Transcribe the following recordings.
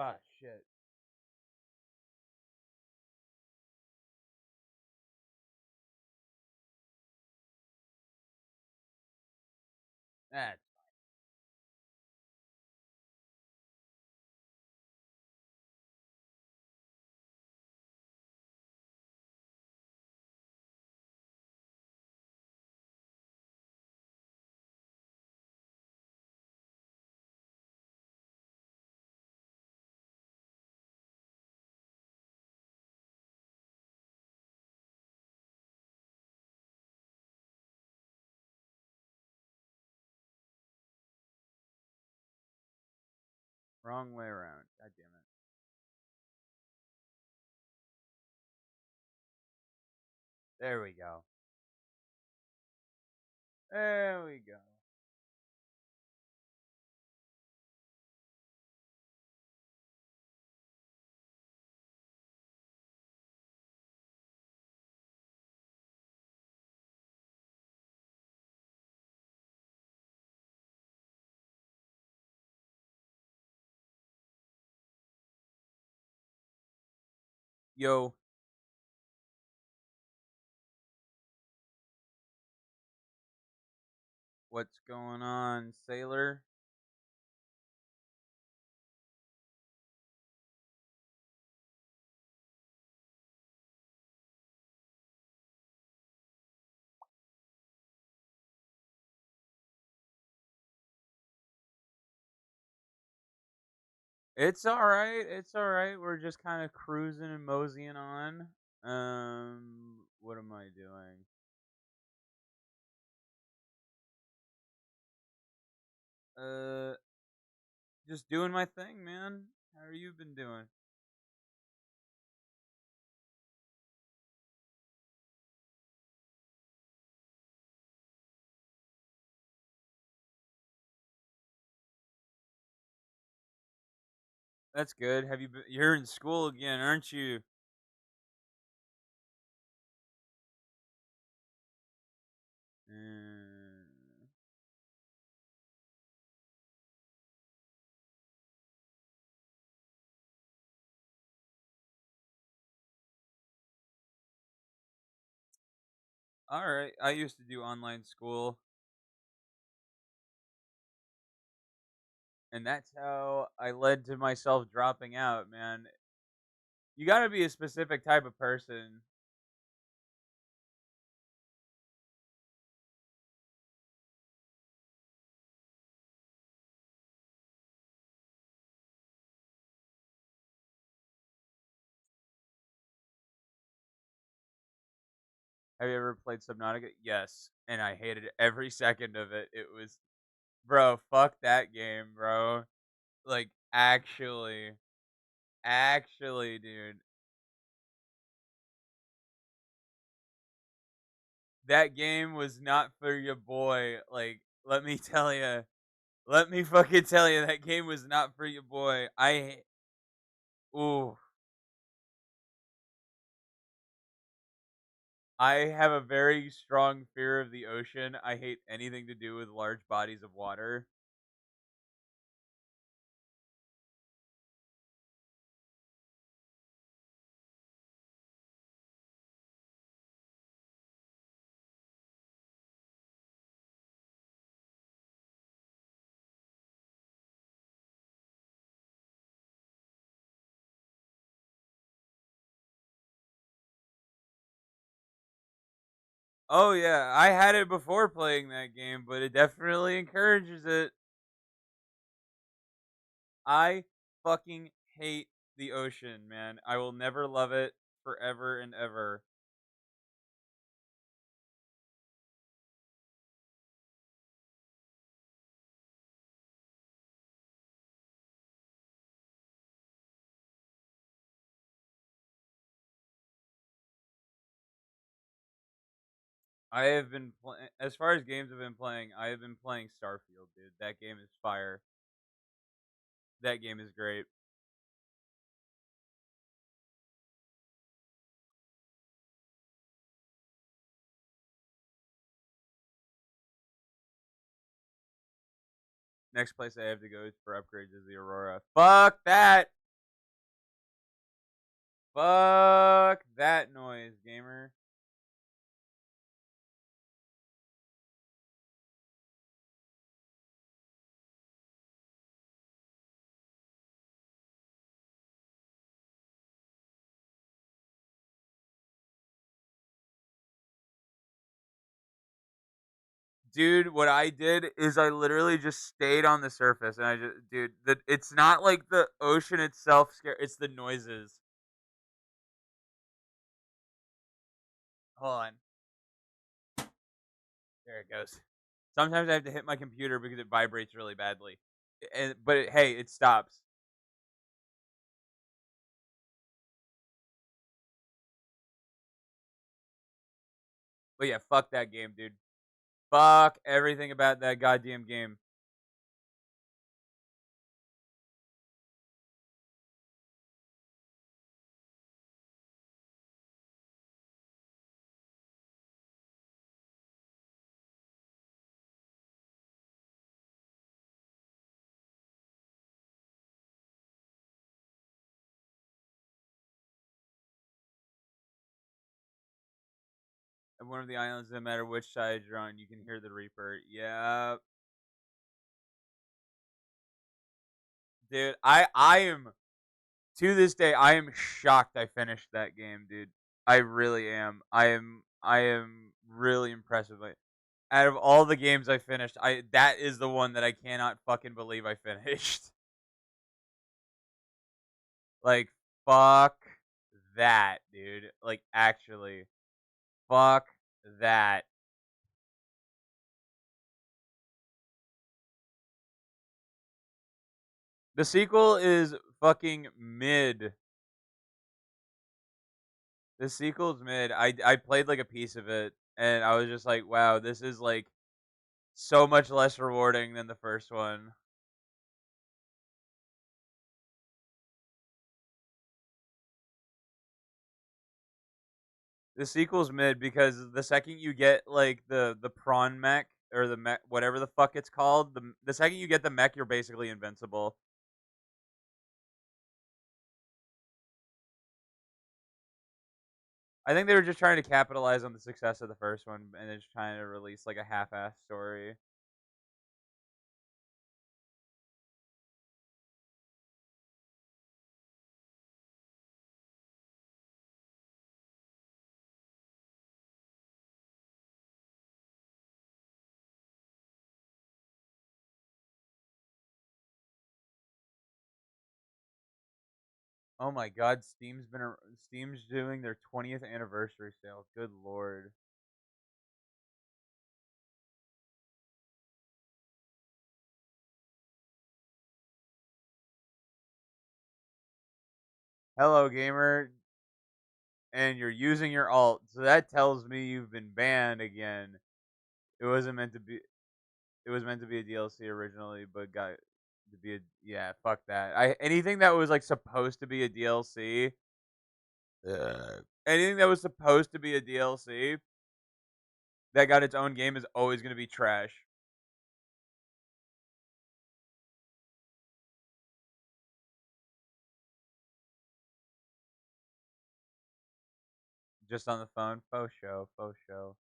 Ah, shit. That's wrong way around. God damn it. There we go. There we go. Yo, what's going on, sailor? It's alright. It's alright. We're just kind of cruising and moseying on. What am I doing? Uh, just doing my thing, man. How are you been doing? That's good. Have you been? You're in school again, aren't you? Uh, all right. I used to do online school, and that's how I led to myself dropping out, man. You got to be a specific type of person. Have you ever played Subnautica? Yes, and I hated every second of it. It was, bro, fuck that game, bro. Like, actually, dude, that game was not for your boy. Like, let me fucking tell you, that game was not for your boy. Ooh, I have a very strong fear of the ocean. I hate anything to do with large bodies of water. Oh yeah, I had it before playing that game, but it definitely encourages it. I fucking hate the ocean, man. I will never love it forever and ever. I have been as far as games I've been playing, I have been playing Starfield, dude. That game is fire. That game is great. Next place I have to go for upgrades is the Aurora. Fuck that. Fuck that noise, gamer. Dude, what I did is I literally just stayed on the surface and I just, dude, it's not like the ocean itself scare, it's the noises. Hold on. There it goes. Sometimes I have to hit my computer because it vibrates really badly. Hey, it stops. But yeah, fuck that game, dude. Fuck everything about that goddamn game. And one of the islands, no matter which side you're on, you can hear the Reaper. Yeah, dude. I am to this day. I am shocked. I finished that game, dude. I really am. I am really impressed with it. Out of all the games I finished, I that is the one that I cannot fucking believe I finished. Like, fuck that, dude. Like, actually, fuck that. The sequel is fucking mid. The sequel's mid. I played like a piece of it, and I was just like, wow, this is like so much less rewarding than the first one. The sequel's mid because the second you get like the prawn mech or the mech, whatever the fuck it's called, the second you get the mech, you're basically invincible. I think they were just trying to capitalize on the success of the first one and they're just trying to release like a half-ass story. Oh my god, Steam's doing their 20th anniversary sale. Good lord. Hello gamer, and you're using your alt. So that tells me you've been banned again. It wasn't meant to be it was meant to be a DLC originally, but got to be a yeah, fuck that. I anything that was like supposed to be a DLC, anything that was supposed to be a DLC that got its own game is always going to be trash. Just on the phone, faux show, faux show.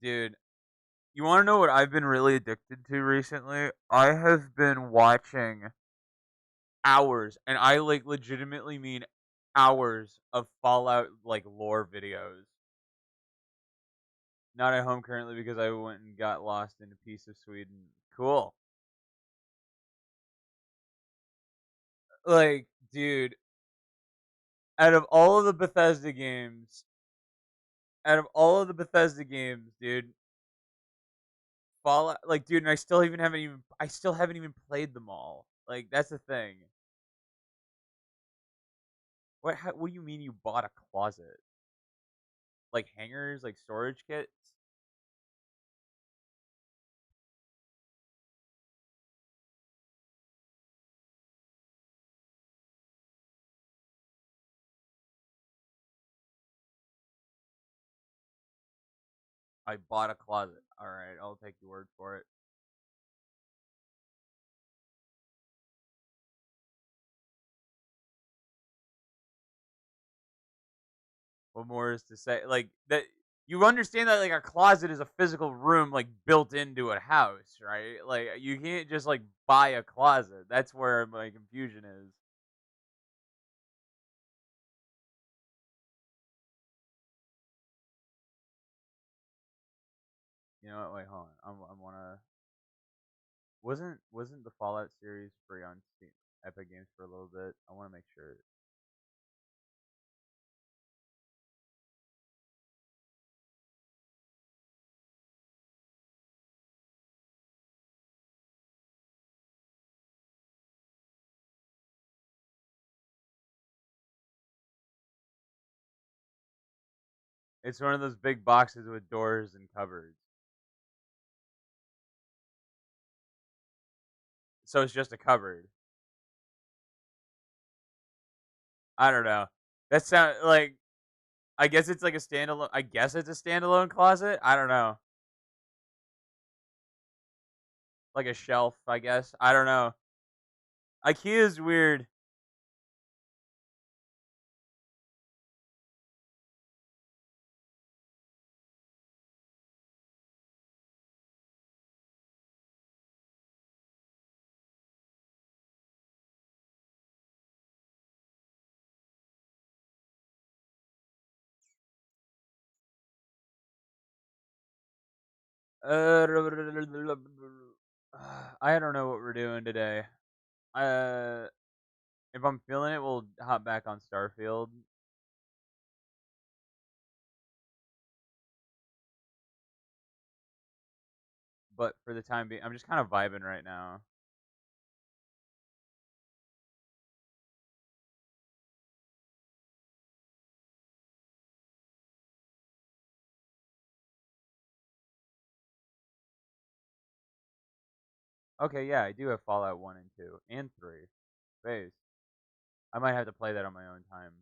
Dude, you want to know what I've been really addicted to recently? I have been watching hours, and I like legitimately mean hours of Fallout like lore videos. Not at home currently because I went and got lost in a piece of Sweden. Cool. Like, dude, out of all of the Bethesda games, out of all of the Bethesda games, dude, Fallout, like, dude, and I still haven't even played them all. Like, that's the thing. What do you mean you bought a closet? Like hangers, like storage kits? I bought a closet. All right, I'll take your word for it. What more is to say? Like that, you understand that like a closet is a physical room like built into a house, right? Like you can't just like buy a closet. That's where my confusion is. You know what? Wait, hold on. I wanna. Wasn't the Fallout series free on Steam, Epic Games for a little bit? I want to make sure. It's one of those big boxes with doors and cupboards. So it's just a cupboard. I don't know. That sound like I guess it's like a standalone. I guess it's a standalone closet. I don't know. Like a shelf, I guess. I don't know. IKEA is weird. Uh, I don't know what we're doing today. Uh, if I'm feeling it, we'll hop back on Starfield. But for the time being, I'm just kind of vibing right now. Okay, yeah, I do have Fallout 1 and 2 and 3. Base. I might have to play that on my own time.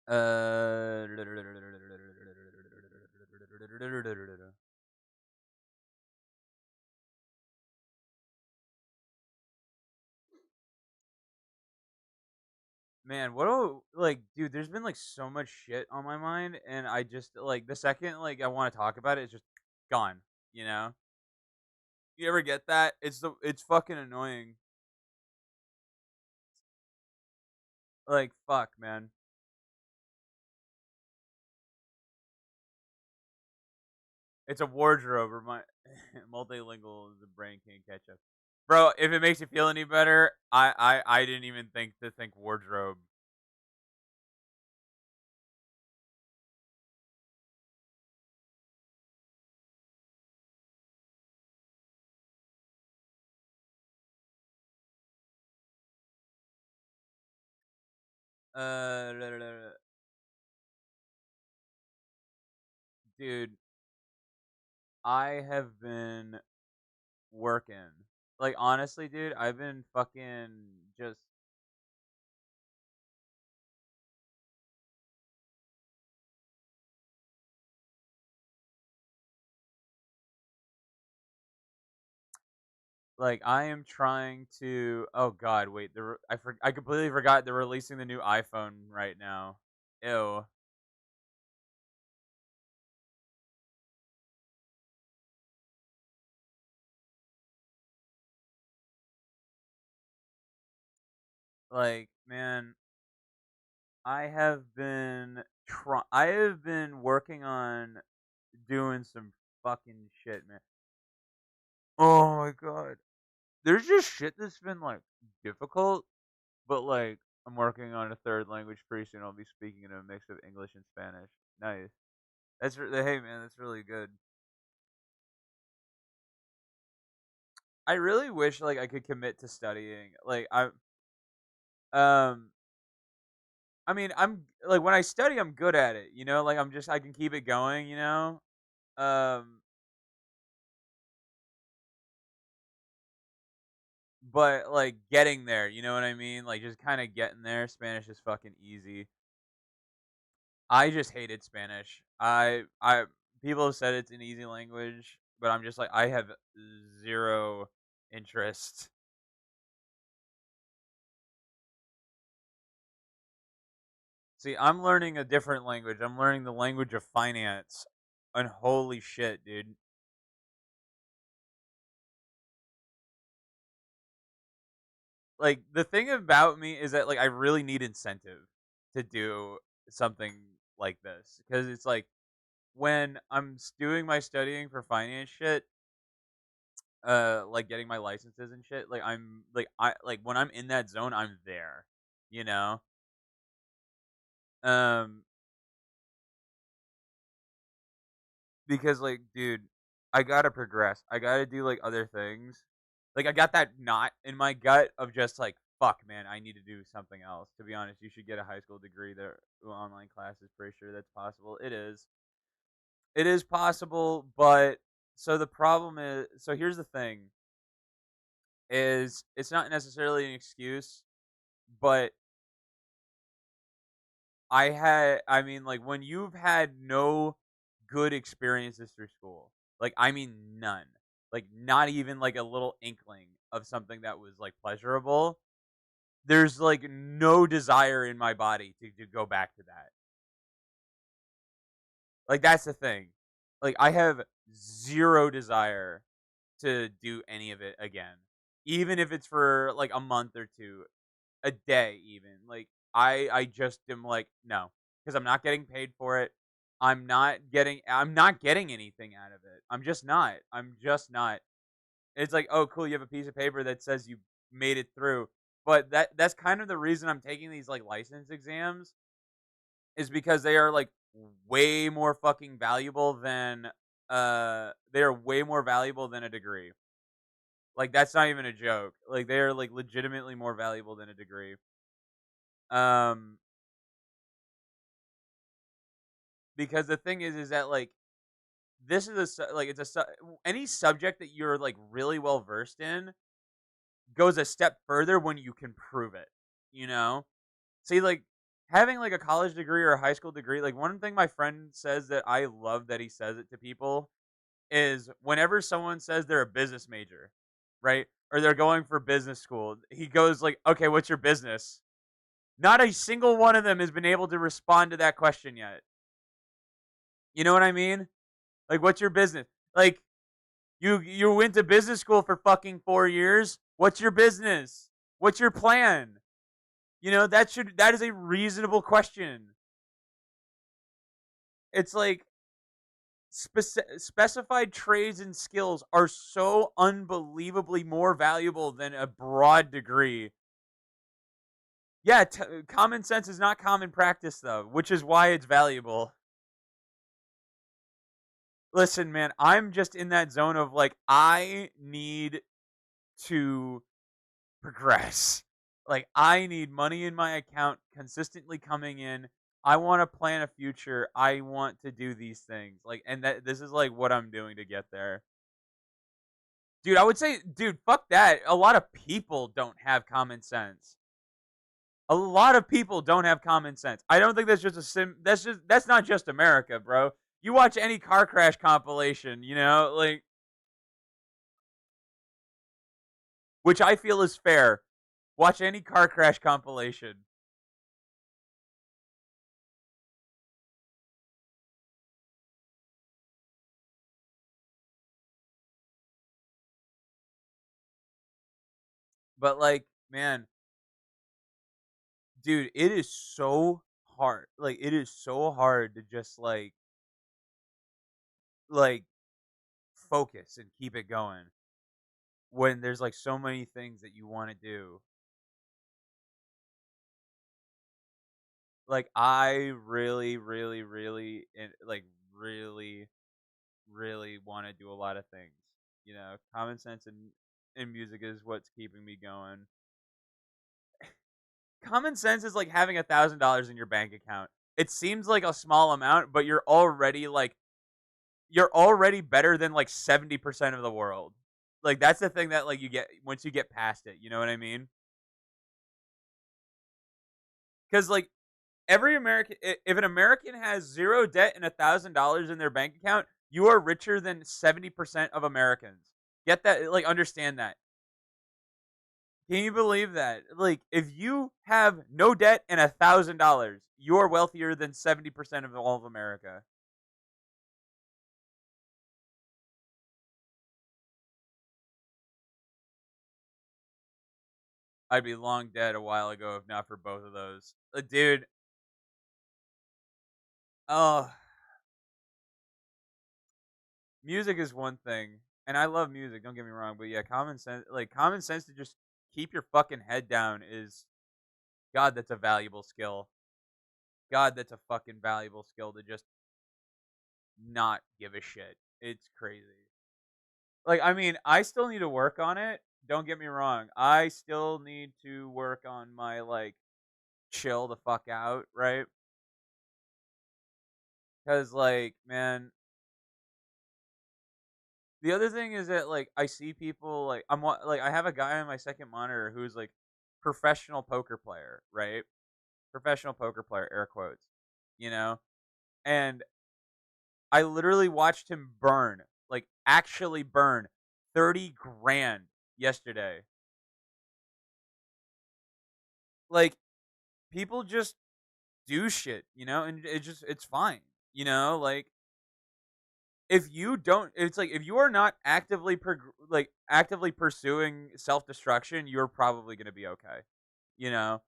Uh, Man, like, dude? There's been like so much shit on my mind, and I just like the second like I want to talk about it, it's just gone. You know? You ever get that? It's fucking annoying. Like, fuck, man. It's a wardrobe or my multilingual. The brain can't catch up, bro. If it makes you feel any better, I didn't even think to think wardrobe. Uh, dude, I have been working. Like honestly, dude, I've been fucking just like I am trying to. Oh God, wait. I completely forgot they're releasing the new iPhone right now. Ew. Like man, I have been working on doing some fucking shit, man. Oh my God. There's just shit that's been like difficult, but like I'm working on a third language pretty soon. I'll be speaking in a mix of English and Spanish. Nice. Hey man, that's really good. I really wish like I could commit to studying. Um I mean I'm like when I study I'm good at it, you know? Like I can keep it going, you know? Um but like getting there, you know what I mean? Like just kind of getting there. Spanish is fucking easy. I just hated Spanish. I people have said it's an easy language, but I'm just like I have zero interest. See, I'm learning a different language. I'm learning the language of finance. And holy shit, dude. Like the thing about me is that like I really need incentive to do something like this because it's like when doing my studying for finance shit, like getting my licenses and shit, like I'm like I like when I'm in that zone, I'm there, you know. Um, because like, dude, I gotta progress. I gotta do like other things. Like I got that knot in my gut of just like, fuck, man, I need to do something else. To be honest, you should get a high school degree. There, online classes, pretty sure that's possible. It is. It is possible, but so the problem is, so here's the thing: is it's not necessarily an excuse, but I mean, like when you've had no good experiences through school, like I mean none, like not even like a little inkling of something that was like pleasurable. There's like no desire in my body to go back to that. Like that's the thing. Like I have zero desire to do any of it again. Even if it's for like a month or two, a day even. Like I just am like no, because I'm not getting paid for it. I'm not getting anything out of it. I'm just not. I'm just not. It's like, "Oh, cool, you have a piece of paper that says you made it through." But that's kind of the reason I'm taking these like license exams is because they are like way more fucking valuable than they are way more valuable than a degree. Like that's not even a joke. Like they are like legitimately more valuable than a degree. Um because the thing is that like this is like it's any subject that you're like really well versed in goes a step further when you can prove it, you know? See, like having like a college degree or a high school degree, like one thing my friend says that I love that he says it to people is whenever someone says they're a business major, right? Or they're going for business school, he goes like, "Okay, what's your business?" Not a single one of them has been able to respond to that question yet. You know what I mean? Like, what's your business? Like, you went to business school for fucking 4 years. What's your business? What's your plan? You know that is a reasonable question. It's like specified trades and skills are so unbelievably more valuable than a broad degree. Yeah, common sense is not common practice though, which is why it's valuable. Listen, man, I'm just in that zone of like I need to progress. Like I need money in my account consistently coming in. I want to plan a future. I want to do these things. Like and that this is like what I'm doing to get there. Dude, I would say dude, fuck that. A lot of people don't have common sense. A lot of people don't have common sense. I don't think that's just a that's not just America, bro. You watch any car crash compilation, you know, like which I feel is fair. Watch any car crash compilation. But like, man, dude, it is so hard. Like it is so hard to just like focus and keep it going when there's like so many things that you want to do. Like I really really really and like really really want to do a lot of things. You know, common sense and music is what's keeping me going. Common sense is like having $1,000 in your bank account. It seems like a small amount, but you're already better than like 70% of the world. Like that's the thing that like you get once you get past it. You know what I mean? Because like every American, if an American has zero debt and $1,000 in their bank account, you are richer than 70% of Americans. Get that? Like understand that. Can you believe that? Like, if you have no debt and $1,000, you're wealthier than 70% of all of America. I'd be long dead a while ago if not for both of those. Dude, oh, music is one thing, and I love music. Don't get me wrong, but yeah, common sense to just keep your fucking head down is God. That's a valuable skill. God, that's a fucking valuable skill to just not give a shit. It's crazy. Like, I mean, I still need to work on it. Don't get me wrong. I still need to work on my like chill the fuck out, right? Cuz like, man, the other thing is that like I see people like like I have a guy on my second monitor who's like professional poker player, right? Professional poker player, air quotes. You know? And I literally watched him burn, like actually burn 30 grand yesterday. Like people just do shit, and it's fine, like if you don't, it's like if you are not actively pursuing self destruction, you're probably gonna be okay, you know.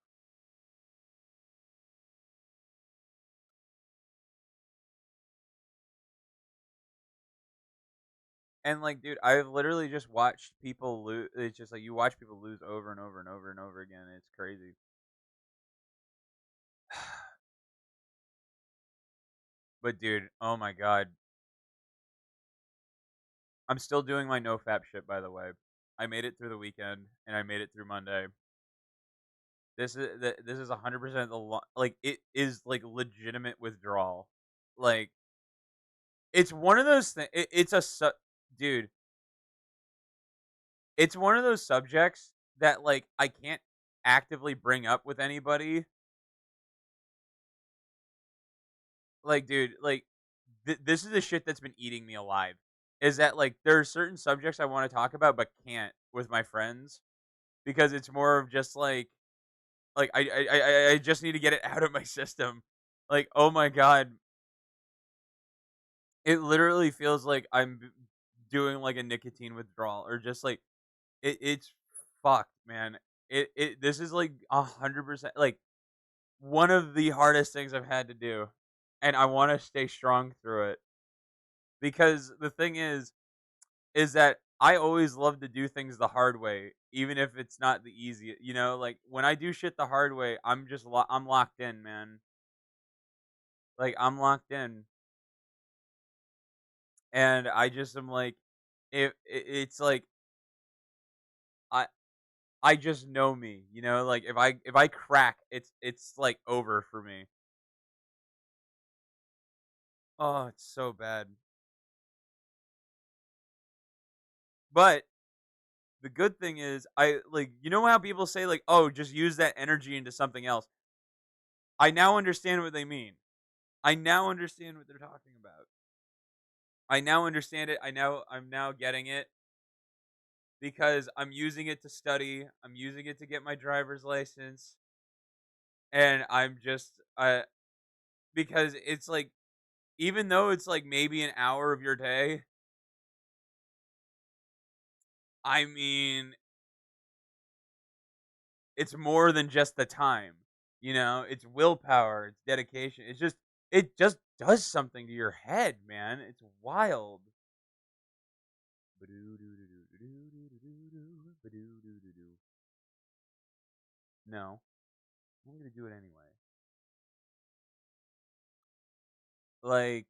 And like, dude, I've literally just watched people lose. It's just like you watch people lose over and over and over and over again. It's crazy. But dude, oh my god, I'm still doing my no fap shit. By the way, I made it through the weekend and I made it through Monday. This is 100% like it is like legitimate withdrawal. Like it's one of those things. It's dude. It's one of those subjects that like I can't actively bring up with anybody. Like, dude, like this is the shit that's been eating me alive. Is that like there are certain subjects I want to talk about but can't with my friends because it's more of just like I just need to get it out of my system. Like, oh my god, it literally feels like doing like a nicotine withdrawal or just like it's fucked, man. This is like 100% like one of the hardest things I've had to do, and I want to stay strong through it because the thing is that I always love to do things the hard way, even if it's not the easiest. Like when I do shit the hard way, I'm locked in, man. Like I'm locked in, and I just am like, it's like I I just know me, like if I crack, it's like over for me. Oh, it's so bad. But the good thing is I like how people say like, "Oh, just use that energy into something else." I now understand what they mean. I now understand what they're talking about. I now understand it. I'm now getting it because I'm using it to study. I'm using it to get my driver's license, and I'm just because it's like even though it's like maybe an hour of your day, I mean, it's more than just the time. It's willpower, it's dedication. It just does something to your head, man. It's wild. No, I'm gonna do it anyway. Like,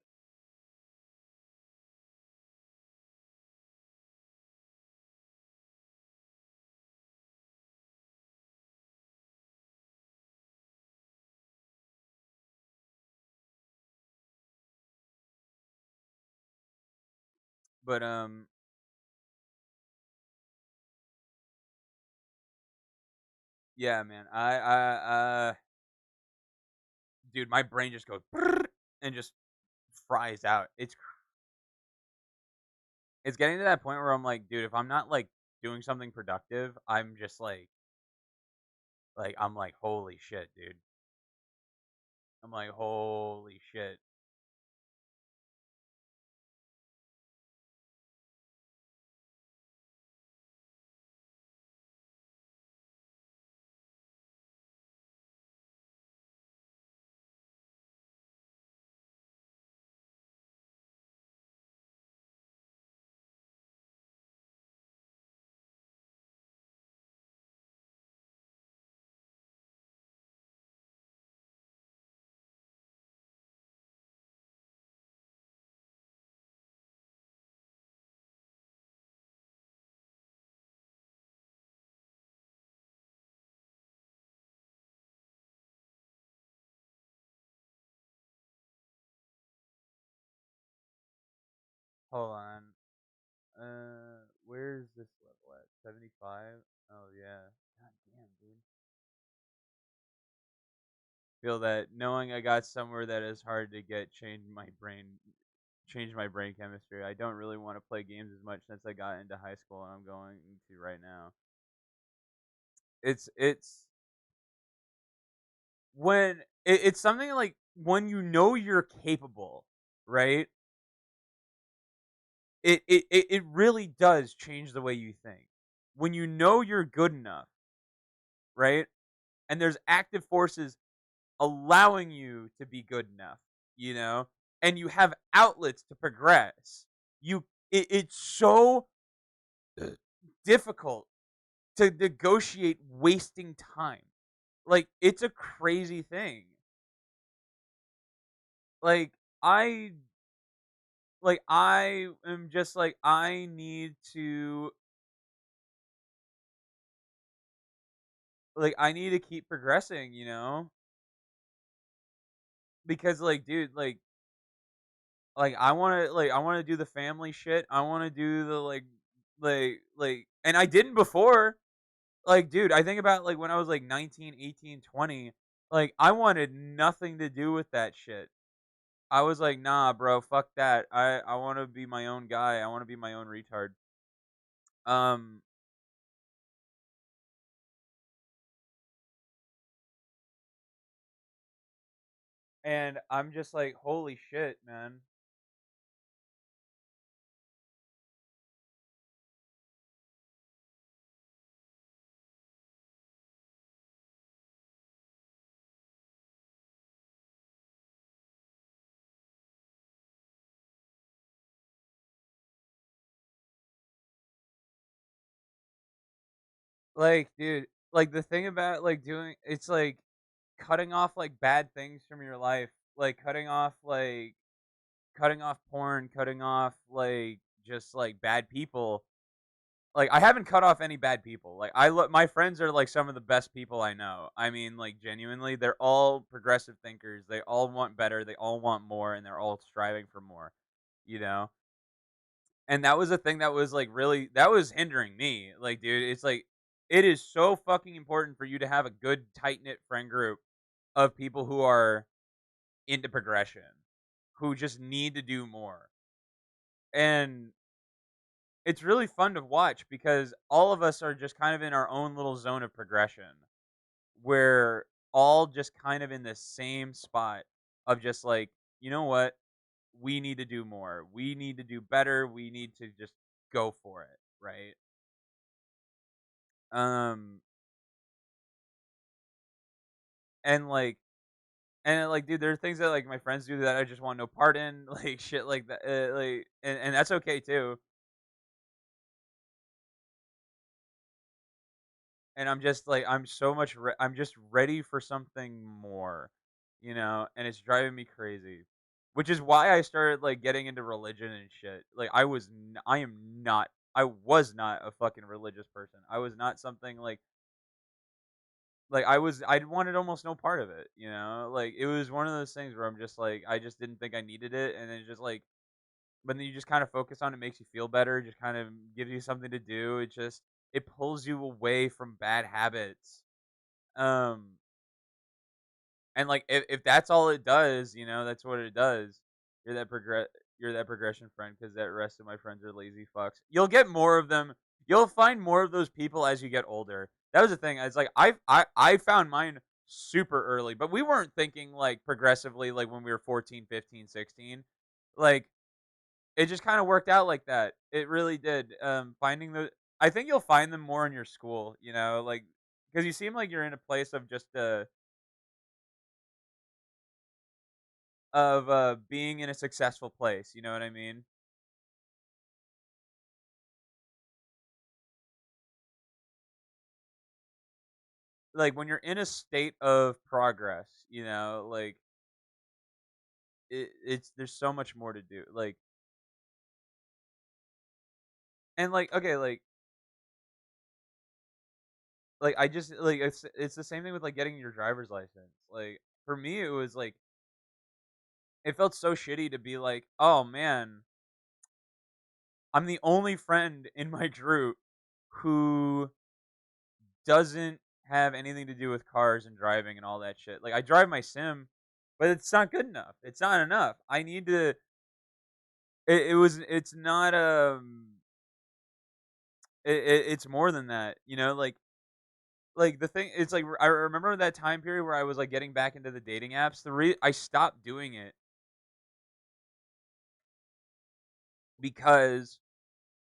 but Yeah, man. Dude, my brain just goes and just fries out. It's getting to that point where I'm like, dude, if I'm not like doing something productive, I'm just like I'm like, holy shit, dude. I'm like, holy shit. Hold on. Where's this level at? 75? Oh yeah. God damn, dude. Feel that knowing I got somewhere that is hard to get changed my brain chemistry. I don't really want to play games as much since I got into high school and I'm going into right now. It's when it's something like when you know you're capable, right? It really does change the way you think. When you know you're good enough, right? And there's active forces allowing you to be good enough, you know, and you have outlets to progress. It's so difficult to negotiate wasting time. Like it's a crazy thing. Like I I am just like I need to I need to keep progressing, you know? Because like dude, I want to do the family shit. I want to do the and I didn't before. Like dude, I think about like when I was like 19, 18, 20. Like I wanted nothing to do with that shit. I was like, "Nah, bro, fuck that. I want to be my own guy. I want to be my own retard." Um and I'm just like, "Holy shit, man." Like, dude, like the thing about like doing it's like cutting off like bad things from your life, like cutting off porn, cutting off like just like bad people. Like I haven't cut off any bad people. Like my friends are like some of the best people I know. I mean, like genuinely, they're all progressive thinkers. They all want better. They all want more, and they're all striving for more. You know, and that was a thing that was like really that was hindering me. Like, dude, it's like it is so fucking important for you to have a good tight knit friend group of people who are into progression, who just need to do more. And it's really fun to watch because all of us are just kind of in our own little zone of progression. We're all just kind of in the same spot of just like, you know what? We need to do more. We need to do better. We need to just go for it, right? Um and like dude, there are things that like my friends do that I just want no part in, like shit like that, and that's okay too. And I'm just like I'm just ready for something more, you know, and it's driving me crazy. Which is why I started like getting into religion and shit. Like I was not a fucking religious person. I was not something I wanted almost no part of it, you know? Like it was one of those things where I'm just like I just didn't think I needed it, and then just like but then you just kind of focus on it, makes you feel better, just kind of gives you something to do. It pulls you away from bad habits. Um, and like if that's all it does, that's what it does. You're that you're that progression friend because that rest of my friends are lazy fucks. You'll get more of them. You'll find more of those people as you get older. That was the thing. It's like I found mine super early, but we weren't thinking like progressively like when we were 14, 15, 16. Like it just kind of worked out like that. It really did. Finding the I think you'll find them more in your school, like because you seem like you're in a place of just being in a successful place, you know what I mean? Like when you're in a state of progress, like it's there's so much more to do. Like and like okay, like I just like it's the same thing with like getting your driver's license. Like for me it was like it felt so shitty to be like, "Oh man, I'm the only friend in my group who doesn't have anything to do with cars and driving and all that shit. Like I drive my sim, but it's not good enough. It's not enough. I need to. It was. It's not. It's more than that. Like the thing. It's like I remember that time period where I was like getting back into the dating apps. I stopped doing it because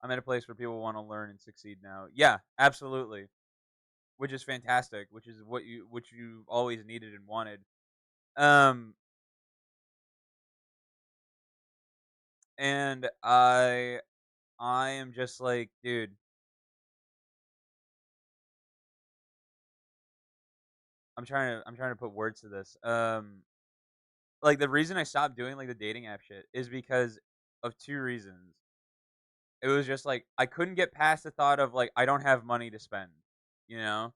I'm at a place where people want to learn and succeed now. Yeah, absolutely. Which is fantastic. Which is which you always needed and wanted. Um, and I am just like, dude, I'm trying to put words to this. Like the reason I stopped doing like the dating app shit is because of two reasons. It was just like I couldn't get past the thought of like I don't have money to spend, you know?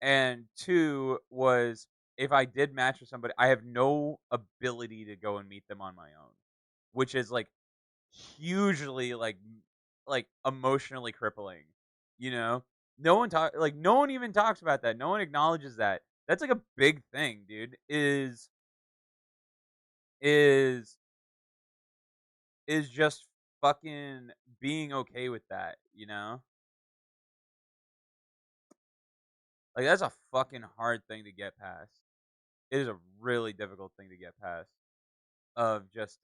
And two was if I did match with somebody, I have no ability to go and meet them on my own, which is like hugely like emotionally crippling, you know? No one even talks about that. No one acknowledges that. That's like a big thing, dude. Is is just fucking being okay with that, you know? Like that's a fucking hard thing to get past. It is a really difficult thing to get past of just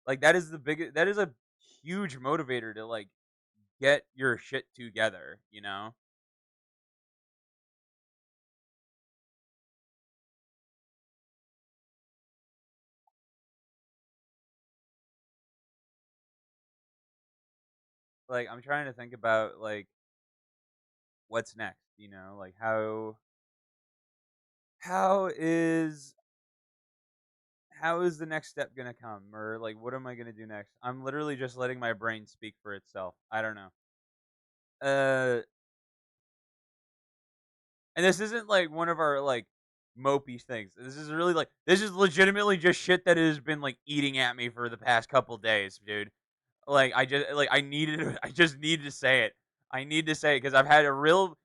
like that is a huge motivator to like get your shit together, you know? Like I'm trying to think about like what's next, like how is how is the next step gonna come or like what am I gonna do next? I'm literally just letting my brain speak for itself. I don't know. Uh and this isn't like one of our like mopey things. This is really like this is legitimately just shit that has been like eating at me for the past couple days, dude. Like I needed I just needed to say it. I need to say it because I've had a real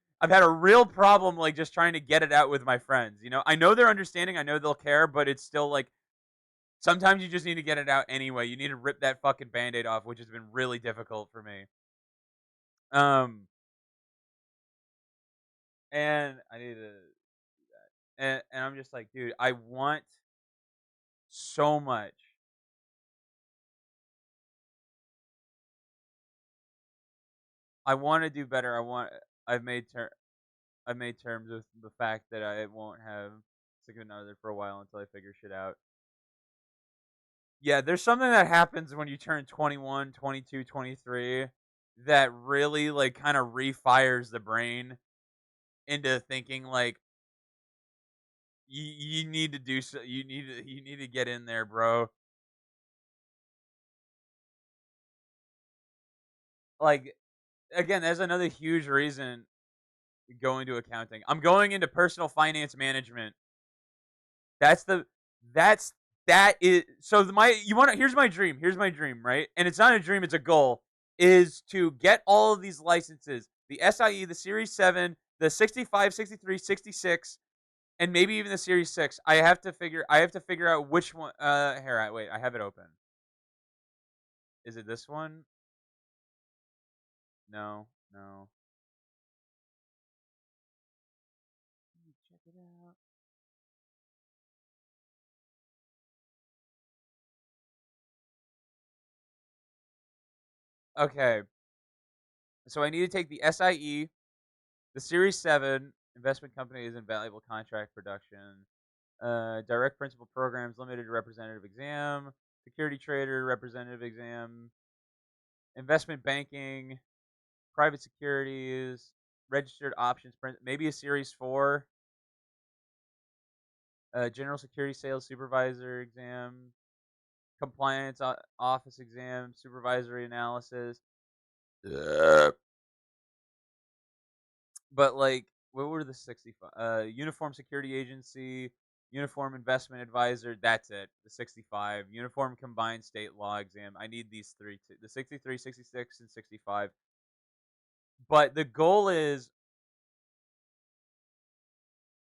problem like just trying to get it out with my friends. I know they're understanding. I know they'll care, but it's still like sometimes you just need to get it out anyway. You need to rip that fucking band-aid off, which has been really difficult for me. Um, and I need to, and I'm just like, dude, I want so much. I want to do better. I've made ter- I've made terms with the fact that I won't have significant other for a while until I figure shit out. Yeah, there's something that happens when you turn 21, 22, 23 that really like kind of refires the brain into thinking like you need to do so you need to get in there, bro. Like again, that's another huge reason going to accounting. I'm going into personal finance management. That's the that's that is so my you want to here's my dream. Here's my dream, right? And it's not a dream, it's a goal is to get all of these licenses the SIE, the Series 7, the 65, 63, 66, and maybe even the Series 6. I have to figure out which one. Here, wait, I have it open. Is it this one? No, no. Let me check it out. Okay, so I need to take the SIE, the Series 7, investment company is invaluable contract production, direct principal programs, limited representative exam, security trader, representative exam, investment banking, private securities, registered options, maybe a Series 4, general security sales supervisor exam, compliance office exam, supervisory analysis. Uh, But like, what were the 65? Uniform Security Agency, Uniform Investment Advisor. That's it. The 65. Uniform Combined State Law Exam. I need these three. The 63, 66, and 65. But the goal is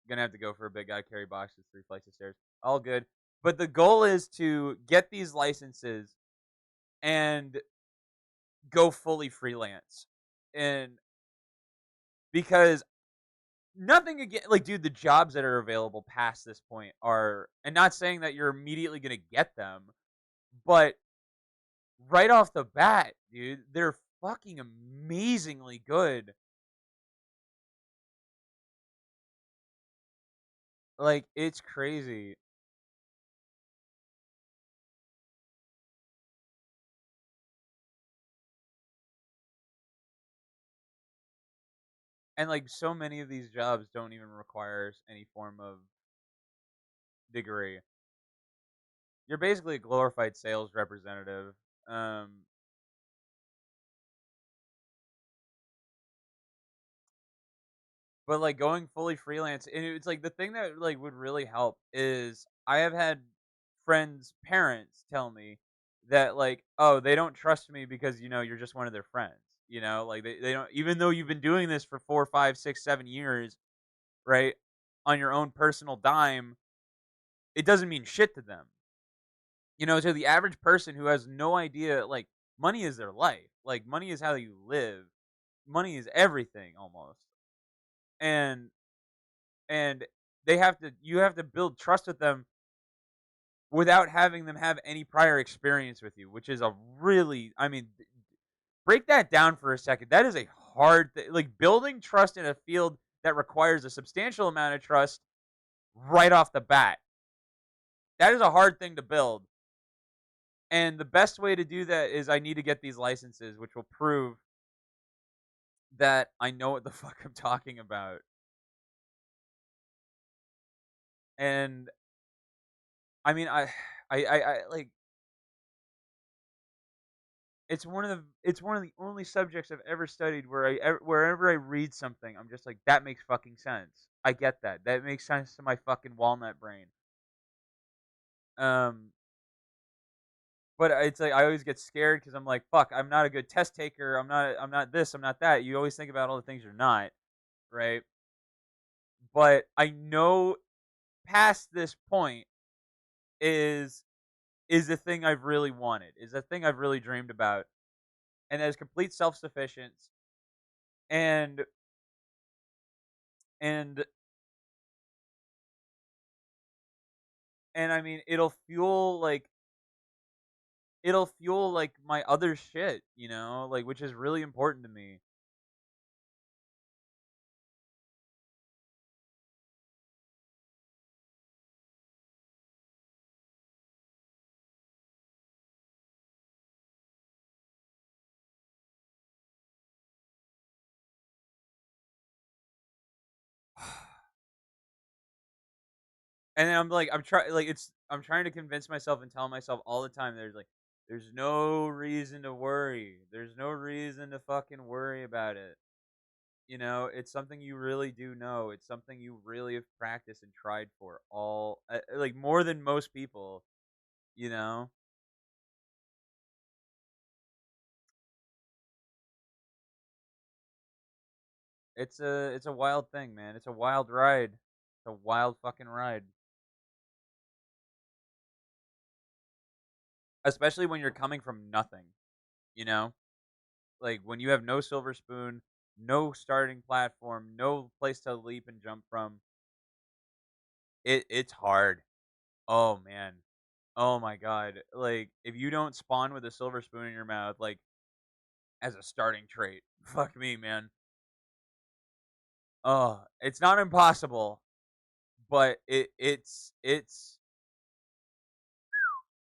gonna have to go for a big guy, carry boxes, 3 flights of stairs. All good. But the goal is to get these licenses and go fully freelance. And because nothing again, like, dude, the jobs that are available past this point are, and not saying that you're immediately gonna get them, but right off the bat, dude, they're fucking amazingly good. Like, it's crazy. And like, so many of these jobs don't even require any form of degree. You're basically a glorified sales representative. Um, but like going fully freelance, and it's like the thing that like would really help is I have had friends' parents tell me that like, oh, they don't trust me because you're just one of their friends. Like they don't, even though you've been doing this for 4, 5, 6, 7 years, right, on your own personal dime, it doesn't mean shit to them. To the average person who has no idea, like, money is their life. Like, money is how you live. Money is everything almost. And and you have to build trust with them without having them have any prior experience with you, which is a really, I mean, break that down for a second. That is a hard thing. Like, building trust in a field that requires a substantial amount of trust right off the bat. That is a hard thing to build. And the best way to do that is I need to get these licenses, which will prove that I know what the fuck I'm talking about. And I mean, I like, it's one of the only subjects I've ever studied where wherever I read something, I'm just like, that makes fucking sense. I get that. That makes sense to my fucking walnut brain. Um, but it's like I always get scared because I'm like, fuck, I'm not a good test taker. I'm not this. I'm not that. You always think about all the things you're not, right? But I know past this point is is the thing I've really wanted. Is the thing I've really dreamed about, and that is complete self sufficiency. And and and I mean, it'll fuel like my other shit, like, which is really important to me. And then I'm trying to convince myself and tell myself all the time, there's no reason to worry. There's no reason to fucking worry about it. It's something you really do know. It's something you really have practiced and tried for all, like, more than most people, you know? It's a wild thing, man. It's a wild ride. It's a wild fucking ride. Especially when you're coming from nothing, you know? Like when you have no silver spoon, no starting platform, no place to leap and jump from, it's hard. Oh man. Oh my god. Like if you don't spawn with a silver spoon in your mouth, like as a starting trait, fuck me, man. Oh, it's not impossible, but it's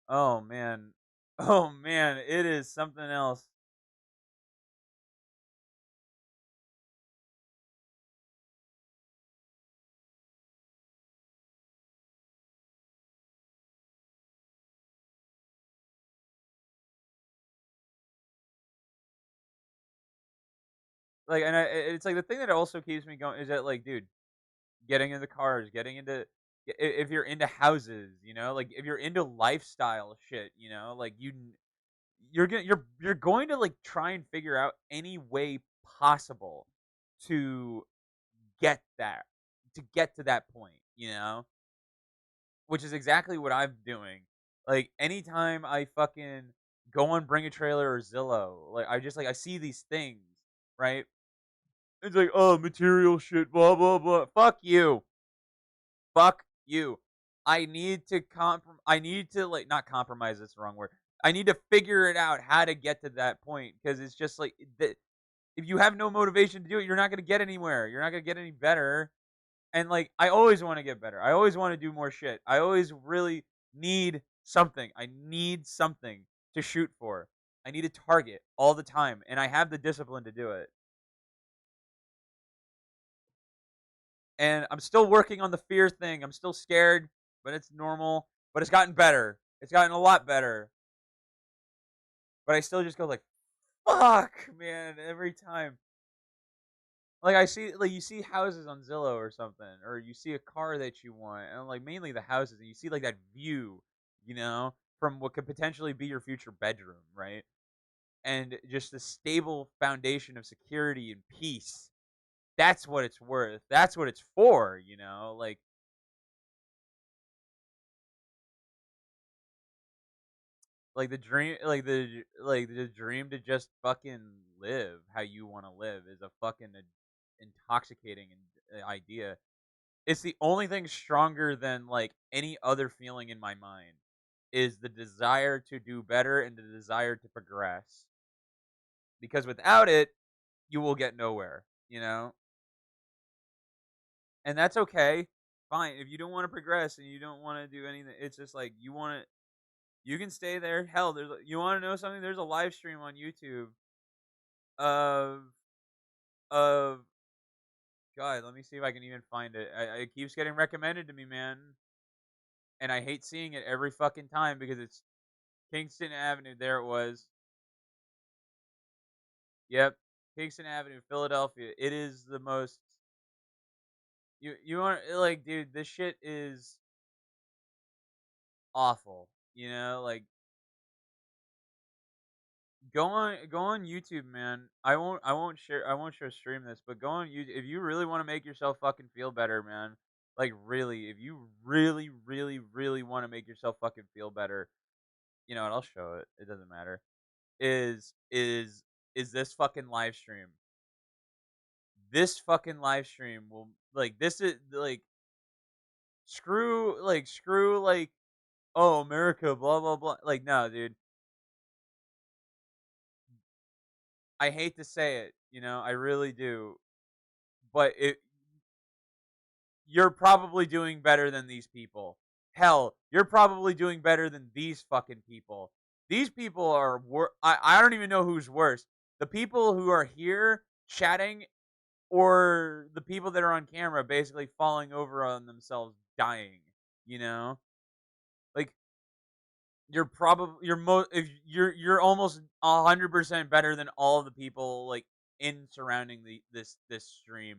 oh man. Oh man, it is something else. Like and it's like the thing that also keeps me going is that like dude, getting into cars, getting into if you're into houses, you know, like if you're into lifestyle shit, you know, like you're going to like try and figure out any way possible to get that to get to that point, you know, which is exactly what I'm doing. Like anytime I fucking go on Bring a Trailer or Zillow, like I just like I see these things, right? It's like, oh, material shit, blah blah blah. Fuck you. Fuck you. I need to like not compromise. That's the wrong word. I need to figure it out how to get to that point because it's just like if you have no motivation to do it, you're not gonna get anywhere. You're not gonna get any better. And like I always want to get better. I always want to do more shit. I always really need something. I need something to shoot for. I need a target all the time, and I have the discipline to do it. And I'm still working on the fear thing. I'm still scared, but it's normal. But it's gotten better. It's gotten a lot better. But I still just go like, "Fuck, man!" Every time. Like I see, like you see houses on Zillow or something, or you see a car that you want, and like mainly the houses, and you see like that view, you know, from what could potentially be your future bedroom, right? And just the stable foundation of security and peace. That's what it's worth. That's what it's for, you know. Like the dream, like the dream to just fucking live how you want to live is a fucking intoxicating idea. It's the only thing stronger than like any other feeling in my mind is the desire to do better and the desire to progress. Because without it, you will get nowhere, you know? And that's okay. Fine. If you don't want to progress and you don't want to do anything, it's just like you want to you can stay there. Hell, you want to know something? There's a live stream on YouTube of of God, let me see if I can even find it. It keeps getting recommended to me, man, and I hate seeing it every fucking time because it's Kingston Avenue. There it was. Yep, Kingston Avenue, Philadelphia. It is the most. You aren't like, dude. This shit is awful. You know, like go on YouTube, man. I won't share stream this, but go on YouTube if you really want to make yourself fucking feel better, man. Like really, if you really, really, really want to make yourself fucking feel better, you know what? I'll show it. It doesn't matter. Is this fucking live stream? This fucking live stream will like this is like screw like oh America blah blah blah. Like no, dude. I hate to say it, you know, I really do, but you're probably doing better than these people. Hell, you're probably doing better than these fucking people. These people are I don't even know who's worse. The people who are here chatting or the people that are on camera basically falling over on themselves dying, you know? Like you're probably you're if you're almost 100% better than all of the people like in surrounding this stream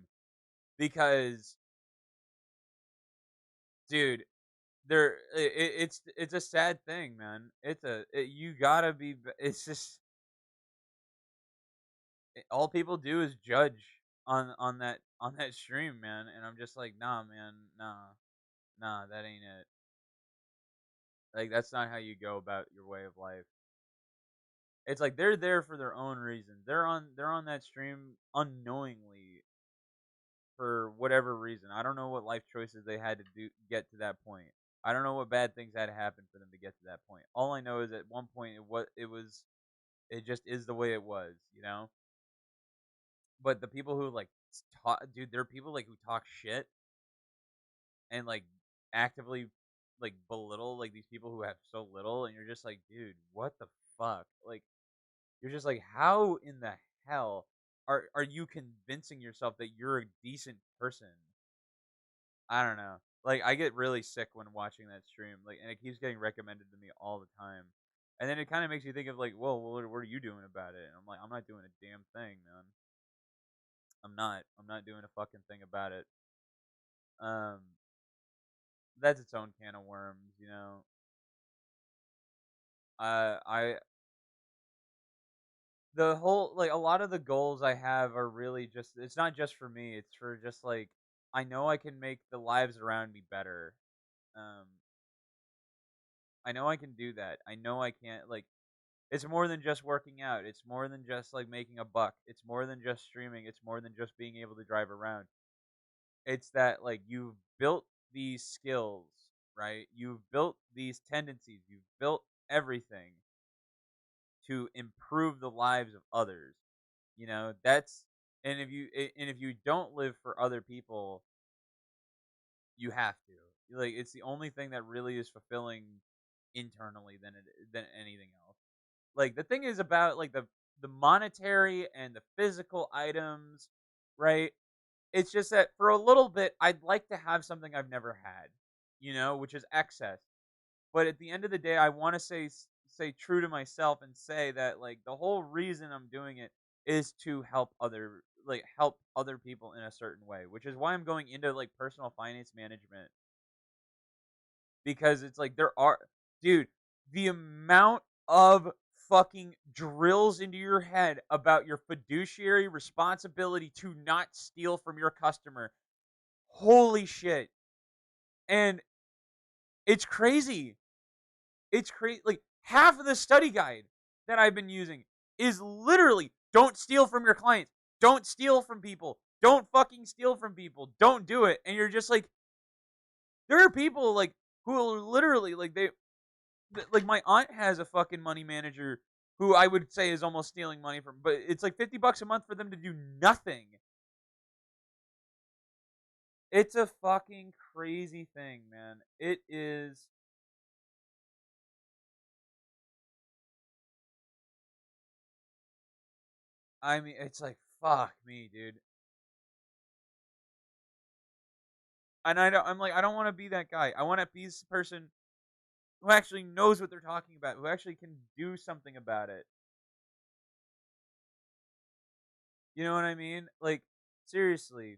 because dude it's a sad thing, man. You gotta it's just all people do is judge on that stream, man, and I'm just like, nah, man, nah, that ain't it. Like that's not how you go about your way of life. It's like they're there for their own reasons. They're on that stream unknowingly for whatever reason. I don't know what life choices they had to do get to that point. I don't know what bad things had to happen for them to get to that point. All I know is at one point it just is the way it was, you know? But the people who like talk, dude, there are people like who talk shit and like actively like belittle like these people who have so little, and you're just like, dude, what the fuck? Like you're just like, how in the hell are you convincing yourself that you're a decent person? I don't know. Like I get really sick when watching that stream, like, and it keeps getting recommended to me all the time. And then it kind of makes you think of like, well, what are you doing about it? And I'm like, I'm not doing a damn thing, man. I'm not. I'm not doing a fucking thing about it. Um, that's its own can of worms, you know. I the whole like a lot of the goals I have are really just it's not just for me. It's for just like I know I can make the lives around me better. Um, I know I can do that. I know I can't like it's more than just working out. It's more than just like making a buck. It's more than just streaming. It's more than just being able to drive around. It's that like you've built these skills, right? You've built these tendencies. You've built everything to improve the lives of others. You know, that's and if you don't live for other people, you have to. Like it's the only thing that really is fulfilling internally than anything else. Like the thing is about like the monetary and the physical items, right? It's just that for a little bit I'd like to have something I've never had, you know, which is excess. But at the end of the day, I want to say true to myself and say that like the whole reason I'm doing it is to help other people in a certain way, which is why I'm going into like personal finance management because it's like there are dude, the amount of fucking drills into your head about your fiduciary responsibility to not steal from your customer. Holy shit. And it's crazy. It's crazy. Like half of the study guide that I've been using is literally don't steal from your clients. Don't steal from people. Don't fucking steal from people. Don't do it. And you're just like, there are people like who are literally like like my aunt has a fucking money manager who I would say is almost stealing money from, but it's like $50 a month for them to do nothing. It's a fucking crazy thing, man. It is. I mean, it's like fuck me, dude. And I'm like, I don't want to be that guy. I want to be this person who actually knows what they're talking about, who actually can do something about it. You know what I mean? Like, seriously,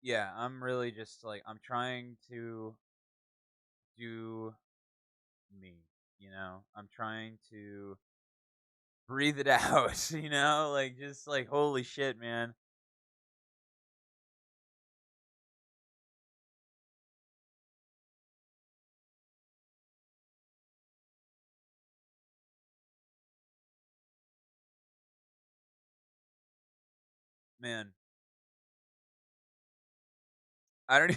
yeah, I'm really just like I'm trying to do me. You know, I'm trying to breathe it out. You know, like just like holy shit, man. Man, I don't.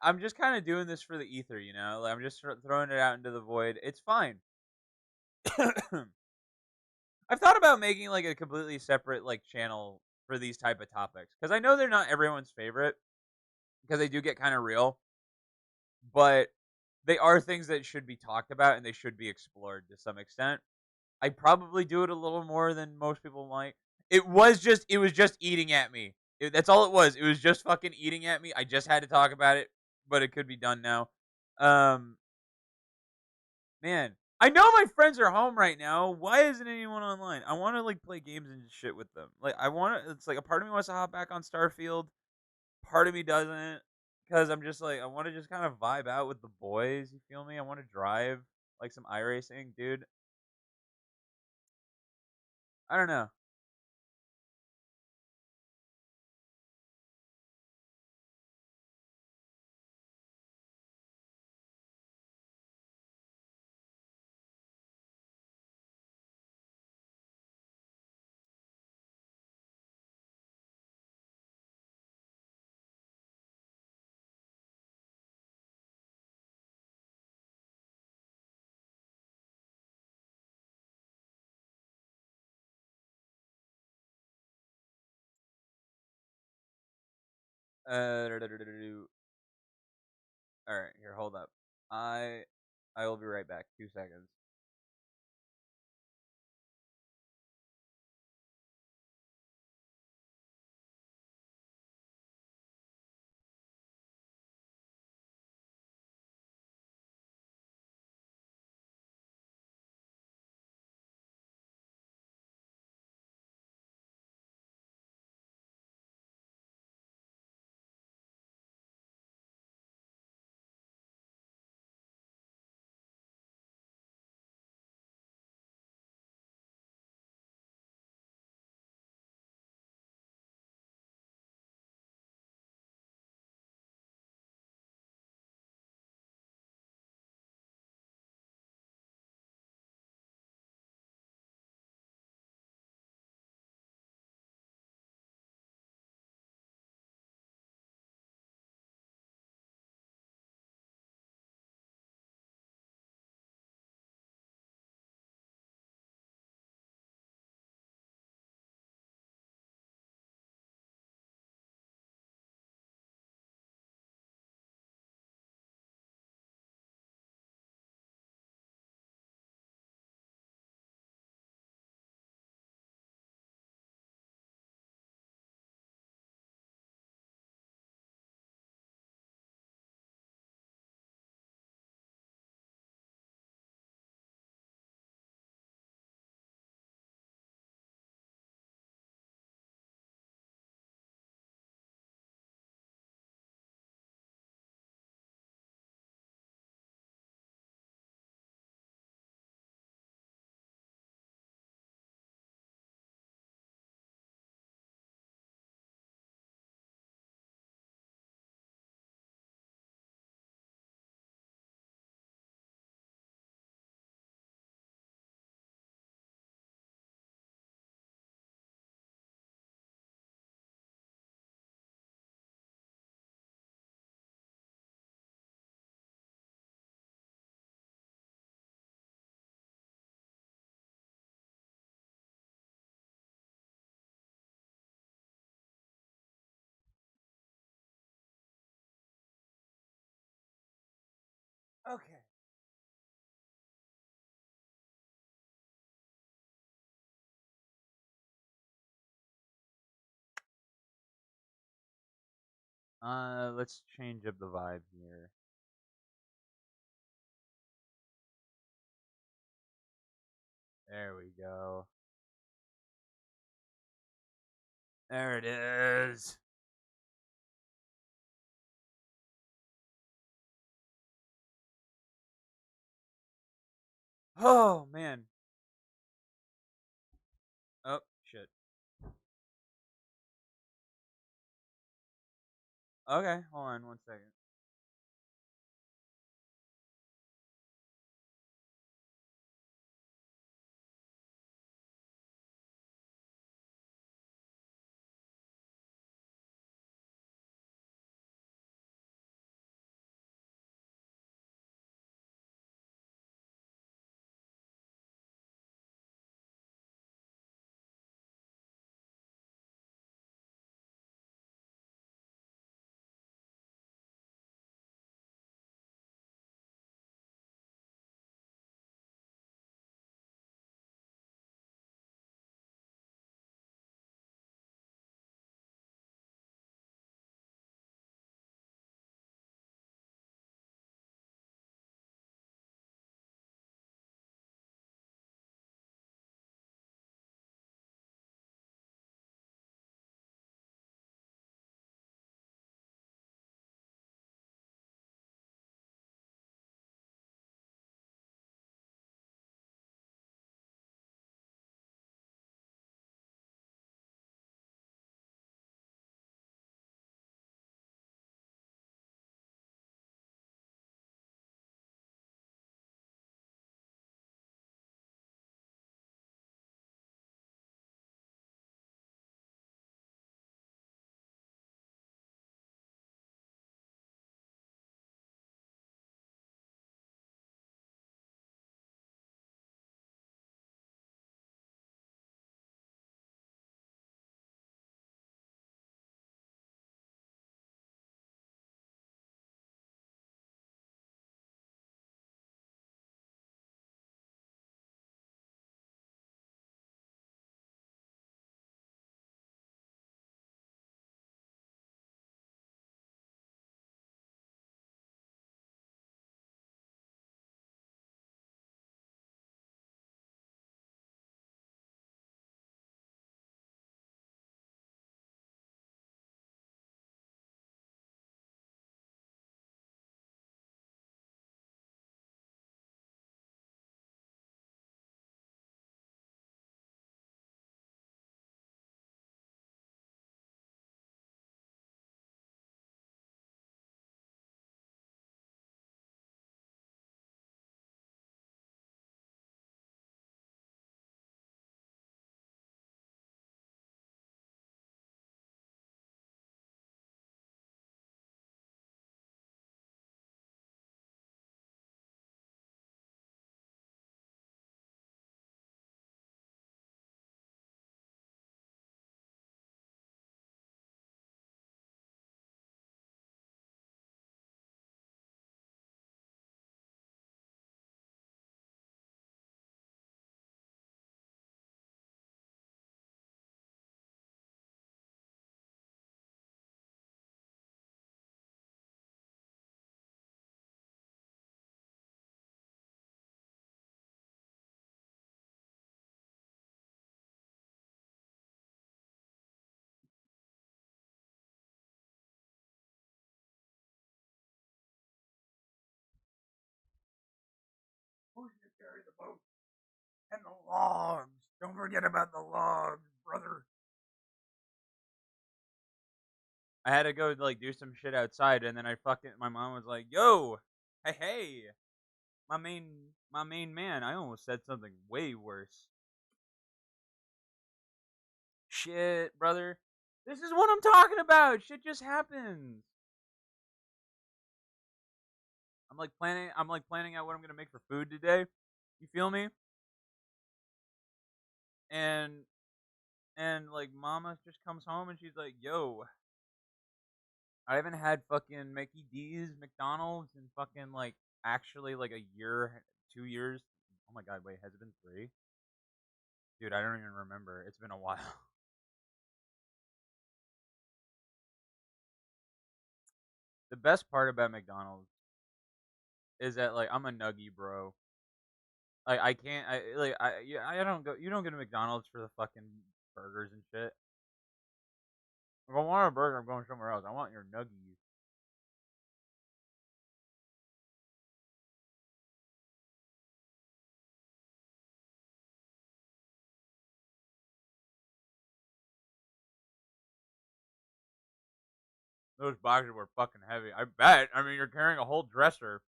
I'm just kind of doing this for the ether, you know. Like, I'm just throwing it out into the void. It's fine. I've thought about making like a completely separate like channel for these type of topics because I know they're not everyone's favorite because they do get kind of real, but they are things that should be talked about and they should be explored to some extent. I probably do it a little more than most people might. It was just eating at me. That's all it was. It was just fucking eating at me. I just had to talk about it, but it could be done now. Um, Man, I know my friends are home right now. Why isn't anyone online? I want to like play games and shit with them. Like I want to. It's like a part of me wants to hop back on Starfield. Part of me doesn't, because I'm just like I want to just kind of vibe out with the boys. You feel me? I want to drive like some iRacing, dude. I don't know. All right, here, hold up. I I will be right back. 2 seconds. Okay. Let's change up the vibe here. There we go. There it is. Oh man. Oh shit. Okay, hold on 1 second. logs. Don't forget about the logs, brother. I had to go like do some shit outside, and then my mom was like, "Yo, hey, my main man." I almost said something way worse. Shit, brother. This is what I'm talking about. Shit just happens. I'm like planning out what I'm gonna make for food today. You feel me? And like mama just comes home and she's like, "Yo, I haven't had fucking Mickey D's, McDonald's, in fucking like actually like a year, 2 years. Oh my god, wait, has it been 3? Dude, I don't even remember. It's been a while. The best part about McDonald's is that like I'm a nuggy bro. Like I can't, I like I yeah, I don't go. You don't go to McDonald's for the fucking burgers and shit. If I want a burger, I'm going somewhere else. I want your nuggies. Those boxes were fucking heavy. I bet. I mean, you're carrying a whole dresser.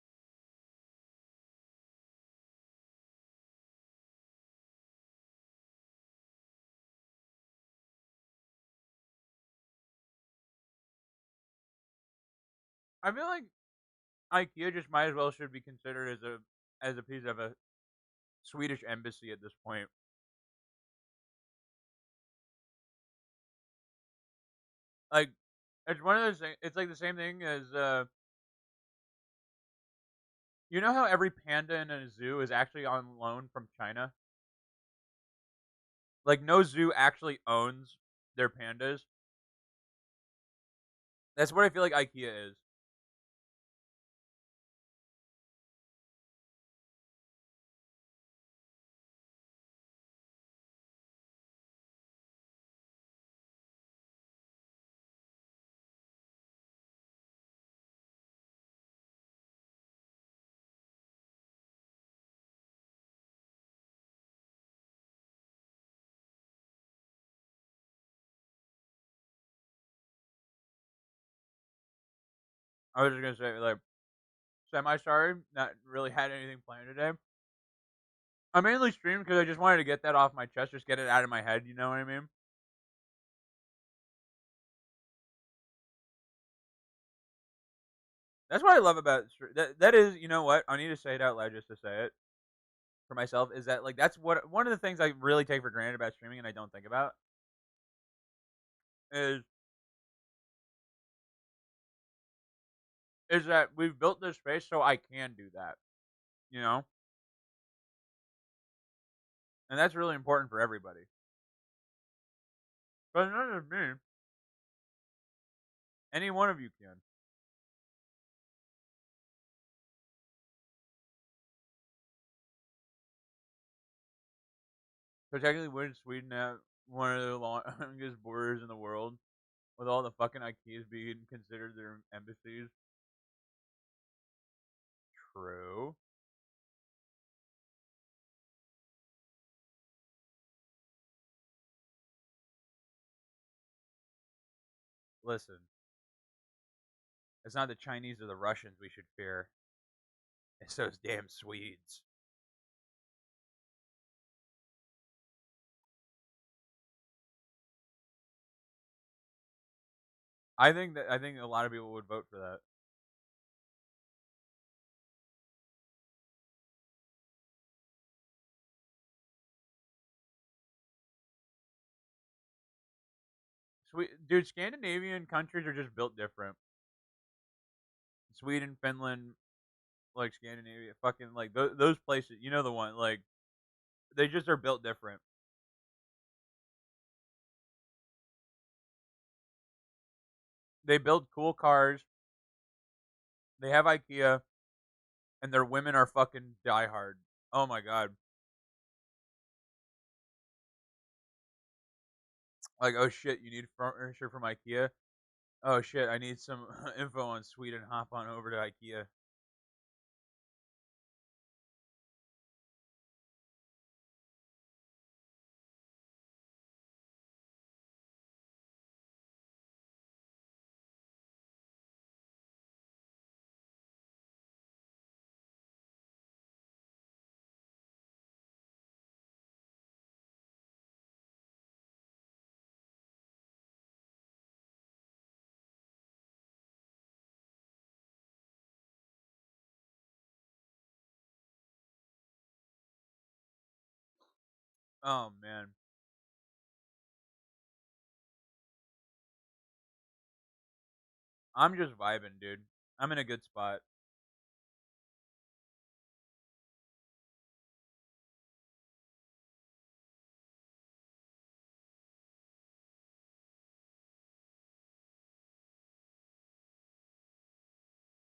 I feel like IKEA just might as well should be considered as a piece of a Swedish embassy at this point. Like, it's one of those things. It's like the same thing as you know how every panda in a zoo is actually on loan from China. Like, no zoo actually owns their pandas. That's what I feel like IKEA is. I was just gonna say, like, semi sorry, not really had anything planned today. I mainly streamed because I just wanted to get that off my chest, just get it out of my head. You know what I mean? That's what I love about that. That is, you know what? I need to say it out loud just to say it for myself. Is that like that's what one of the things I really take for granted about streaming and I don't think about is that we've built this space so I can do that. You know, and that's really important for everybody. But it's not just me. Any one of you can. So technically, wouldn't Sweden have one of the longest borders in the world, with all the fucking IKEAs being considered their embassies? True. Listen, it's not the Chinese or the Russians we should fear. It's those damn Swedes. I think a lot of people would vote for that. Dude, Scandinavian countries are just built different. Sweden, Finland, like Scandinavia, fucking like those places. You know the one, like they just are built different. They build cool cars. They have IKEA, and their women are fucking diehard. Oh my god! Like, oh shit, you need furniture from IKEA. Oh shit, I need some info on Sweden. Hop on over to IKEA. Oh man, I'm just vibing, dude. I'm in a good spot.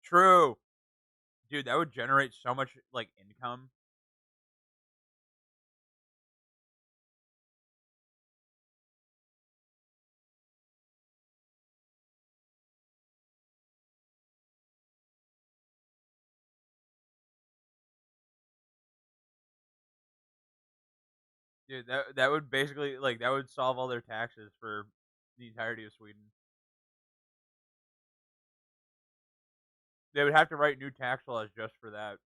True, dude. That would generate so much like income. Dude, that would basically like that would solve all their taxes for the entirety of Sweden. They would have to write new tax laws just for that.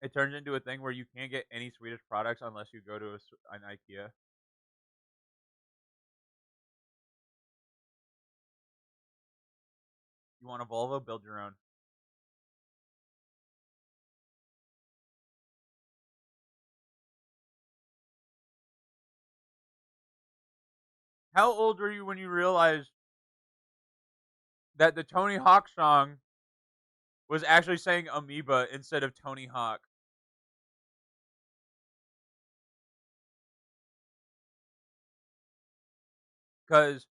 It turns into a thing where you can't get any Swedish products unless you go to an IKEA. You want a Volvo? Build your own. How old were you when you realized that the Tony Hawk song was actually saying amoeba instead of Tony Hawk? Because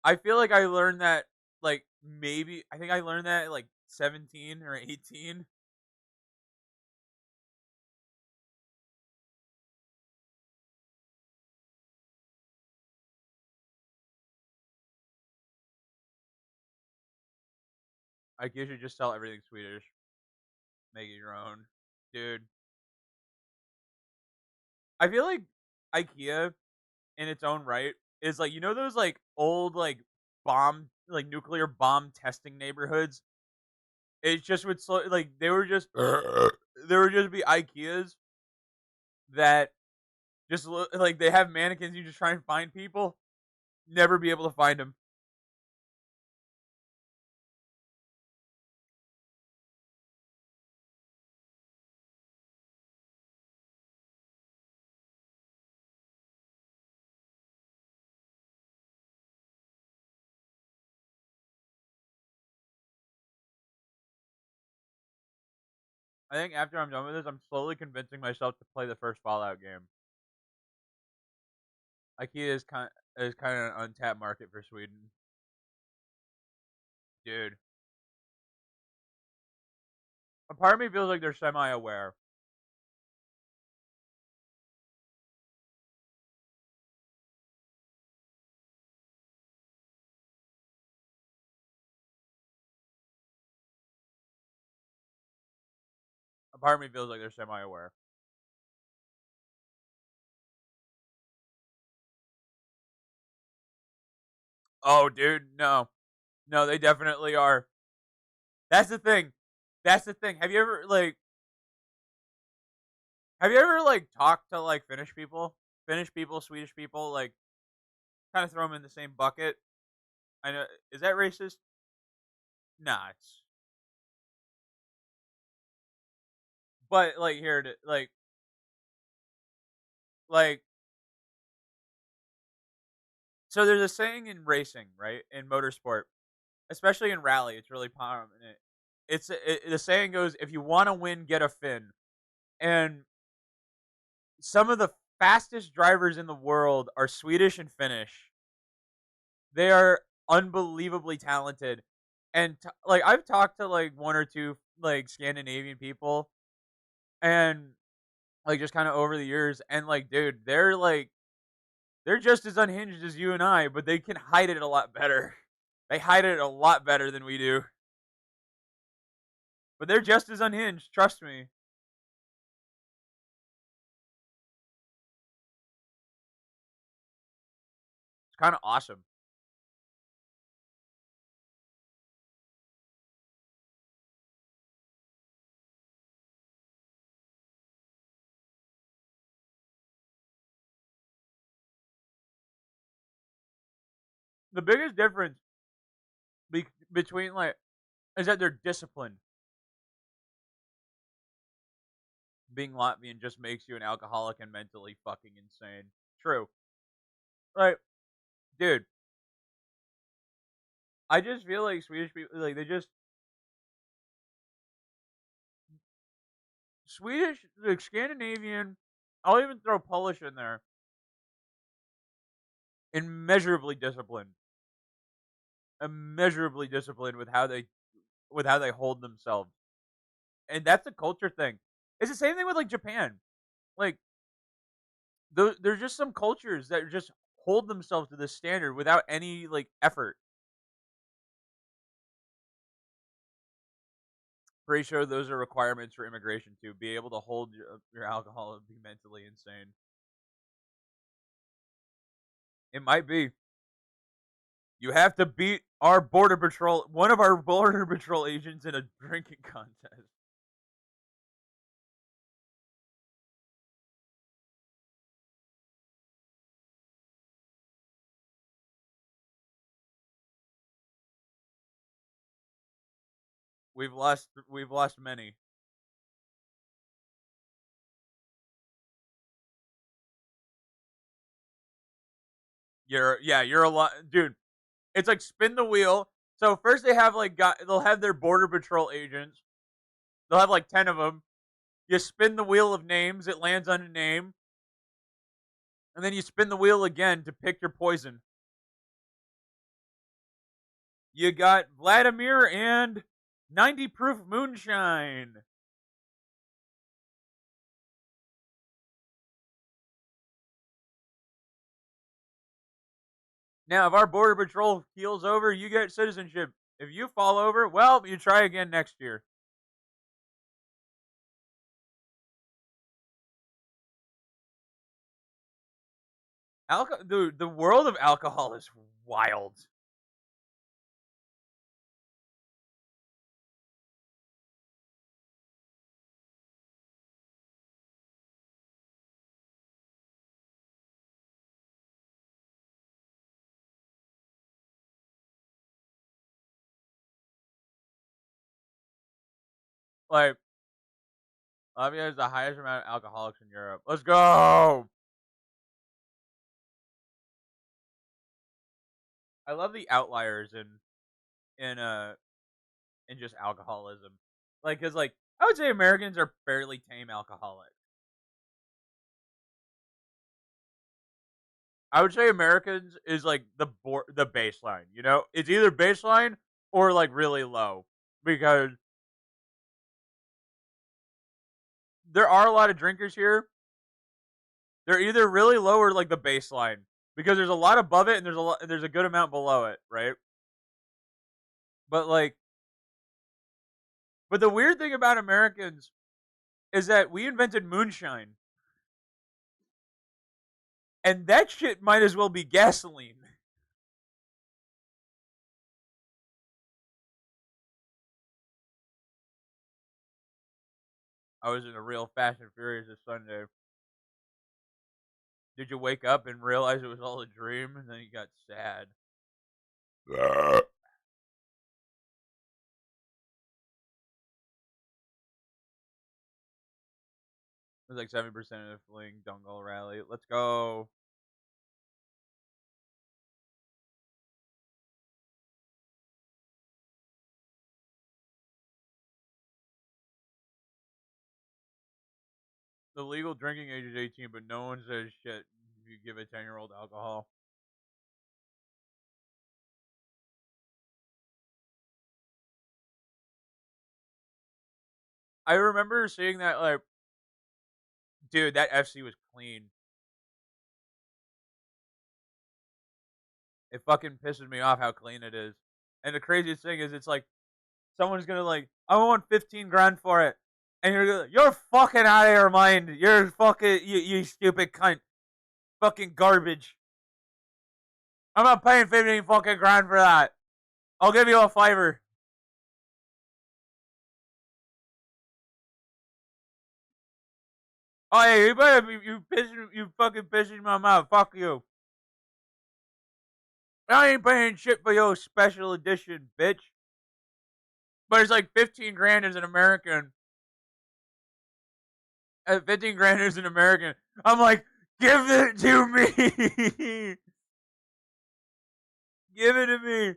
I feel like I learned that like maybe I think I learned that at like 17 or 18. Like you should just sell everything Swedish, make it your own, dude. I feel like IKEA in its own right is like you know those like old bomb like nuclear bomb testing neighborhoods. It just would like they were just there would just be IKEAs that just look like they have mannequins. You just try and find people, never be able to find them. I think after I'm done with this, I'm slowly convincing myself to play the first Fallout game. IKEA is kind of an untapped market for Sweden, dude. A part of me feels like they're semi-aware. A part of me feels like they're semi-aware. Oh, dude, no, no, they definitely are. That's the thing. That's the thing. Have you ever talked to like Finnish people, Swedish people, like kind of throw them in the same bucket? I know. Is that racist? Nah, it's but like here to like so there's a saying in racing, right? In motorsport, especially in rally, it's really prominent. The saying goes, "If you want to win, get a Finn." And some of the fastest drivers in the world are Swedish and Finnish. They are unbelievably talented, and like I've talked to like one or two like Scandinavian people, and like just kind of over the years, and like dude, they're just as unhinged as you and I, but they can hide it a lot better. They hide it a lot better than we do. But they're just as unhinged, trust me. It's kind of awesome. the biggest difference between like is that they're disciplined. Being Latvian just makes you an alcoholic and mentally fucking insane. True. Like, dude, I just feel like Swedish people, like, they just Swedish, like Scandinavian. I'll even throw Polish in there. Immeasurably disciplined, immeasurably disciplined with how they hold themselves, and that's a culture thing. It's the same thing with like Japan. Like, there's just some cultures that just hold themselves to this standard without any like effort. Pretty sure those are requirements for immigration to be able to hold your alcohol and be mentally insane. It might be. You have to beat our border patrol, one of our border patrol agents, in a drinking contest. We've lost many. You're a lot, dude. It's like spin the wheel. So first they have like they'll have their border patrol agents. They'll have like 10 of them. You spin the wheel of names, it lands on a name, and then you spin the wheel again to pick your poison. You got Vladimir and 90 proof moonshine. Now, if our border patrol keels over, you get citizenship. If you fall over, well, you try again next year. Dude, the world of alcohol is wild. Like, Latvia has the highest amount of alcoholics in Europe. Let's go. I love the outliers in uh in just alcoholism. Like, cause like I would say Americans are fairly tame alcoholics. I would say Americans is like the baseline. You know, it's either baseline or like really low because there are a lot of drinkers here. They're either really low or like the baseline because there's a lot above it and there's a good amount below it, right? But like, but the weird thing about Americans is that we invented moonshine, and that shit might as well be gasoline. I was in a real Fast and Furious this Sunday. Did you wake up and realize it was all a dream, and then you got sad? It was like 7% of the fling Dungle rally. Let's go. The legal drinking age is 18, but no one says shit if you give a 10-year-old alcohol. I remember seeing that, like, dude, that FC was clean. It fucking pisses me off how clean it is. And the craziest thing is, it's like someone's gonna like, I want 15 grand for it, and you're fucking out of your mind. You're fucking you stupid cunt, fucking garbage. I'm not paying 15 fucking grand for that. I'll give you a fiver. Oh yeah, you better you fucking pissing my mouth. Fuck you. I ain't paying shit for your special edition, bitch. But it's like 15 grand as an American. 15 grand as an American. I'm like, give it to me. Give it to me.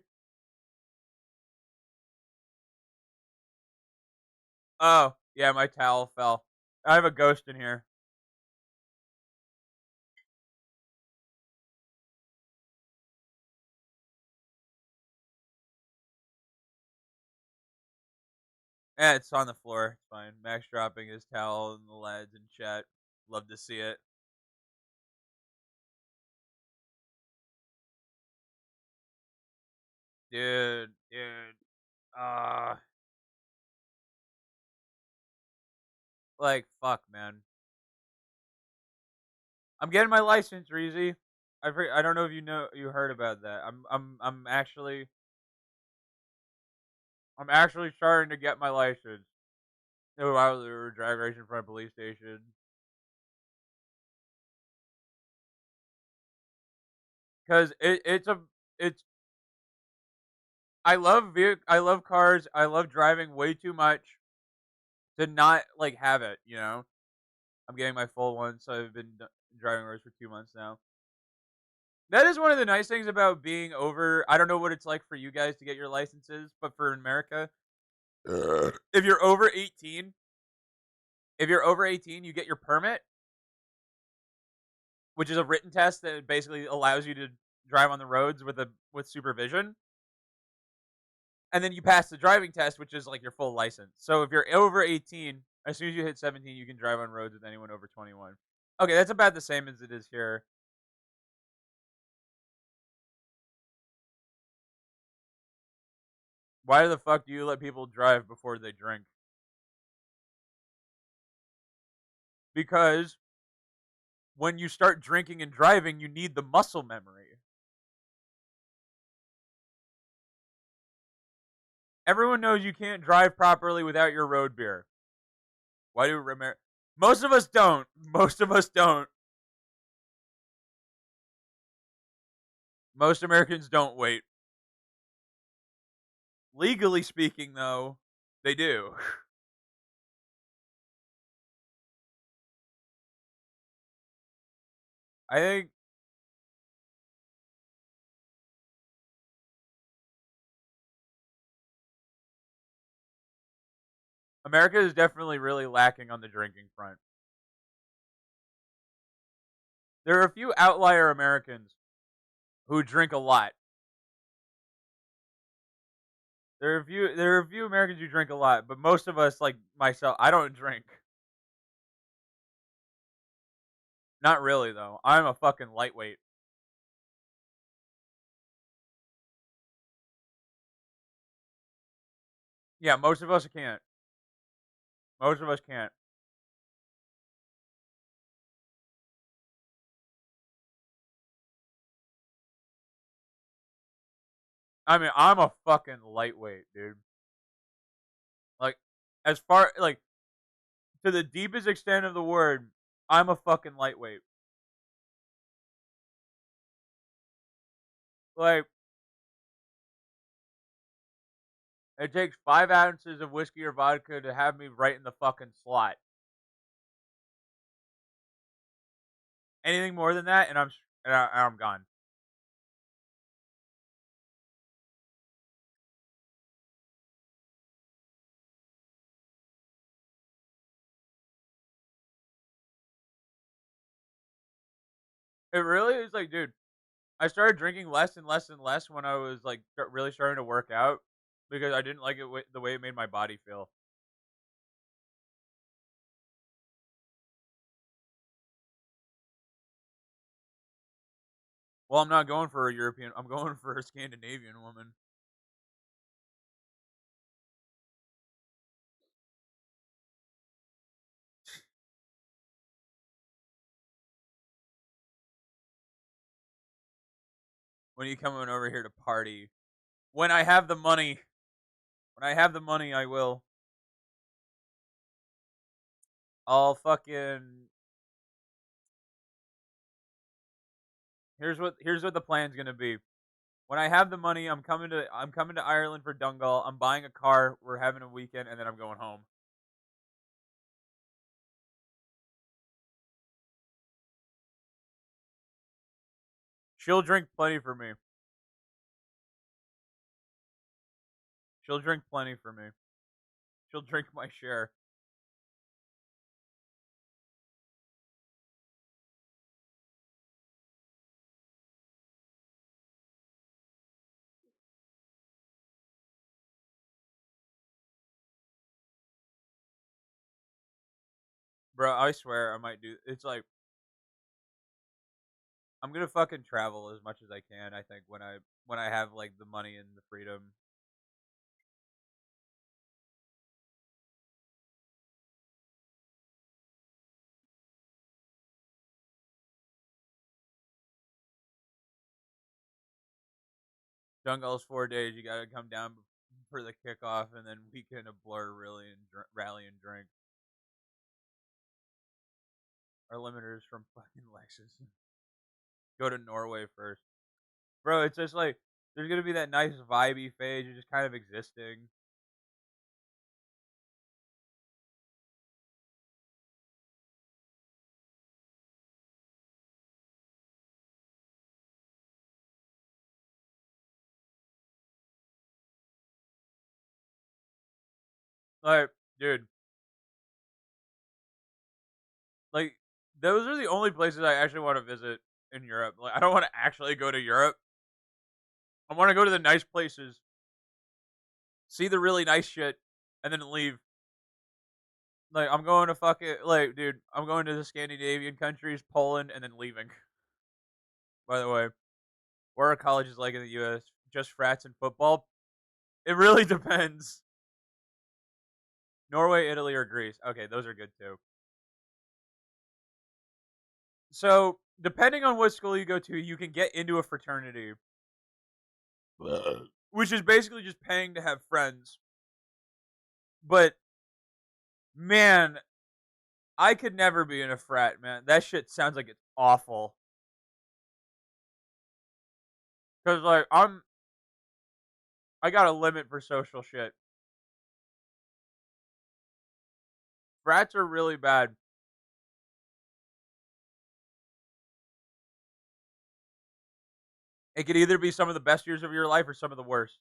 Oh, yeah, my towel fell. I have a ghost in here. Yeah, it's on the floor. It's fine. Max dropping his towel in the lads in chat. Love to see it. Dude. Uh, like, fuck, man. I'm getting my license, Reezy. I don't know if you heard about that. I'm actually starting to get my license. No, I was drag racing from a police station. Cause it's I love cars. I love driving way too much to not like have it. You know, I'm getting my full one, so I've been driving roads for 2 months now. That is one of the nice things about being over. I don't know what it's like for you guys to get your licenses, but for America, if you're over 18, you get your permit, which is a written test that basically allows you to drive on the roads with supervision. And then you pass the driving test, which is like your full license. So if you're over 18, as soon as you hit 17, you can drive on roads with anyone over 21. Okay, that's about the same as it is here. Why the fuck do you let people drive before they drink? Because when you start drinking and driving, you need the muscle memory. Everyone knows you can't drive properly without your road beer. Why do most of us don't. Most of us don't. Most Americans don't wait. Legally speaking, though, they do. I think America is definitely really lacking on the drinking front. There are a few outlier Americans who drink a lot. There are a few Americans who drink a lot, but most of us, like myself, I don't drink. Not really though. I'm a fucking lightweight. Yeah, most of us can't. Most of us can't. I mean, I'm a fucking lightweight, dude. Like, as far like to the deepest extent of the word, I'm a fucking lightweight. Like, it takes 5 ounces of whiskey or vodka to have me right in the fucking slot. Anything more than that, and I'm gone. It really is like, dude. I started drinking less and less and less when I was like really starting to work out because I didn't like it the way it made my body feel. Well, I'm not going for a European. I'm going for a Scandinavian woman. When you coming over here to party? When I have the money. When I have the money, I will. I'll fucking. Here's what the plan's gonna be. When I have the money, I'm coming to Ireland for Dungal. I'm buying a car. We're having a weekend, and then I'm going home. She'll drink plenty for me. She'll drink plenty for me. She'll drink my share. Bro, I swear I might do. It's like I'm gonna fucking travel as much as I can. I think when I have like the money and the freedom. Dungal's 4 days. You gotta come down for the kickoff, and then weekend of Blur really and rally and drink. Our limiters from fucking Lexus. Go to Norway first, bro. It's just like there's gonna be that nice vibey phase. You're just kind of existing. Like, dude, like those are the only places I actually want to visit in Europe. Like, I don't want to actually go to Europe. I want to go to the nice places, see the really nice shit, and then leave. Like, I'm going to fucking like, dude, I'm going to the Scandinavian countries, Poland, and then leaving. By the way, where are colleges like in the U.S.? Just frats and football? It really depends. Norway, Italy, or Greece? Okay, those are good too. So, depending on what school you go to, you can get into a fraternity, which is basically just paying to have friends. But man, I could never be in a frat, man. That shit sounds like it's awful. Cause like I got a limit for social shit. Frats are really bad. It could either be some of the best years of your life or some of the worst.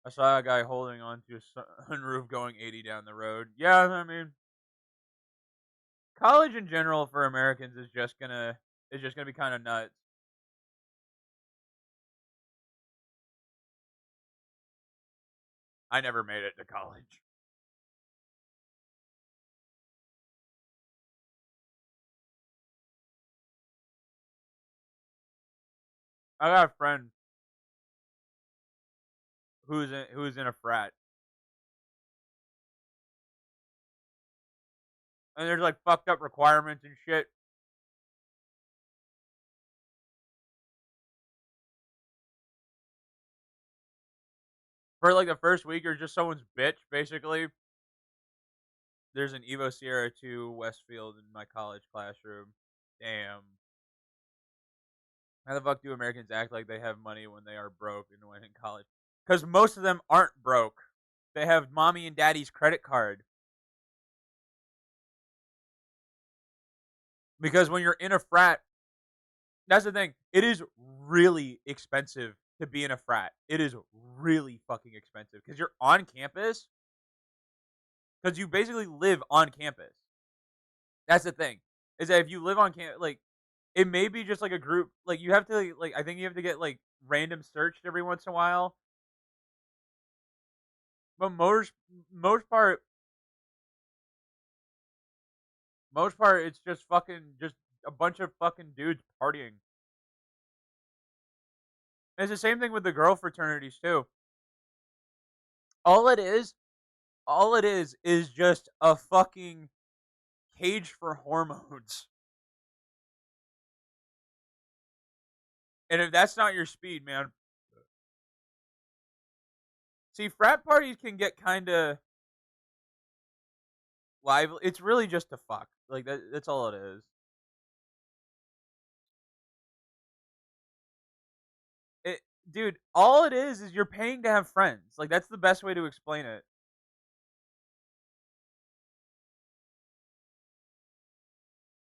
I saw a guy holding on to a sunroof going 80 down the road. Yeah, I mean, college in general for Americans is just gonna be kind of nuts. I never made it to college. I got a friend who's in a frat, and there's like fucked up requirements and shit. For like the first week, you're just someone's bitch, basically. There's an Evo Sierra 2 Westfield in my college classroom. Damn. How the fuck do Americans act like they have money when they are broke and when in college? Because most of them aren't broke. They have mommy and daddy's credit card. Because when you're in a frat, that's the thing. It is really expensive to be in a frat. It is really fucking expensive because you're on campus. Because you basically live on campus. That's the thing. Is that if you live on campus, like it may be just like a group. Like you have to like I think you have to get like random searched every once in a while. But most part, it's just fucking just a bunch of fucking dudes partying. And it's the same thing with the girl fraternities too. All it is, all it is just a fucking cage for hormones. And if that's not your speed, man. See, frat parties can get kind of lively. It's really just a fuck. Like that's all it is. dude, all it is you're paying to have friends. Like that's the best way to explain it.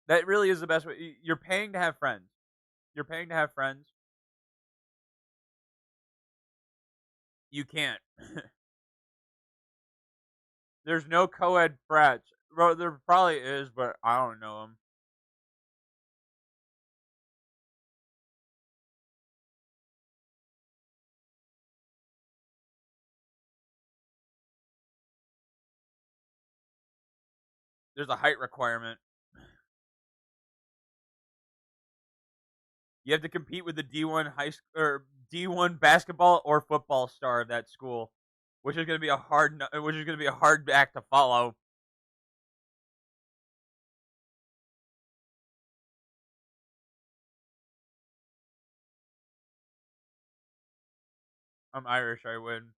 That really is the best way. You're paying to have friends. You're paying to have friends. You can't. There's no co-ed frats. Well, there probably is, but I don't know them. There's a height requirement. You have to compete with the D1 high school or D1 basketball or football star of that school, which is going to be a hard act to follow. I'm Irish. I win.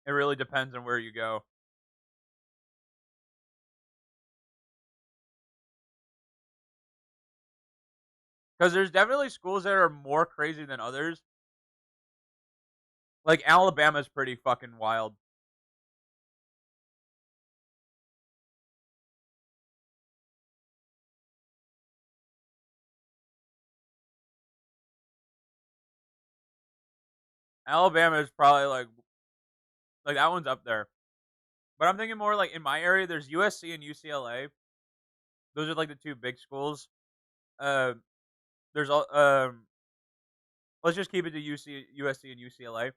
It really depends on where you go. Because there's definitely schools that are more crazy than others. Like Alabama's pretty fucking wild. Alabama is probably like that one's up there. But I'm thinking more like in my area. There's USC and UCLA. Those are like the two big schools. Uh, there's let's just keep it to USC and UCLA.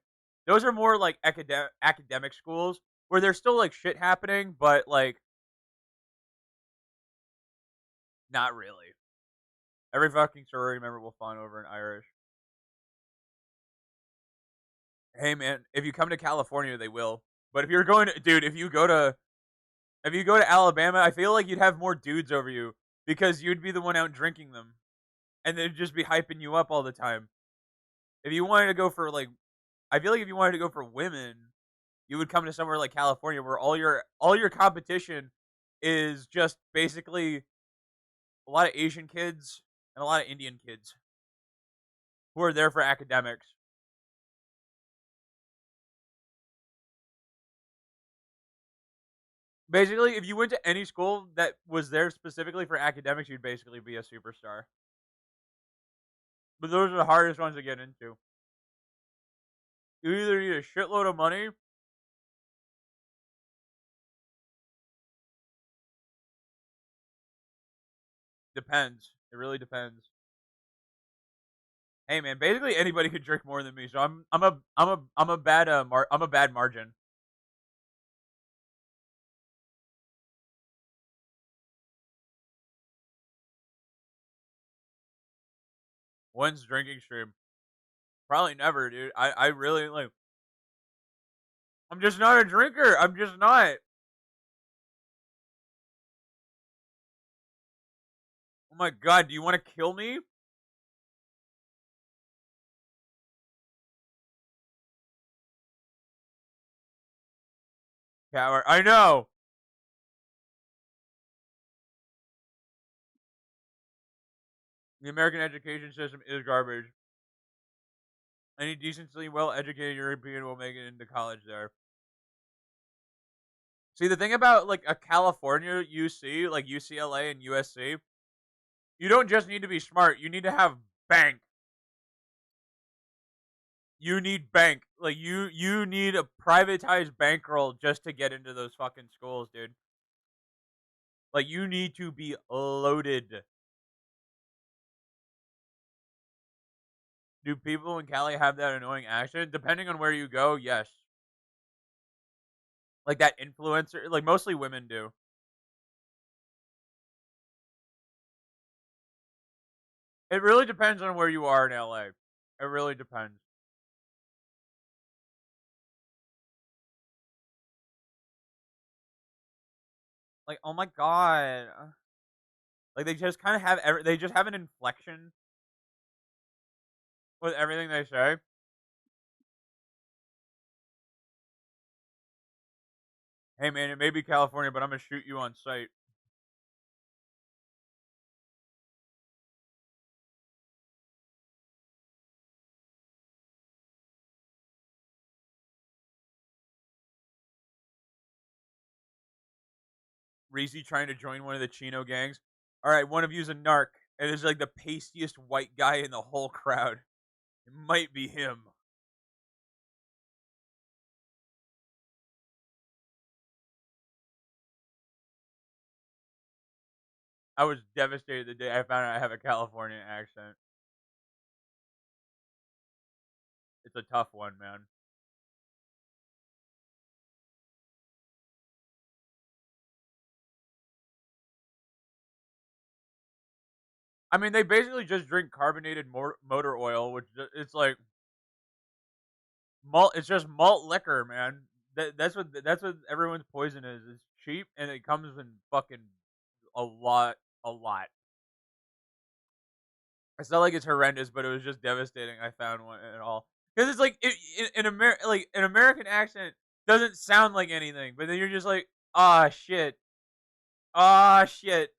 Those are more like academic schools where there's still like shit happening, but like not really. Every fucking sorority member will fawn over an Irish. Hey man, if you come to California, they will. But if you're going to, dude, if you go to Alabama, I feel like you'd have more dudes over you because you'd be the one out drinking them, and they'd just be hyping you up all the time. If you wanted to go for like, I feel like if you wanted to go for women, you would come to somewhere like California where all your competition is just basically a lot of Asian kids and a lot of Indian kids who are there for academics. Basically, if you went to any school that was there specifically for academics, you'd basically be a superstar. But those are the hardest ones to get into. You either need a shitload of money. Depends. It really depends. Hey man, basically anybody could drink more than me, so I'm a bad margin. When's drinking stream? Probably never, dude. I really like. I'm just not a drinker. I'm just not. Oh my god, do you want to kill me? Coward. I know. The American education system is garbage. Any decently well educated European will make it into college there. See, the thing about like a California UC, like UCLA and USC, you don't just need to be smart. You need to have bank. You need bank. Like you need a privatized bankroll just to get into those fucking schools, dude. Like you need to be loaded. Do people in Cali have that annoying accent? Depending on where you go, yes. Like that influencer, like mostly women do. It really depends on where you are in LA. It really depends. Like, oh my god. Like they just kind of have they just have an inflection with everything they say. Hey man, it may be California, but I'm gonna shoot you on sight. Reese trying to join one of the Chino gangs. All right, one of you's a narc, and it's like the pastiest white guy in the whole crowd. It might be him. I was devastated the day I found out I have a California accent. It's a tough one, man. I mean, they basically just drink carbonated motor oil, which it's like malt. It's just malt liquor, man. That's what everyone's poison is. It's cheap and it comes in fucking a lot, a lot. It's not like it's horrendous, but it was just devastating. I found one at all because it's like like an American accent doesn't sound like anything, but then you're just like, ah shit, ah shit.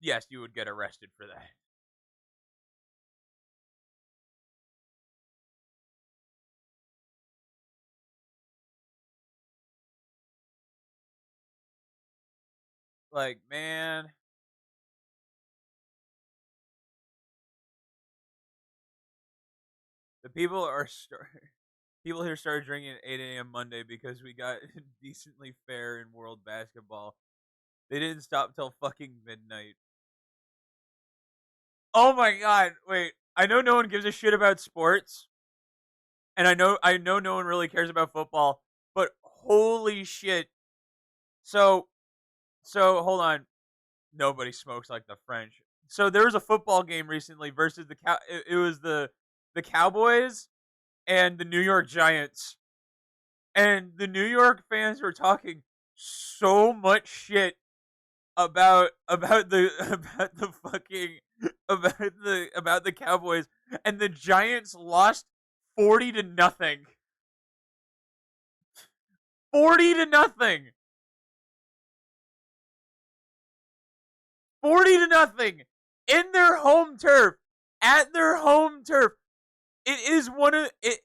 Yes, you would get arrested for that. Like, man, the people are people here started drinking at 8 a.m. Monday because we got decently fair in world basketball. They didn't stop till fucking midnight. Oh my god! Wait, I know no one gives a shit about sports, and I know no one really cares about football, but holy shit! So so hold on, nobody smokes like the French. So there was a football game recently versus it was the Cowboys and the New York Giants, and the New York fans were talking so much shit about the about the fucking about the Cowboys, and the Giants lost 40 to nothing. 40 to nothing. 40 to nothing in their home turf. At their home turf. It is one of it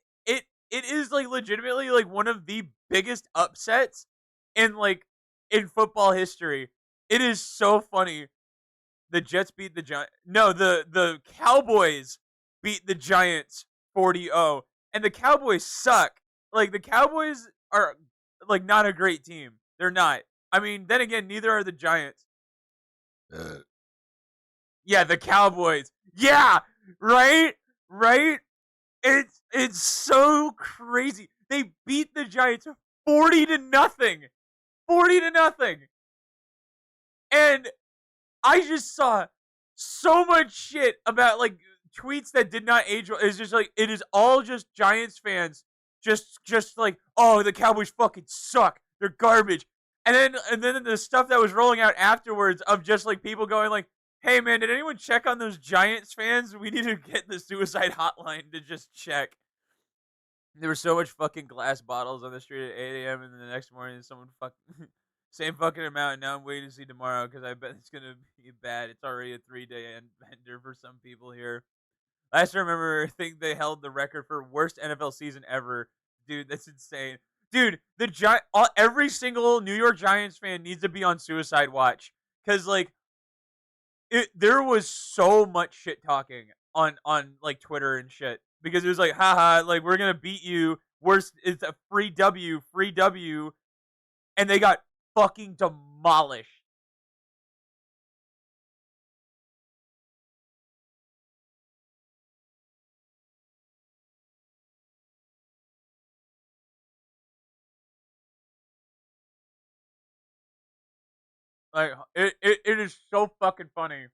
is like legitimately like one of the biggest upsets in like in football history. It is so funny. The Jets beat the Giants. No, the Cowboys beat the Giants 40-0, and the Cowboys suck. Like the Cowboys are like not a great team. They're not. I mean, then again, neither are the Giants. Yeah, the Cowboys. Yeah, right, right. It's so crazy. They beat the Giants 40 to nothing. 40 to nothing. And I just saw so much shit about like tweets that did not age well. It's just like it is all just Giants fans just like, oh, the Cowboys fucking suck. They're garbage. And then the stuff that was rolling out afterwards of just like people going like, hey man, did anyone check on those Giants fans? We need to get the suicide hotline to just check. There was so much fucking glass bottles on the street at 8 a.m. and then the next morning someone fucking same fucking amount. And now I'm waiting to see tomorrow because I bet it's gonna be bad. It's already a 3 day bender for some people here. Last I remember, I think they held the record for worst NFL season ever. Dude, that's insane. Dude, every single New York Giants fan needs to be on suicide watch because like there was so much shit talking on like Twitter and shit because it was like, haha, like we're gonna beat you. Worst, it's a free W, and they got fucking demolished. Like it is so fucking funny.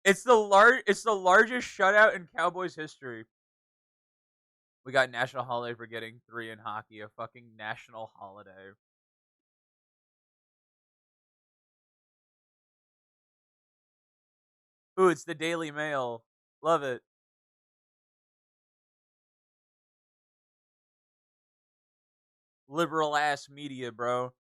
It's the largest shutout in Cowboys history. We got national holiday for getting three in hockey, a fucking national holiday. Ooh, it's the Daily Mail. Love it. liberal ass media, bro.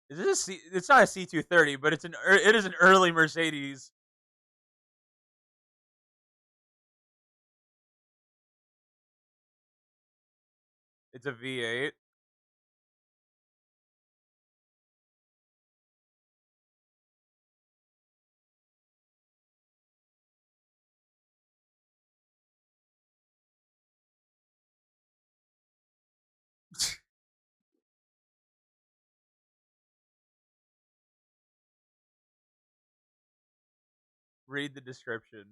Is this a C? It's not a C230, but it is an early Mercedes. It's a V8. Read the description.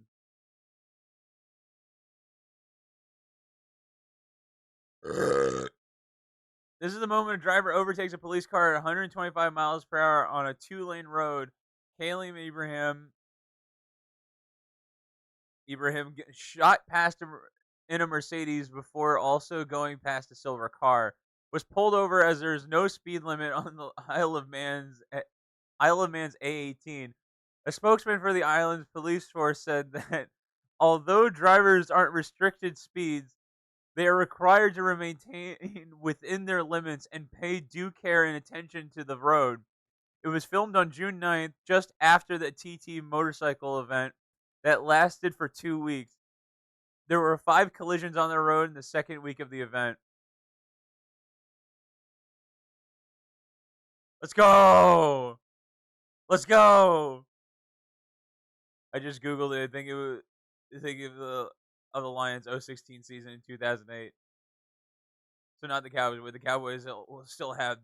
This is the moment a driver overtakes a police car at 125 miles per hour on a two-lane road. Kalim Ibrahim shot past him in a Mercedes before also going past a silver car. Was pulled over as there is no speed limit on the Isle of Man's A18. A spokesman for the island's police force said that although drivers aren't restricted speeds, they are required to remain within their limits and pay due care and attention to the road. It was filmed on June 9th, just after the TT motorcycle event that lasted for 2 weeks. There were 5 collisions on the road in the second week of the event. Let's go! Let's go! I just googled it. I think of the Lions 016 season in 2008. So not the Cowboys, but the Cowboys will still have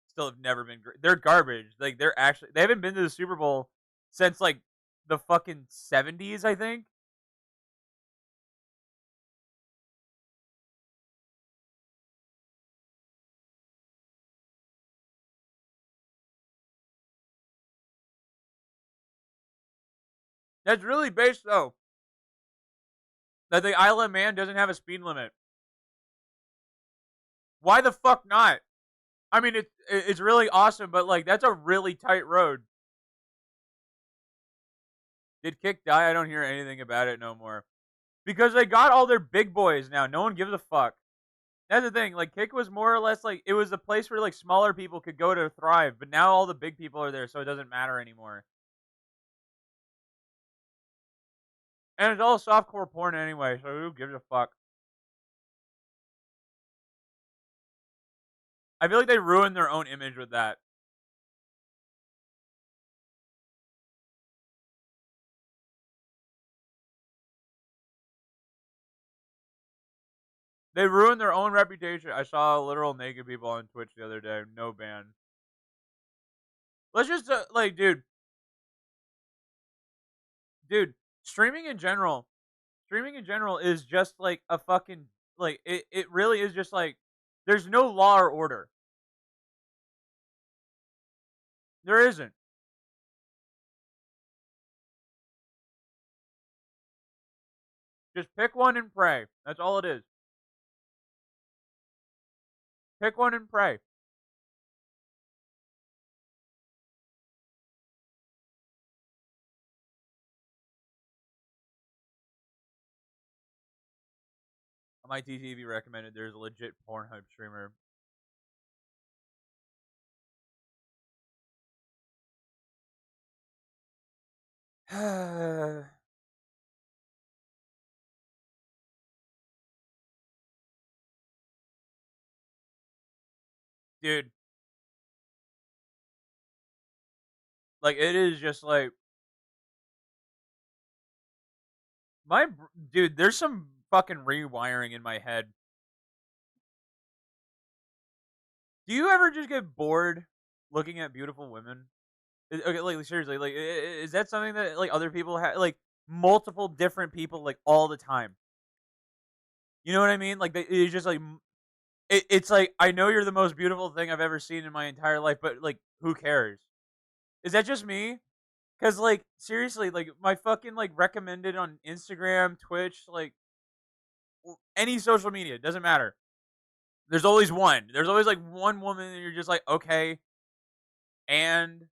still have never been great. They're garbage. Like they haven't been to the Super Bowl since like the fucking 70s, I think. That's really based though. That the Isle of Man doesn't have a speed limit. Why the fuck not? I mean, it's really awesome, but like that's a really tight road. Did Kick die? I don't hear anything about it no more. Because they got all their big boys now. No one gives a fuck. That's the thing. Like Kick was more or less like it was a place where like smaller people could go to thrive, but now all the big people are there, so it doesn't matter anymore. And it's all softcore porn anyway, so who gives a fuck? I feel like they ruined their own image with that. They ruined their own reputation. I saw literal naked people on Twitch the other day. No ban. Let's just like, dude, streaming in general is just like a fucking like it really is just like there's no law or order. There isn't. Just pick one and pray. That's all it is. Pick one and pray. My TTV recommended there's a legit Pornhub streamer. Dude, like it is just like my dude. There's some fucking rewiring in my head. Do you ever just get bored looking at beautiful women? Okay, like seriously, like is that something that like other people have, like multiple different people, like all the time? You know what I mean? Like it's just like it's like I know you're the most beautiful thing I've ever seen in my entire life, but like who cares? Is that just me? Because like seriously, like my fucking like recommended on Instagram, Twitch, like any social media, doesn't matter. There's always one. There's always like one woman, and you're just like, okay, and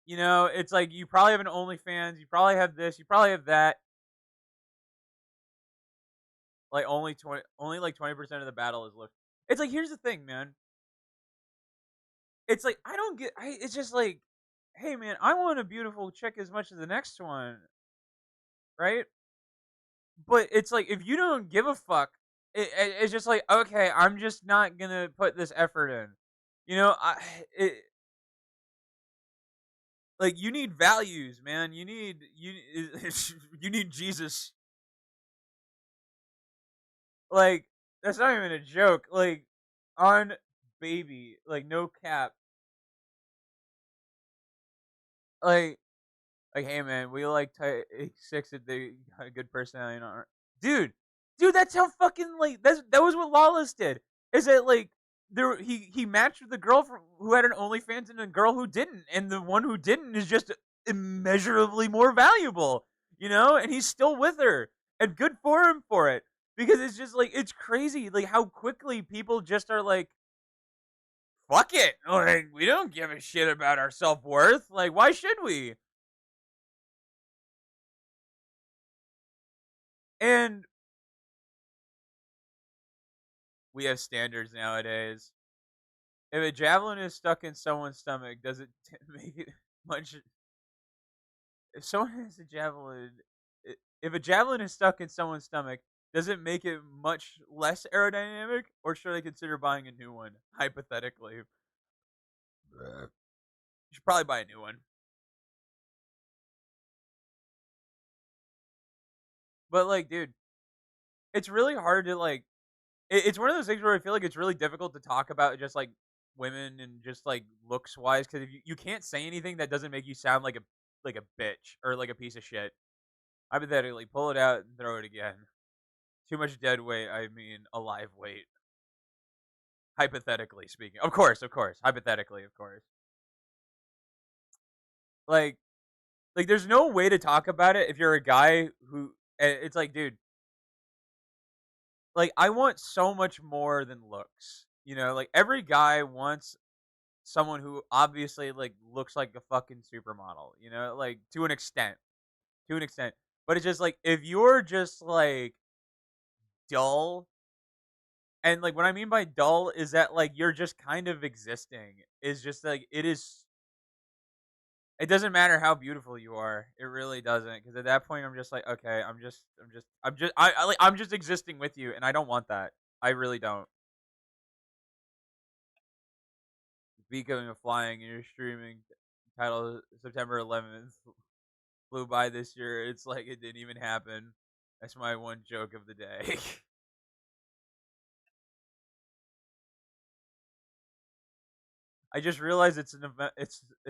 you know, it's like you probably have an OnlyFans, you probably have this, you probably have that. Like only like 20% of the battle is looks. It's like here's the thing, man. It's like I don't get. It's just like, hey, man, I want a beautiful chick as much as the next one, right? But it's like if you don't give a fuck, it's just like okay, I'm just not gonna put this effort in. You know, it, like you need values, man. You need Jesus. Like that's not even a joke. Like on baby, like no cap. Like hey man, we like type 6 if they got a good personality. And aren't. Dude, dude, that's how fucking like that was what Lawless did. Is that like there he matched with the girl who had an OnlyFans and a girl who didn't, and the one who didn't is just immeasurably more valuable, you know, and he's still with her, and good for him for it because it's just like it's crazy like how quickly people just are like fuck it, like we don't give a shit about our self-worth, like why should we? And we have standards nowadays. If a javelin is stuck in someone's stomach, does it make it much? If someone has a javelin, if a javelin is stuck in someone's stomach, does it make it much less aerodynamic, or should I consider buying a new one? Hypothetically, you should probably buy a new one. But like, dude, it's really hard to like. It's one of those things where I feel like it's really difficult to talk about just like women and just like looks wise because if you can't say anything that doesn't make you sound like a bitch or like a piece of shit. Hypothetically, pull it out and throw it again. Too much dead weight. I mean, alive weight. Hypothetically speaking, of course, of course. Hypothetically, of course. Like, there's no way to talk about it if you're a guy who. It's like, dude, like I want so much more than looks. You know, like every guy wants someone who obviously like looks like a fucking supermodel. You know, like to an extent, to an extent. But it's just like if you're just like dull and like what I mean by dull is that like you're just kind of existing is just like it doesn't matter how beautiful you are, it really doesn't, because at that point I'm just like okay, I'm just existing with you and I don't want that. I really don't. Becoming of flying and you're streaming title September 11th flew by this year, it's like it didn't even happen. That's my one joke of the day. I just realized it's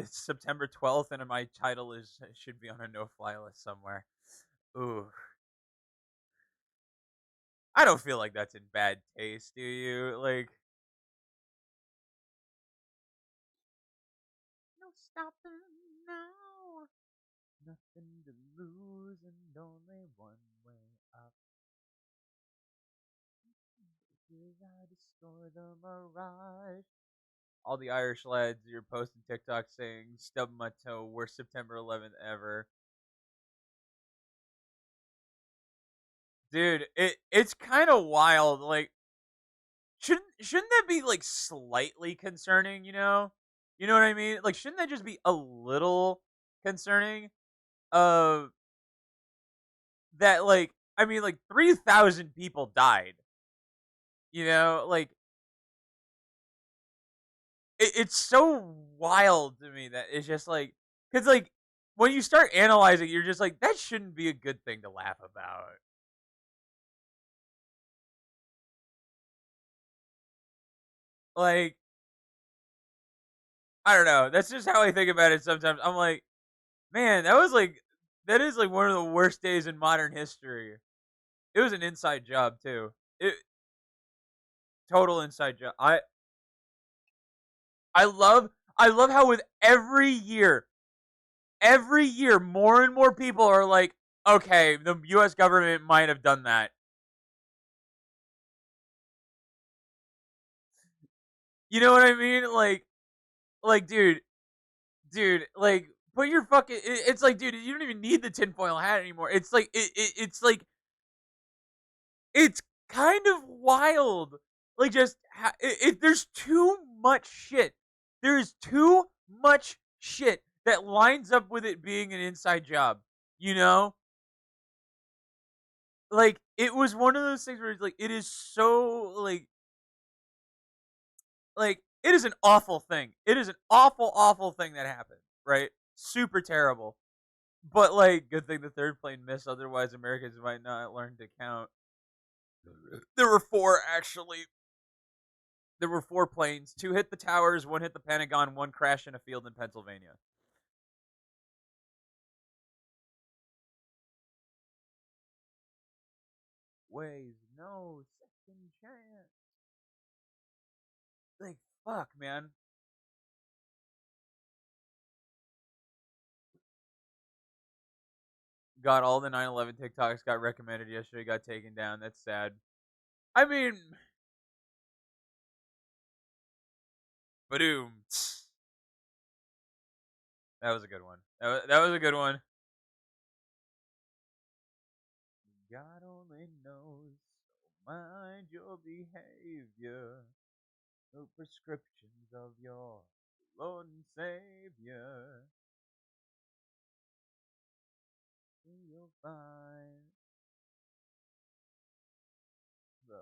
September 12th, and my title is should be on a no-fly list somewhere. Ooh, I don't feel like that's in bad taste, do you? Like, no stopping now, nothing to lose, and only one way up. Here I destroy the mirage. All the Irish lads, you're posting TikTok saying "Stub my toe, worst September 11th ever." Dude, it's kind of wild. Like, shouldn't that be like slightly concerning? You know what I mean? Like, shouldn't that just be a little concerning? Of that, like, I mean, like 3,000 people died. You know, like it's so wild to me that it's just like because like when you start analyzing, you're just like that shouldn't be a good thing to laugh about. Like, I don't know. That's just how I think about it sometimes. I'm like, man, that is like one of the worst days in modern history. It was an inside job too. It total inside job. I love how with every year more and more people are like, okay, the US government might have done that. You know what I mean? Like dude, like put your fucking it's like dude, you don't even need the tinfoil hat anymore. It's like it's like it's kind of wild. Like, just if there's too much shit, there's too much shit that lines up with it being an inside job. You know, like it was one of those things where it's like it is so like it is an awful thing. It is an awful, awful thing that happened. Right? Super terrible. But like, good thing the third plane missed. Otherwise, Americans might not learn to count. There were four actually. There were four planes. Two hit the towers, one hit the Pentagon, one crashed in a field in Pennsylvania. Ways no second chance. Like, fuck, man. Got all the 9/11 TikToks got recommended yesterday, got taken down. That's sad. I mean, Badoom. That was a good one. That was a good one. God only knows, so mind your behavior. No prescriptions of your Lord and Savior. You'll find the.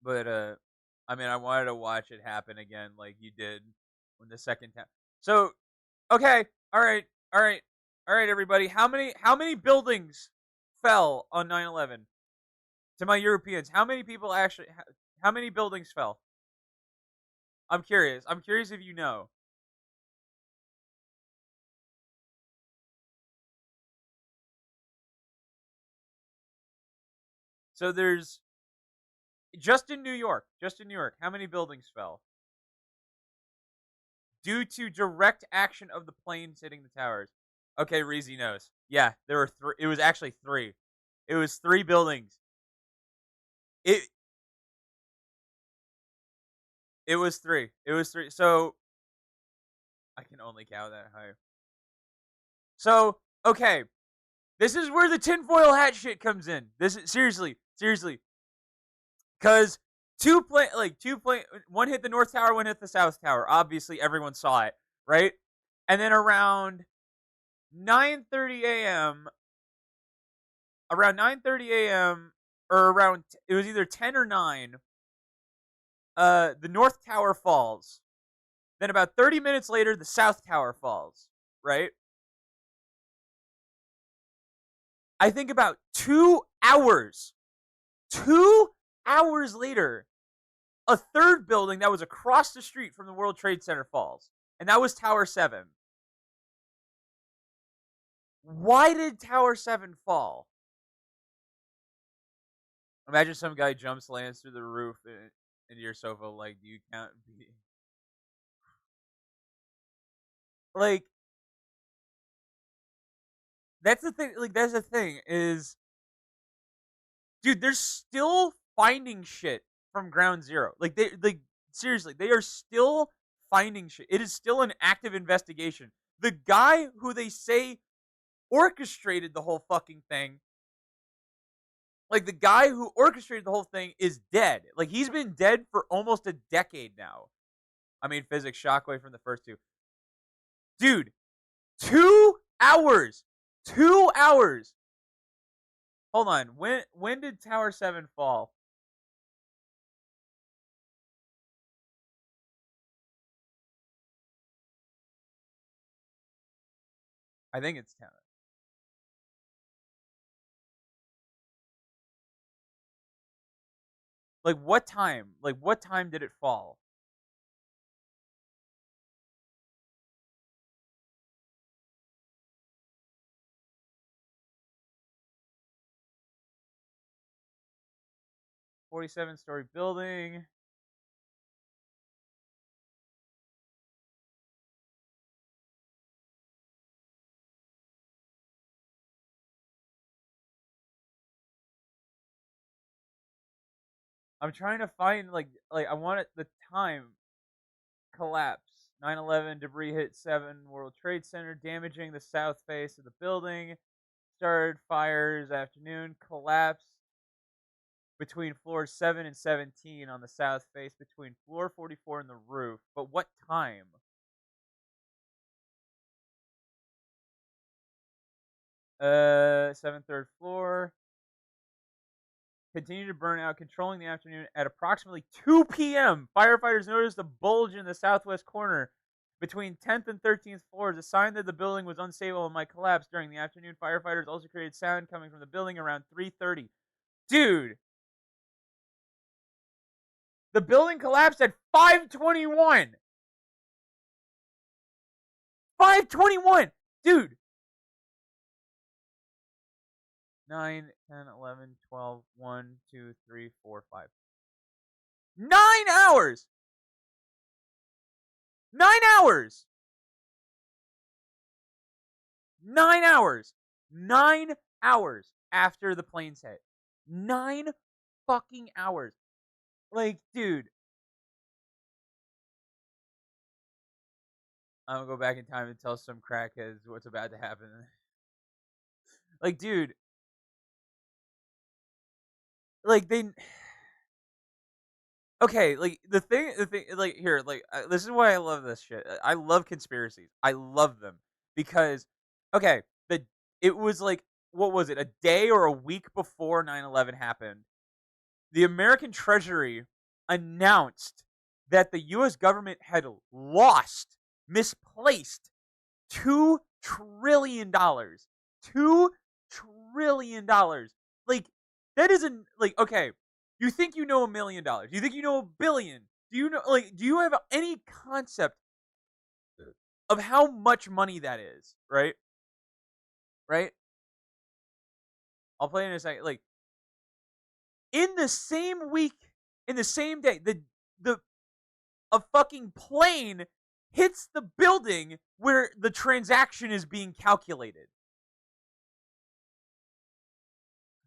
But I mean, I wanted to watch it happen again, like you did when the second time. So, okay, all right, all right, all right, everybody. How many buildings fell on 9/11? To my Europeans, how many people actually? How many buildings fell? I'm curious. I'm curious if you know. So there's just in New York, just in New York, how many buildings fell due to direct action of the planes hitting the towers? Okay, Reezy knows. Yeah, there were three. It was actually three. It was three buildings. It it was three. It was three. So I can only count that high. So okay, this is where the tinfoil hat shit comes in. This is seriously, seriously, because one hit the north tower, one hit the south tower. Obviously, everyone saw it, right? And then around 9:30 a.m. or around it was either 10 or 9. The north tower falls. Then about 30 minutes later, the south tower falls. Right? I think about 2 hours. 2 hours later, a third building that was across the street from the World Trade Center falls, and that was Tower 7. Why did Tower 7 fall? Imagine some guy jumps, lands through the roof into your sofa. Like, do you count? Like, that's the thing. Like, that's the thing is, dude, they're still finding shit from Ground Zero. Like seriously, they are still finding shit. It is still an active investigation. The guy who they say orchestrated the whole fucking thing, like the guy who orchestrated the whole thing, is dead. Like he's been dead for almost a decade now. I mean, physics shockwave from the first two. Dude, 2 hours. 2 hours. Hold on. When did Tower 7 fall? I think it's 10. Like what time? Like what time did it fall? 47-story building. I'm trying to find like I want it the time collapse. 9/11 debris hit 7 World Trade Center, damaging the south face of the building. Started fires afternoon. Collapse between floors 7 and 17 on the south face between floor 44 and the roof. But what time? Seventh, third floor. Continued to burn out, controlling the afternoon at approximately 2 p.m. Firefighters noticed a bulge in the southwest corner between 10th and 13th floors, a sign that the building was unstable and might collapse during the afternoon. Firefighters also created sound coming from the building around 3:30. Dude, the building collapsed at 5:21. 5:21, dude. 9, 10, 11, 12, 1, 2, 3, 4, 5. 9 hours! 9 hours! 9 hours! 9 hours after the planes hit. 9 fucking hours. Like, dude. I'm gonna go back in time and tell some crackheads what's about to happen. Like, dude. Like, they. Okay, like the thing, like here, like this is why I love this shit. I love conspiracies. I love them because, okay, it was like, what was it, a day or a week before 9/11 happened? The American Treasury announced that the U.S. government had lost, misplaced $2 trillion. $2 trillion. Like, that isn't, like, okay, you think you know $1 million. You think you know $1 billion. Do you know, like, do you have any concept of how much money that is? Right? Right? I'll play in a second. Like, in the same week, in the same day, the a fucking plane hits the building where the transaction is being calculated.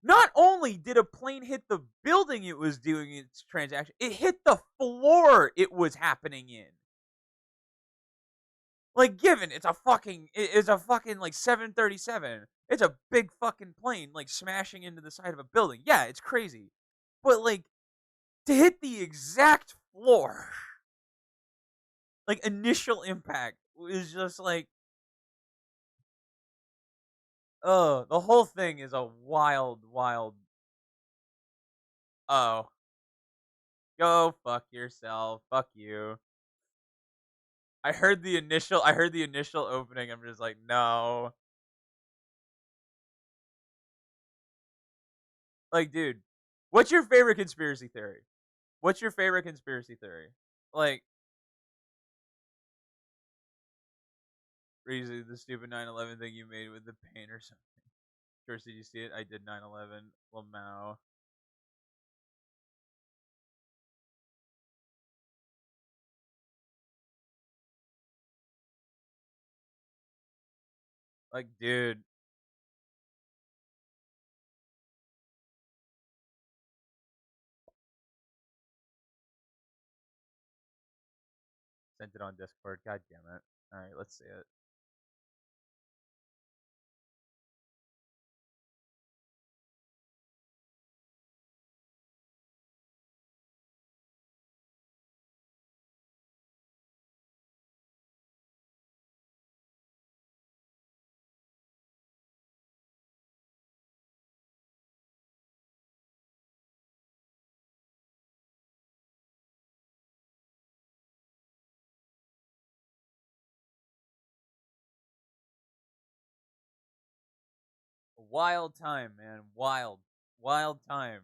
Not only did a plane hit the building it was doing its transaction, it hit the floor it was happening in. Like, given it's a fucking like 737. It's a big fucking plane like smashing into the side of a building. Yeah, it's crazy. But like, to hit the exact floor, like initial impact is just like, oh, the whole thing is a wild. Oh, go fuck yourself. Fuck you. I heard the initial opening. I'm just like, no. Like, dude, what's your favorite conspiracy theory? What's your favorite conspiracy theory? Like, usually the stupid 9/11 thing you made with the paint or something. George, did you see it? I did 9/11. Lamau. Like, dude, sent it on Discord. God damn it. All right, let's see it. Wild time, man. Wild time.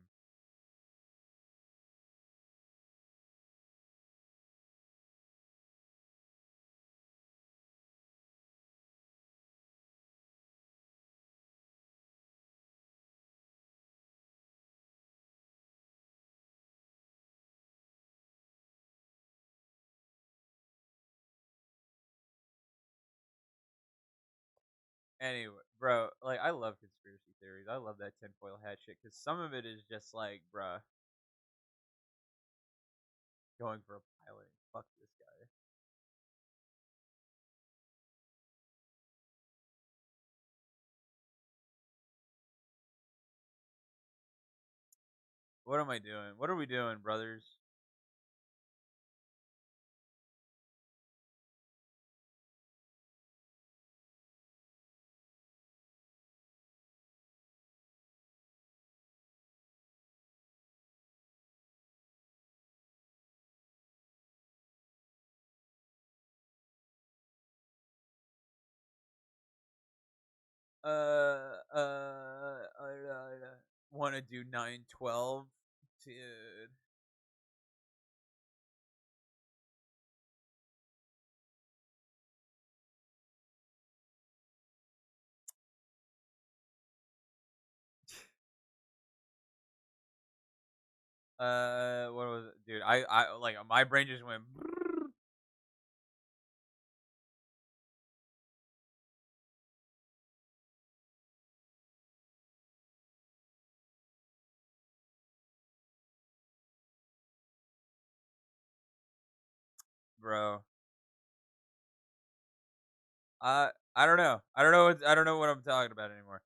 Anyway, bro, like, I love conspiracy theories. I love that tinfoil hat shit because some of it is just like, bruh, going for a pilot. Fuck this guy. What am I doing? What are we doing, brothers? Want to do 912, dude. What was it, dude? I like my brain just went. Bro. I don't know. I don't know. I don't know what I'm talking about anymore.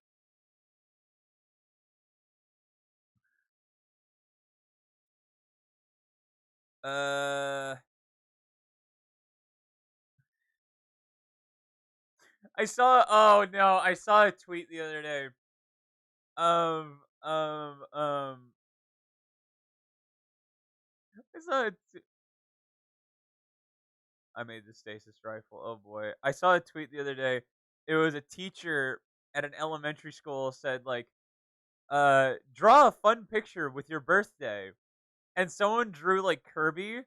Uh, I saw. Oh no, I saw a tweet the other day. Um, um, um. I saw. I made the stasis rifle. Oh boy, I saw a tweet the other day. It was a teacher at an elementary school said like, draw a fun picture with your birthday, and someone drew like Kirby,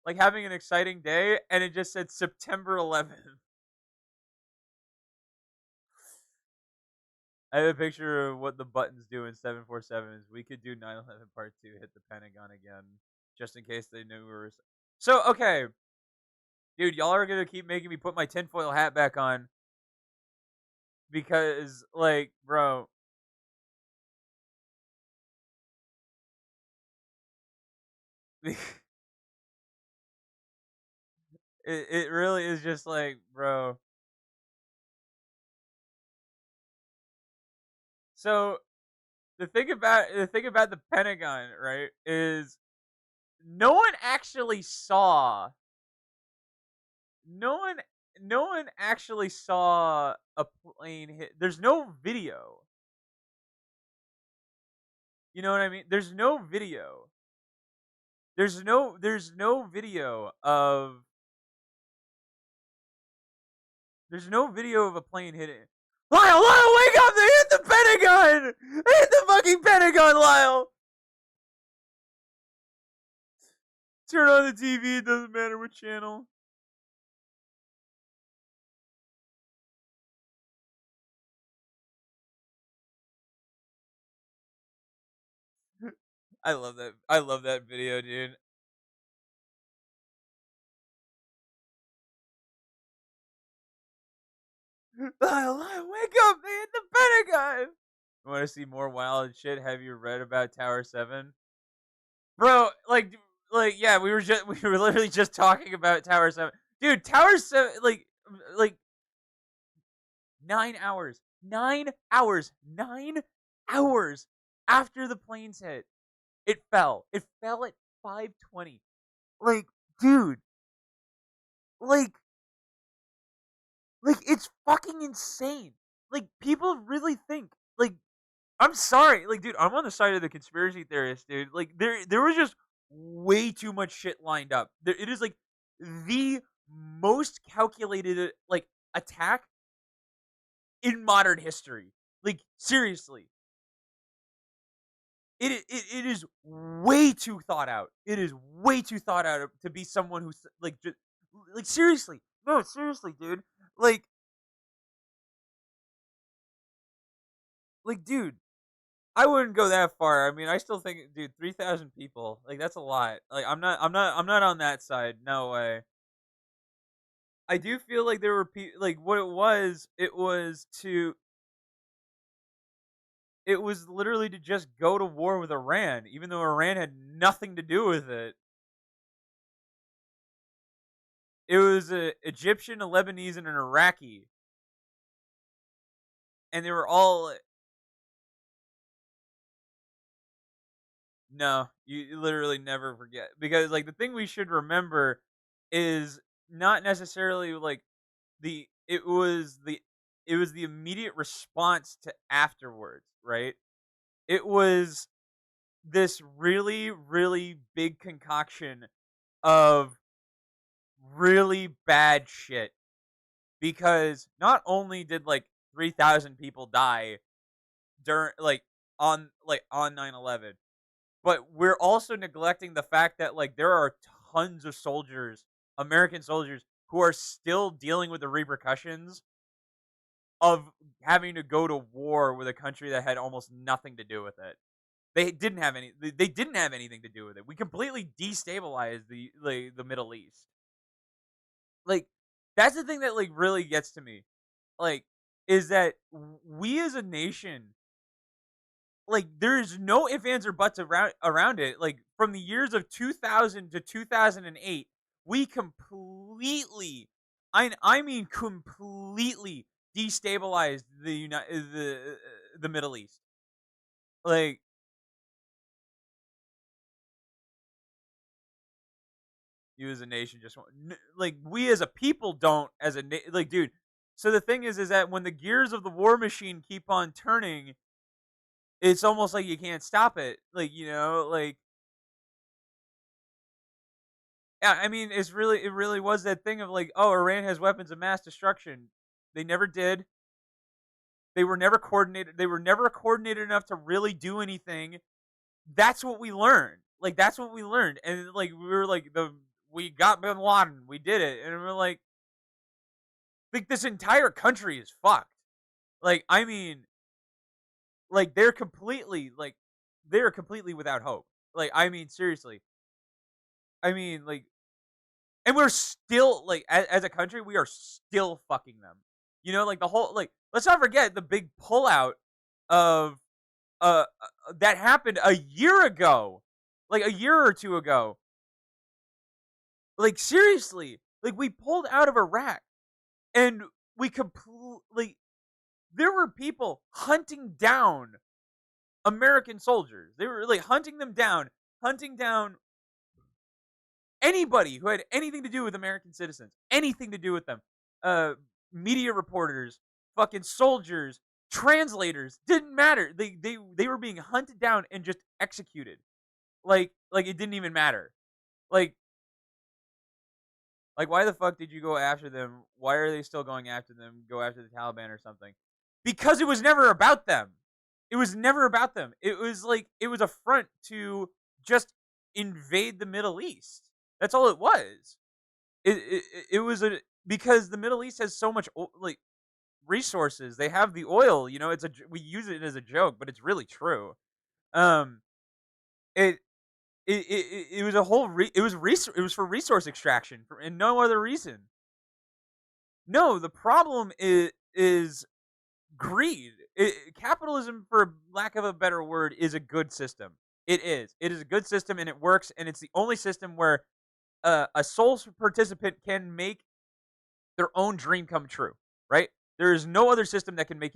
like having an exciting day, and it just said September 11th. I have a picture of what the buttons do in 747 is we could do 9/11 part 2, hit the Pentagon again, just in case they knew we were. So, okay, dude, y'all are going to keep making me put my tinfoil hat back on because, like, bro, it, it really is just like, bro. So, the thing about the Pentagon, right, is no one actually saw no one no one actually saw a plane hit. There's no video. You know what I mean? There's no video. There's no video of there's no video of a plane hitting. Lyle, wake up! They hit the Pentagon! They hit the fucking Pentagon, Lyle! Turn on the TV, it doesn't matter what channel. I love that video, dude. Lyle, wake up! They hit the Pentagon! You want to see more wild shit? Have you read about Tower 7? Bro, yeah, we were literally just talking about Tower 7. Dude, Tower 7 like 9 hours. 9 hours. 9 hours after the planes hit. It fell. It fell at 5:20. Like, dude, like it's fucking insane. Like people really think like I'm sorry, like, dude, I'm on the side of the conspiracy theorist, dude. Like, there was just way too much shit lined up. It is like the most calculated like attack in modern history. Like, seriously, it is way too thought out. It is way too thought out to be someone who's like just like seriously, no, seriously, dude. Like, dude, I wouldn't go that far. I mean, I still think, dude, 3,000 people, like that's a lot. Like, I'm not on that side. No way. I do feel like there were people, like what it was literally to just go to war with Iran, even though Iran had nothing to do with it. It was a Egyptian, a Lebanese, and an Iraqi, and they were all No, you literally never forget because like the thing we should remember is not necessarily like the it was the it was the immediate response to afterwards, right? It was this really really big concoction of really bad shit because not only did like 3,000 people die during on 9/11, but we're also neglecting the fact that like there are tons of soldiers, American soldiers, who are still dealing with the repercussions of having to go to war with a country that had almost nothing to do with it. They didn't have anything to do with it. We completely destabilized the Middle East. Like that's the thing that like really gets to me. Like is that we as a nation, like there is no ifs ands or buts around it. Like from the years of 2000 to 2008, we completely, I mean completely destabilized the Middle East. Like you as a nation just like we as a people don't as a like dude. So the thing is that when the gears of the war machine keep on turning, it's almost like you can't stop it. Like like yeah, I mean, it really was that thing of like, oh, Iran has weapons of mass destruction. They never did. They were never coordinated. They were never coordinated enough to really do anything. That's what we learned. Like that's what we learned, and like we were like we got Bin Laden. We did it, and we're like this entire country is fucked. Like I mean, like they're completely without hope. Like I mean, seriously. I mean, like and we're still like as a country we are still fucking them, like the whole like let's not forget the big pullout of that happened a year ago, like a year or two ago, like seriously, like we pulled out of Iraq and we completely there were people hunting down American soldiers. They were like hunting down anybody who had anything to do with American citizens, anything to do with them, uh, media reporters, fucking soldiers, translators, didn't matter. They were being hunted down and just executed. Like it didn't even matter. Like like why the fuck did you go after them? Why are they still going after them? Go after the Taliban or something? Because it was never about them. It was never about them. It was like it was a front to just invade the Middle East. That's all it was. It was a because the Middle East has so much like resources. They have the oil. It's we use it as a joke, but it's really true. Um, it it was a whole it was for resource extraction and no other reason. No, the problem is greed. Capitalism, for lack of a better word, is a good system. It is. It is a good system and it works. And it's the only system where a sole participant can make their own dream come true, right? There is no other system that can make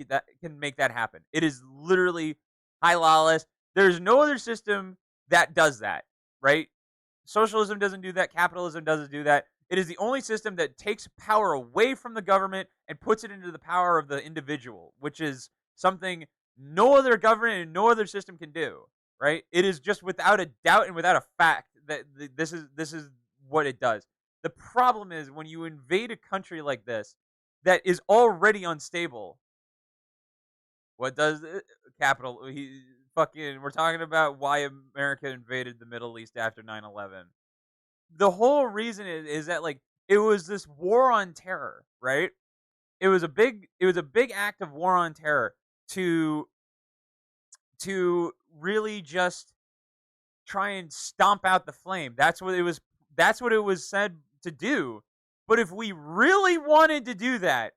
that happen. It is literally high lawless. There's no other system that does that, right? Socialism doesn't do that. Capitalism doesn't do that. It is the only system that takes power away from the government and puts it into the power of the individual, which is something no other government and no other system can do, right? It is just without a doubt and without a fact that this is what it does. The problem is when you invade a country like this that is already unstable. What does capital? We're talking about why America invaded the Middle East after 9/11. The whole reason is that like it was this war on terror, right? It was a big act of war on terror to really just try and stomp out the flame. That's what it was said to do. But if we really wanted to do that,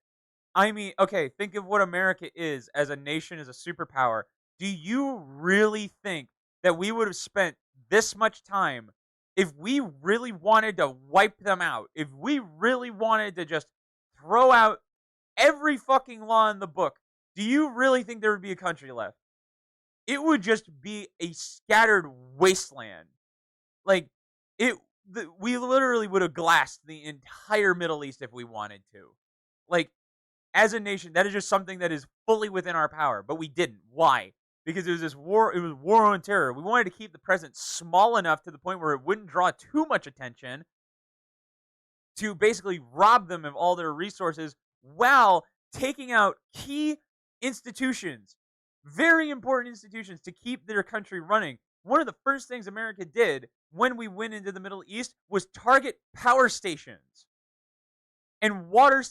I mean, okay, think of what America is as a nation, as a superpower. Do you really think that we would have spent this much time if we really wanted to wipe them out? If we really wanted to just throw out every fucking law in the book, do you really think there would be a country left? it would just be a scattered wasteland. Like it, we literally would have glassed the entire Middle East if we wanted to. Like as a nation, that is just something that is fully within our power, but we didn't. Why? Because it was this war. It was war on terror. We wanted to keep the present small enough to the point where it wouldn't draw too much attention to basically rob them of all their resources while taking out key institutions, very important institutions to keep their country running. One of the first things America did when we went into the Middle East was target power stations and water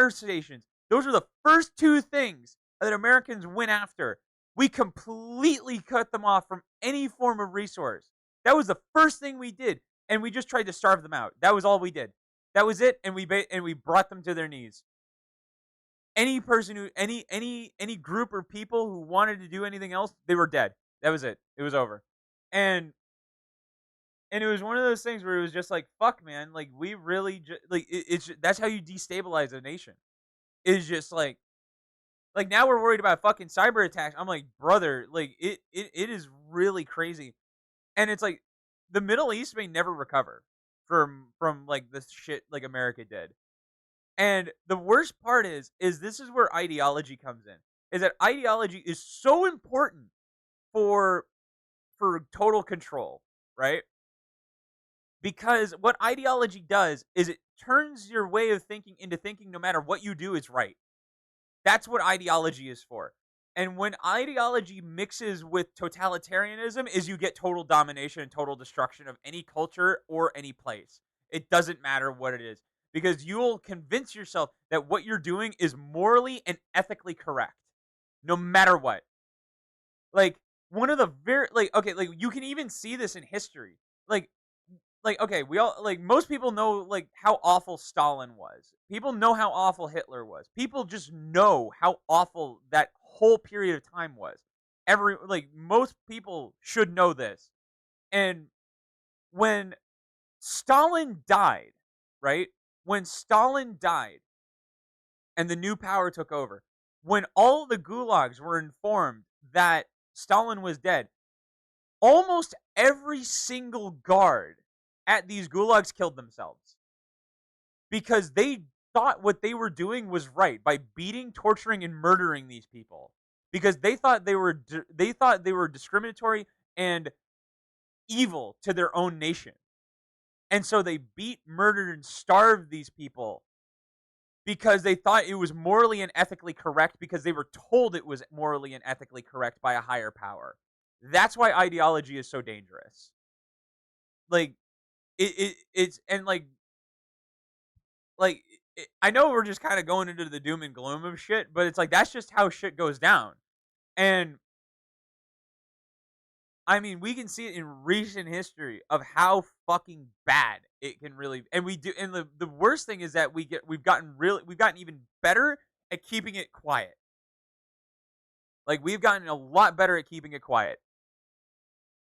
stations. Those are the first two things that Americans went after. We completely cut them off from any form of resource. That was the first thing we did, and we just tried to starve them out. That was all we did. That was it, and we brought them to their knees. Any person who any group or people who wanted to do anything else, they were dead. That was it. It was over. And it was one of those things where it was just like, fuck, man. Like we really like it's that's how you destabilize a nation. It's just like now we're worried about fucking cyber attacks. I'm like, brother, like it is really crazy. And it's like the Middle East may never recover from like the shit like America did. And the worst part is this is where ideology comes in. Is that ideology is so important for total control, right? Because what ideology does is it turns your way of thinking into thinking no matter what you do is right. That's what ideology is for. And when ideology mixes with totalitarianism is you get total domination and total destruction of any culture or any place. It doesn't matter what it is. Because you'll convince yourself that what you're doing is morally and ethically correct. No matter what. Like, one of the very, like, okay, like, you can even see this in history. Like okay, we all like most people know like how awful Stalin was. People know how awful Hitler was. People just know how awful that whole period of time was. Most people should know this. And when Stalin died, right? When Stalin died and the new power took over, when all the gulags were informed that Stalin was dead, almost every single guard at these gulags killed themselves because they thought what they were doing was right by beating, torturing, and murdering these people because they thought they were discriminatory and evil to their own nation, and so they beat, murdered, and starved these people because they thought it was morally and ethically correct because they were told it was morally and ethically correct by a higher power. That's why ideology is so dangerous. Like it's and like I know we're just kind of going into the doom and gloom of shit, but it's like that's just how shit goes down. And I mean, we can see it in recent history of how fucking bad it can really. And we do. And the worst thing is that we've gotten even better at keeping it quiet. Like we've gotten a lot better at keeping it quiet.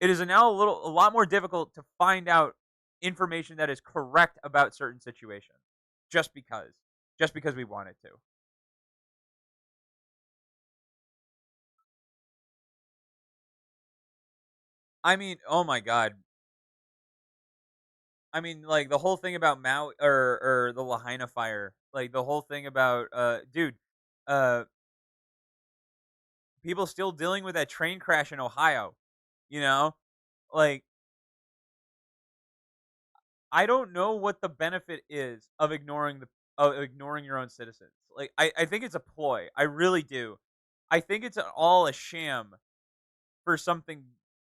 It is now a lot more difficult to find out information that is correct about certain situations just because we want it to. I mean, oh my god. I mean, like the whole thing about Mao or the Lahaina fire, like the whole thing about dude, uh people still dealing with that train crash in Ohio, you know? Like I don't know what the benefit is of ignoring your own citizens. Like I think it's a ploy. I really do. I think it's all a sham for something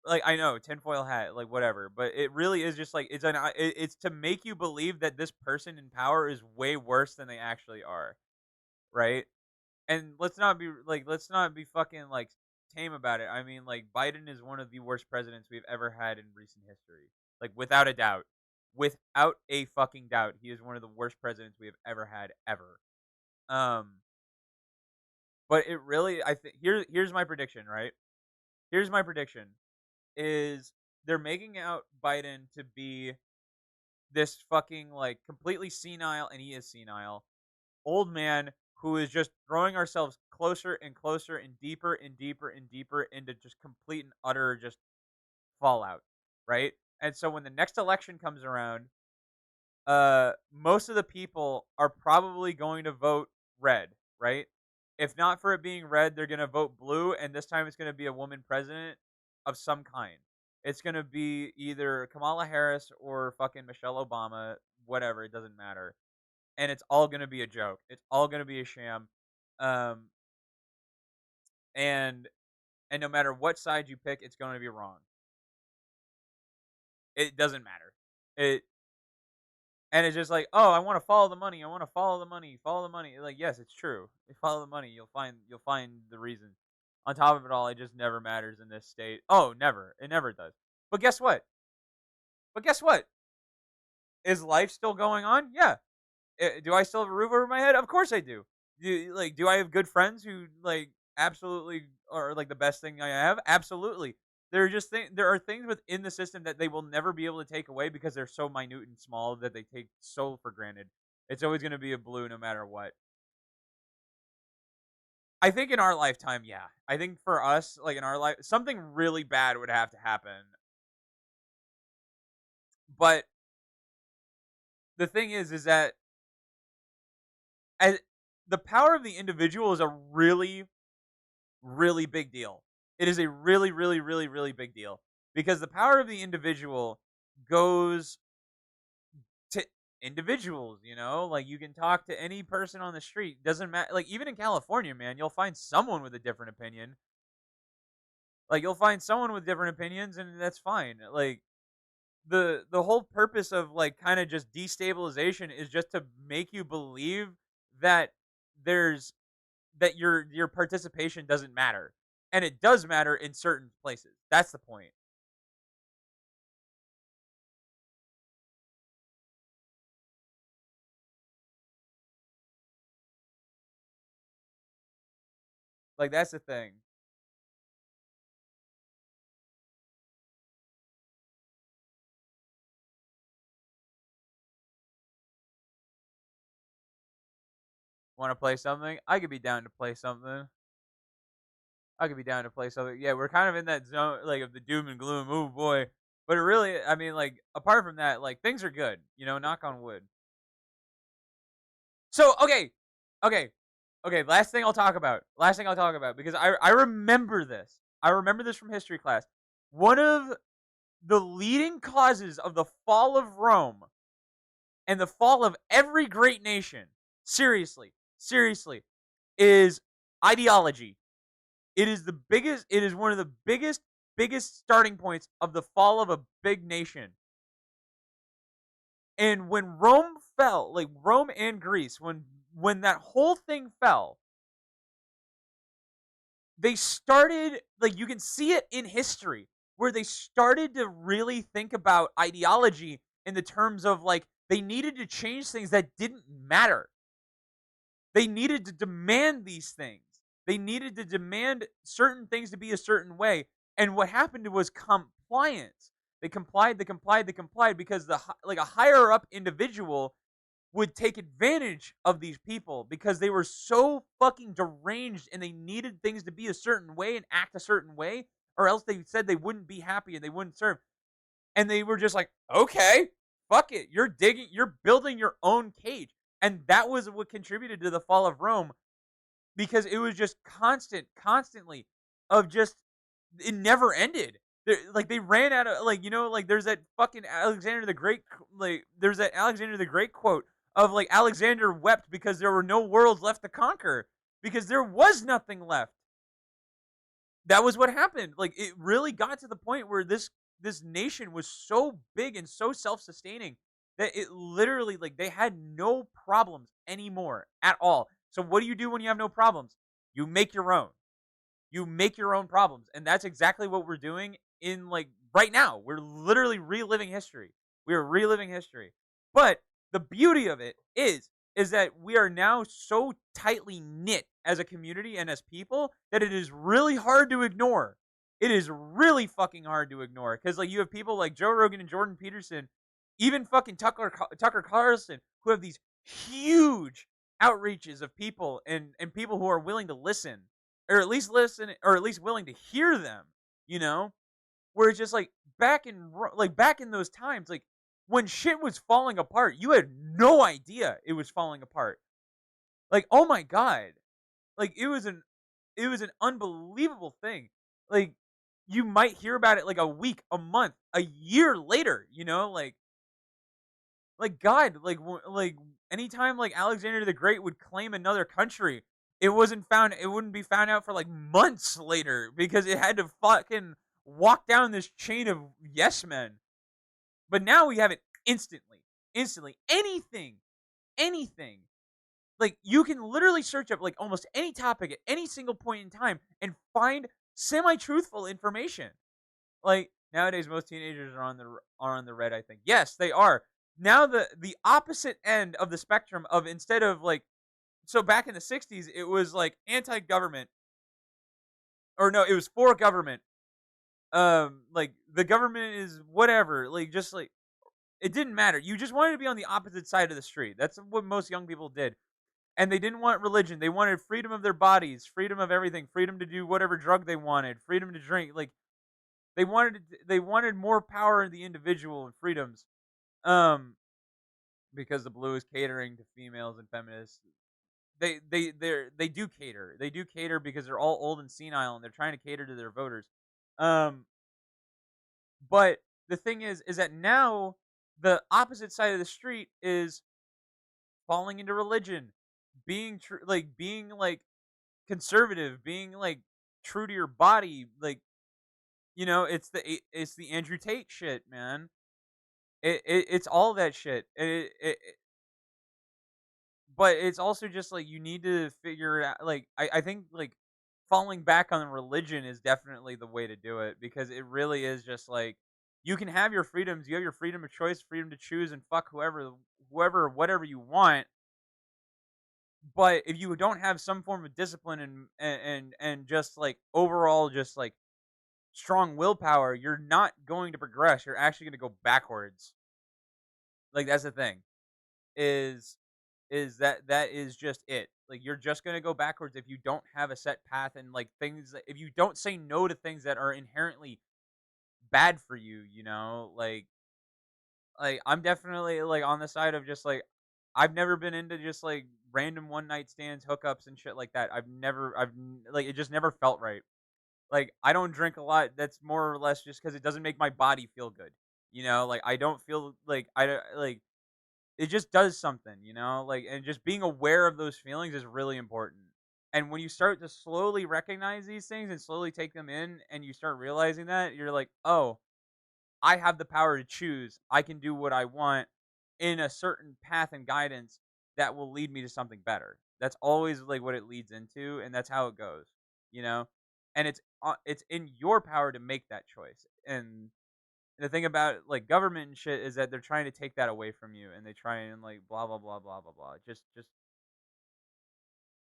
like I know tinfoil hat, like whatever, but it really is just like it's to make you believe that this person in power is way worse than they actually are, right? And let's not be fucking like tame about it. I mean, like Biden is one of the worst presidents we've ever had in recent history, like without a doubt, without a fucking doubt, he is one of the worst presidents we have ever had ever. Um, but it really, I think here's my prediction, right? Here's my prediction is they're making out Biden to be this fucking like completely senile, and he is senile, old man who is just throwing ourselves closer and closer and deeper and deeper and deeper into just complete and utter just fallout, right? And so when the next election comes around, most of the people are probably going to vote red, right? If not for it being red, they're going to vote blue, and this time it's going to be a woman president of some kind. It's going to be either Kamala Harris or fucking Michelle Obama, whatever, it doesn't matter. And it's all going to be a joke. It's all going to be a sham. Um, and and no matter what side you pick, it's going to be wrong. It doesn't matter. It And it's just like, oh, I want to follow the money. I want to follow the money. Follow the money. Like, yes, it's true. You follow the money, you'll find the reason. On top of it all, it just never matters in this state. Oh, never. It never does. But guess what? But guess what? Is life still going on? Yeah. Do I still have a roof over my head? Of course I do. Do I have good friends who like absolutely are like the best thing I have? Absolutely. There are things within the system that they will never be able to take away because they're so minute and small that they take so for granted. It's always going to be a blue no matter what. I think in our lifetime, yeah. I think for us, like in our life, something really bad would have to happen. But the thing is that as, the power of the individual is a really, really big deal. It is a really, really, really, really big deal because the power of the individual goes to individuals. Like you can talk to any person on the street. Doesn't matter. Like even in California, man, you'll find someone with a different opinion. Like you'll find someone with different opinions, and that's fine. Like the whole purpose of like kind of just destabilization is just to make you believe that there's that your participation doesn't matter. And it does matter in certain places. That's the point. Like that's the thing. Want to play something? I could be down to play something. I could be down to play something. Yeah, we're kind of in that zone like of the doom and gloom. Oh boy. But it really, I mean, like apart from that, like things are good. Knock on wood. So okay, okay. Last thing I'll talk about. Last thing I'll talk about because I remember this. I remember this from history class. One of the leading causes of the fall of Rome and the fall of every great nation, seriously, seriously, is ideology. It is the biggest. It is one of the biggest starting points of the fall of a big nation. And when Rome fell, like Rome and Greece, when that whole thing fell, they started like you can see it in history where they started to really think about ideology in the terms of like they needed to change things that didn't matter. They needed to demand these things. They needed to demand certain things to be a certain way. And what happened was compliance. They complied, they complied, they complied because like a higher up individual would take advantage of these people because they were so fucking deranged and they needed things to be a certain way and act a certain way or else they said they wouldn't be happy and they wouldn't serve. And they were just like, okay, fuck it. You're building your own cage. And that was what contributed to the fall of Rome because it was just constantly of just, it never ended. Like they ran out of like there's that fucking Alexander the Great there's that Alexander the Great quote of like Alexander wept because there were no worlds left to conquer because there was nothing left. That was what happened. Like it really got to the point where this nation was so big and so self-sustaining that it literally like they had no problems anymore at all. So what do you do when you have no problems? You make your own. You make your own problems. And that's exactly what we're doing in like right now. We're literally reliving history. We are reliving history. But the beauty of it is that we are now so tightly knit as a community and as people that it is really hard to ignore. It is really fucking hard to ignore because like you have people like Joe Rogan and Jordan Peterson, even fucking Tucker Carlson, who have these huge outreaches of people and people who are willing to listen, or at least listen, or at least willing to hear them. You know, where it's just like back in those times, like when shit was falling apart, you had no idea it was falling apart. Like, oh my god, like it was an unbelievable thing. Like you might hear about it like a week, a month, a year later. You know, like God, like anytime like Alexander the Great would claim another country, it wasn't found. It wouldn't be found out for like months later because it had to fucking walk down this chain of yes men. But now we have it instantly, instantly. Anything. Like you can literally search up like almost any topic at any single point in time and find semi-truthful information. Like nowadays, most teenagers are on the red. I think yes, they are. Now the opposite end of the spectrum of instead of like so back in the '60s, it was like anti-government, or no, it was for government. Like the government is whatever. Like just like it didn't matter. You just wanted to be on the opposite side of the street. That's what most young people did. And they didn't want religion. They wanted freedom of their bodies, freedom of everything, freedom to do whatever drug they wanted, freedom to drink. Like they wanted more power in the individual and freedoms. Um, because the blue is catering to females and feminists. They do cater. They do cater because they're all old and senile and they're trying to cater to their voters. Um, but the thing is that now the opposite side of the street is falling into religion, being true, like being like conservative, being like true to your body, like you know, it's the Andrew Tate shit, man. It's all that shit. But it's also just like you need to figure it out. Like I think like falling back on religion is definitely the way to do it because it really is just like you can have your freedoms, you have your freedom of choice, freedom to choose and fuck whatever you want. But if you don't have some form of discipline and just like overall just like strong willpower, you're not going to progress. You're actually going to go backwards. Like that's the thing. Is that is just it. Like you're just going to go backwards if you don't have a set path and like things if you don't say no to things that are inherently bad for you, you know? Like I'm definitely like on the side of just like I've never been into just like random one night stands, hookups and shit like that. Like it just never felt right. Like I don't drink a lot. That's more or less just cuz it doesn't make my body feel good. You know, like I don't feel like like it just does something, you know? Like and just being aware of those feelings is really important. And when you start to slowly recognize these things and slowly take them in and you start realizing that, you're like, "Oh, I have the power to choose. I can do what I want in a certain path and guidance that will lead me to something better." That's always like what it leads into and that's how it goes, you know? And it's in your power to make that choice. And the thing about like government and shit is that they're trying to take that away from you, and they try and like blah blah blah blah blah blah. Just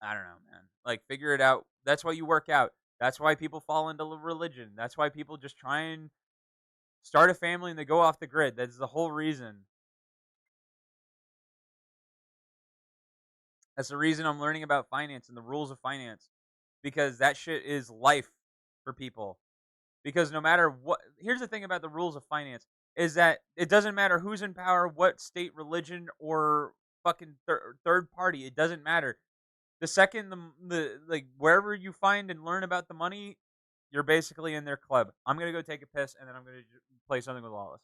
I don't know, man. Like figure it out. That's why you work out. That's why people fall into religion. That's why people just try and start a family and they go off the grid. That's the whole reason. That's the reason I'm learning about finance and the rules of finance because that shit is life for people. Because no matter what, here's the thing about the rules of finance is that it doesn't matter who's in power, what state, religion, or fucking third party. It doesn't matter. The second the like wherever you find and learn about the money, you're basically in their club. I'm gonna go take a piss and then I'm gonna play something with Wallace.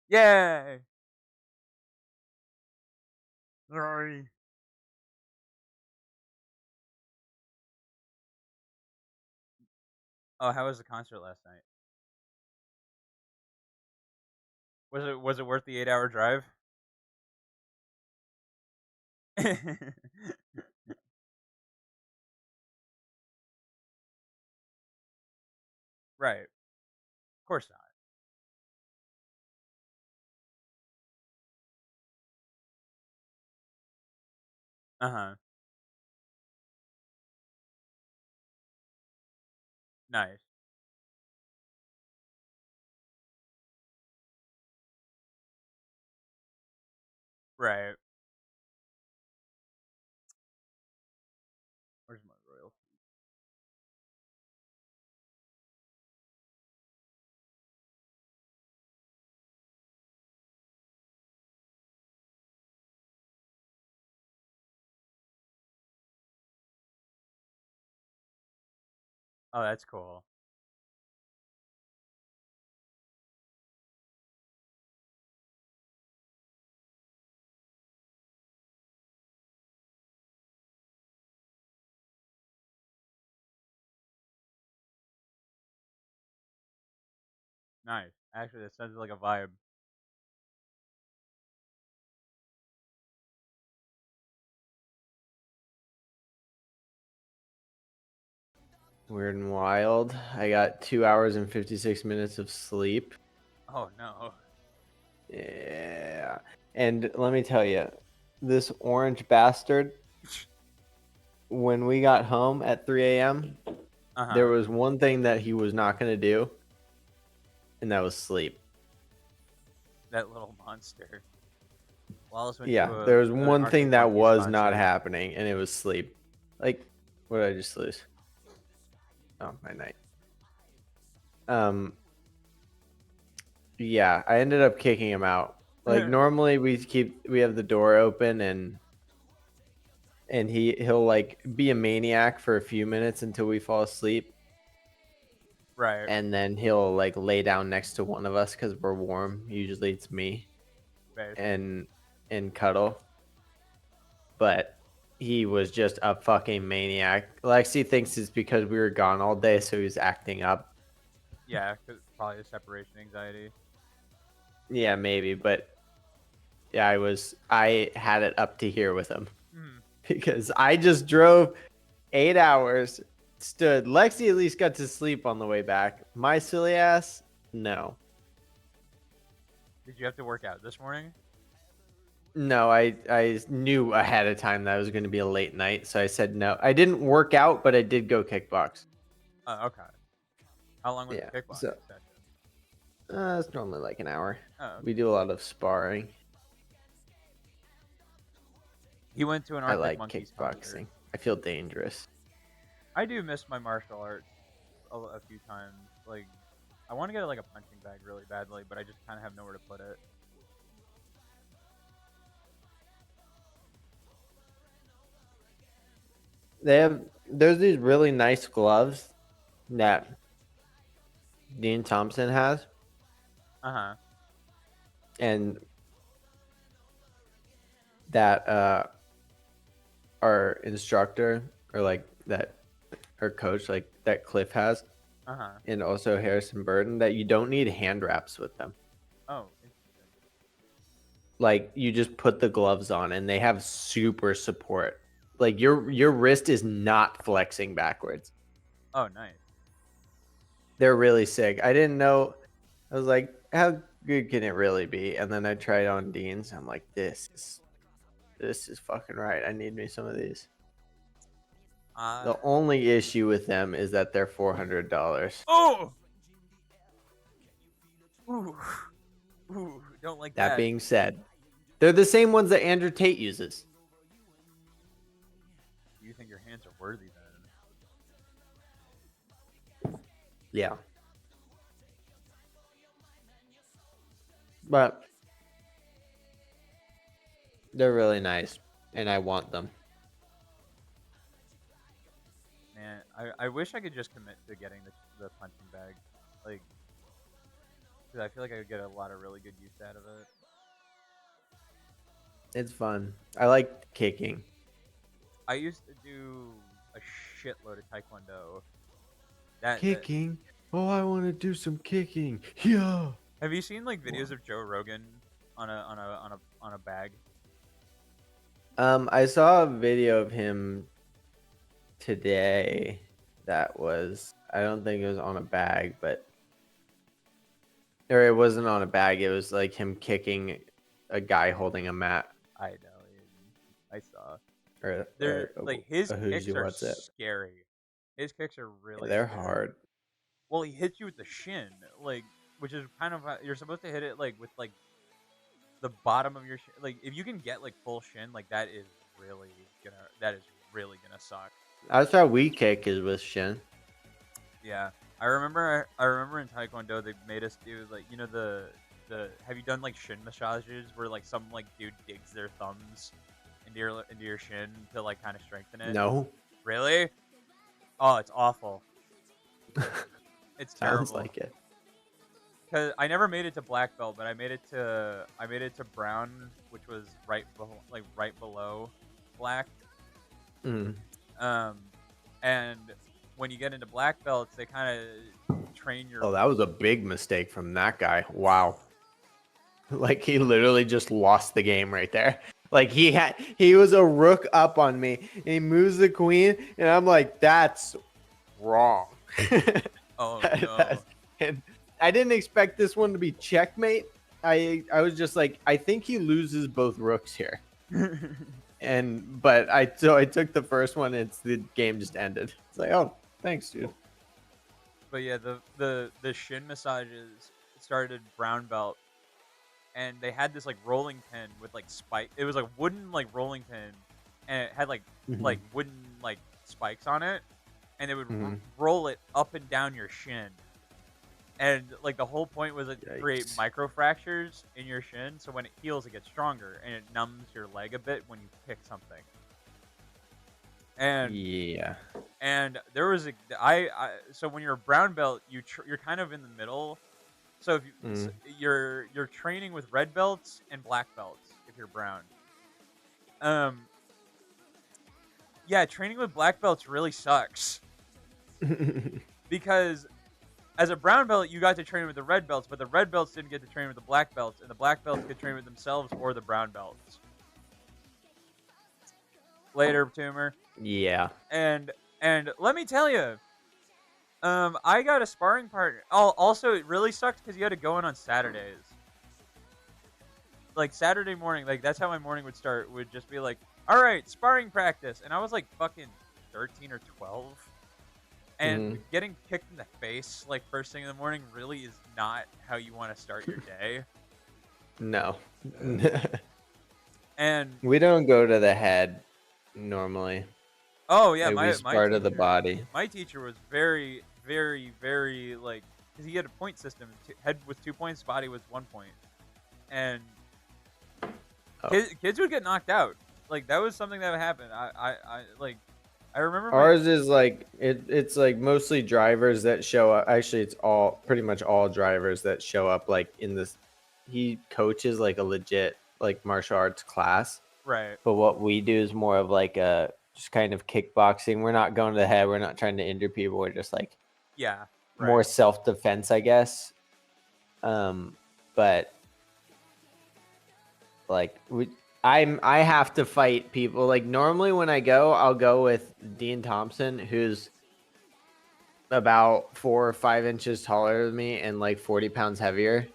Yay! Sorry. Oh, how was the concert last night? Was it worth the 8-hour drive? Right. Of course not. Uh-huh. Nice. Right. Where's my royal? Oh, that's cool. Nice. Actually, that sounds like a vibe. Weird and wild. I got 2 hours and 56 minutes of sleep. Oh no. Yeah. And let me tell you, this orange bastard, when we got home at 3 a.m., there Uh-huh. was one thing that he was not going to do, and that was sleep. That little monster. Wallace went Yeah, to there was an one thing Arctic that Monkeys was not concert. happening, and it was sleep. Like, what did I just lose? Oh, my night. Um, yeah, I ended up kicking him out. Like normally we have the door open and he'll like be a maniac for a few minutes until we fall asleep, Right. and then he'll like lay down next to one of us because we're warm. Usually it's me Right. and cuddle, but he was just a fucking maniac. Lexi thinks it's because we were gone all day, so he's acting up. Yeah, 'cause probably a separation anxiety. Yeah, maybe, but yeah, I had it up to here with him Hmm. because I just drove 8 hours, stood. Lexi at least got to sleep on the way back. My silly ass, no. Did you have to work out this morning? No, I knew ahead of time that it was going to be a late night, so I said no. I didn't work out, but I did go kickbox. Oh, okay. How long was Yeah, the so kickboxing session? it's normally like an hour. Oh, We okay. do a lot of sparring. He went to an I Arctic like Monkeys concert. kickboxing. I feel dangerous. I do miss my martial arts a few times. Like, I want to get like a punching bag really badly, but I just kind of have nowhere to put it. There's these really nice gloves that Dean Thompson has, Uh huh. and that our instructor or like that our coach like that Cliff has, Uh huh. and also Harrison Burton, that you don't need hand wraps with them. Oh, interesting. Like you just put the gloves on and they have super support. Like your wrist is not flexing backwards. Oh, nice. They're really sick. I didn't know. I was like, how good can it really be? And then I tried on Dean's. I'm like, this is fucking right. I need me some of these. Uh, The only issue with them is that they're $400. oh! Ooh. Ooh, don't like That that. being said, they're the same ones that Andrew Tate uses. You think your hands are worthy then? Yeah. But they're really nice and I want them. Man, can't. I wish I could just commit to getting the punching bag, like, because I feel like I could get a lot of really good use out of it. It's fun. I like kicking. I used to do a shitload of taekwondo. That Kicking. Oh, I want to do some kicking. Yeah. have you seen like videos Wow. of Joe Rogan on a bag? I saw a video of him today that was, I don't think it was on a bag, but or it wasn't on a bag. It was like him kicking a guy holding a mat I know. I saw. or They're like his a who's kicks you are what's it. scary. His kicks are really They're scary. hard. Well, he hits you with the shin, like, which is kind of you're supposed to hit it like with like the bottom of your shin. Like if you can get like full shin, like that is really gonna suck. That's how we kick is with shin. Yeah, I remember in Taekwondo they made us do like the have you done like shin massages where like some like dude digs their thumbs into your shin to like kind of strengthen it? No. Really? Oh, it's awful. It's Sounds terrible. like it. Cause I never made it to black belt, but I made it to brown, which was right below black. Mm. Um, and when you get into black belts, they kind of train your. Oh, that was a big mistake from that guy. Wow. Like he literally just lost the game right there. Like he was a rook up on me and he moves the queen and I'm like, that's wrong. Oh no. And I didn't expect this one to be checkmate. I was just like, I think he loses both rooks here. But I took the first one and the game just ended. It's like, oh, thanks, dude. But yeah, the shin massages started brown belt, and they had this like rolling pin with like spike. It was like wooden like rolling pin, and it had like Mhm. wooden like spikes on it, and they would Mhm. roll it up and down your shin. And like the whole point was to create Yikes. micro fractures in your shin, so when it heals, it gets stronger, and it numbs your leg a bit when you kick something. And Yeah. there was so when you're a brown belt, you're kind of in the middle. So if Mm. you're training with red belts and black belts if you're brown. Um, yeah, training with black belts really sucks because as a brown belt, you got to train with the red belts, but the red belts didn't get to train with the black belts, and the black belts could train with themselves or the brown belts. Later, tumor. Yeah. And let me tell you, I got a sparring partner. Oh, also it really sucked because you had to go in on Saturdays. Like Saturday morning, like that's how my morning would start. Would just be like, all right, sparring practice, and I was like fucking 13 or 12. And Mhm. getting kicked in the face like first thing in the morning really is not how you want to start your day. No. And We don't go to the head normally. oh yeah, Like we my spar to the teacher, body. my teacher was very, very, very like because he had a point system. Head was 2 points, body was 1 point, and Oh. kids would get knocked out. Like that was something that would happen. Like I remember my Ours is like it's like mostly drivers that show up. Actually, it's all pretty much all drivers that show up like in this. He coaches like a legit like martial arts class, right, but what we do is more of like a just kind of kickboxing. We're not going to the head. We're not trying to injure people. We're just like yeah, more right, self defense, I guess. But like I have to fight people. Like normally when I go, I'll go with Dean Thompson, who's about 4 or 5 inches taller than me and like 40 pounds heavier,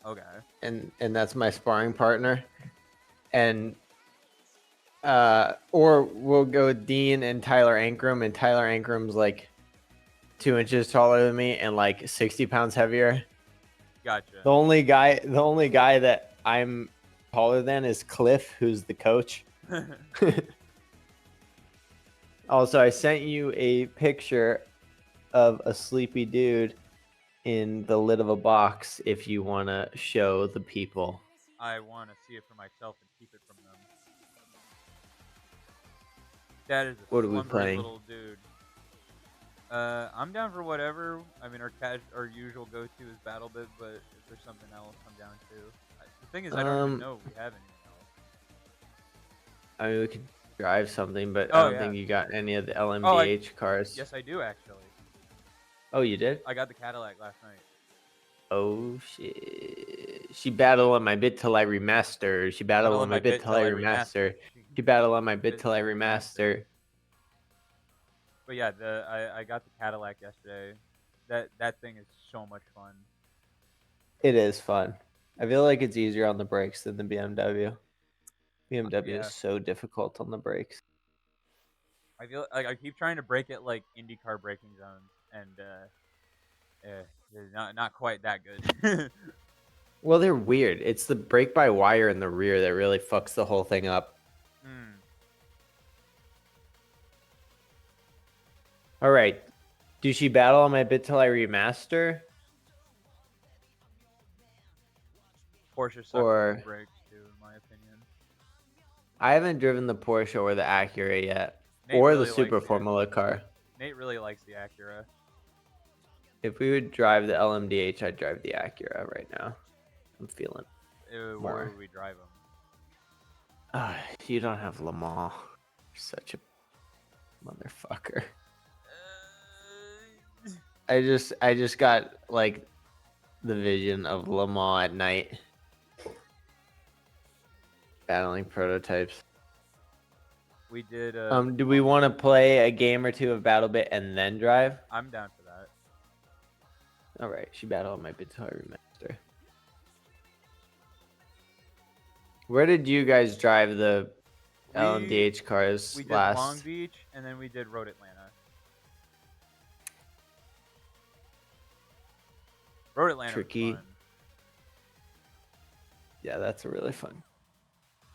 okay, and that's my sparring partner. And or we'll go with Dean and Tyler Ankrum, and Tyler Ankram's like 2 inches taller than me and like 60 pounds heavier. gotcha. The only guy that I'm taller than is Cliff, who's the coach. Also, I sent you a picture of a sleepy dude in the lid of a box if you want to show the people. I want to see it for myself and keep it from them. That is a What are we slumbery playing? little dude. I'm down for whatever. I mean, our usual go-to is BattleBit, but if there's something else, I'm down too. The thing is, I don't even Um, know if we have anything else. I mean, we could drive something, but I Oh don't yeah. think you got any of the Oh, LMDH cars. yes, I do actually. Oh, you did? I got the Cadillac last night. Oh shit! She battled on my bit till I remaster. She battled Battle on in my my bit bit till till I I remaster. remaster. She battled on my bit Bit till I till I remaster. remaster. But yeah, I got the Cadillac yesterday. That thing is so much fun. It is fun. I feel like it's easier on the brakes than the BMW. BMW is Yeah, so difficult on the brakes. I feel like I keep trying to brake it like IndyCar braking zones, and they're not quite that good. Well, they're weird. It's the brake by wire in the rear that really fucks the whole thing up. Hmm. All right. Do she battle on my bit till I remaster? Porsche sucks on the Or brakes too, in my opinion. I haven't driven the Porsche or the Acura yet, Nate or the really likes Super the Formula car. Nate really likes the Acura. If we would drive the LMDH, I'd drive the Acura right now. I'm feeling Where more. would we drive him? You don't have Le Mans. You're such a motherfucker. I just got like the vision of Le Mans at night, battling prototypes. We did. Do we want to play a game or two of BattleBit and then drive? I'm down for that. All right, she battled on my bit till I remaster. Where did you guys drive the LMDH cars We did last? Long Beach, and then we did Road Atlanta. Road Atlanta Tricky. was fun. Yeah, that's really fun.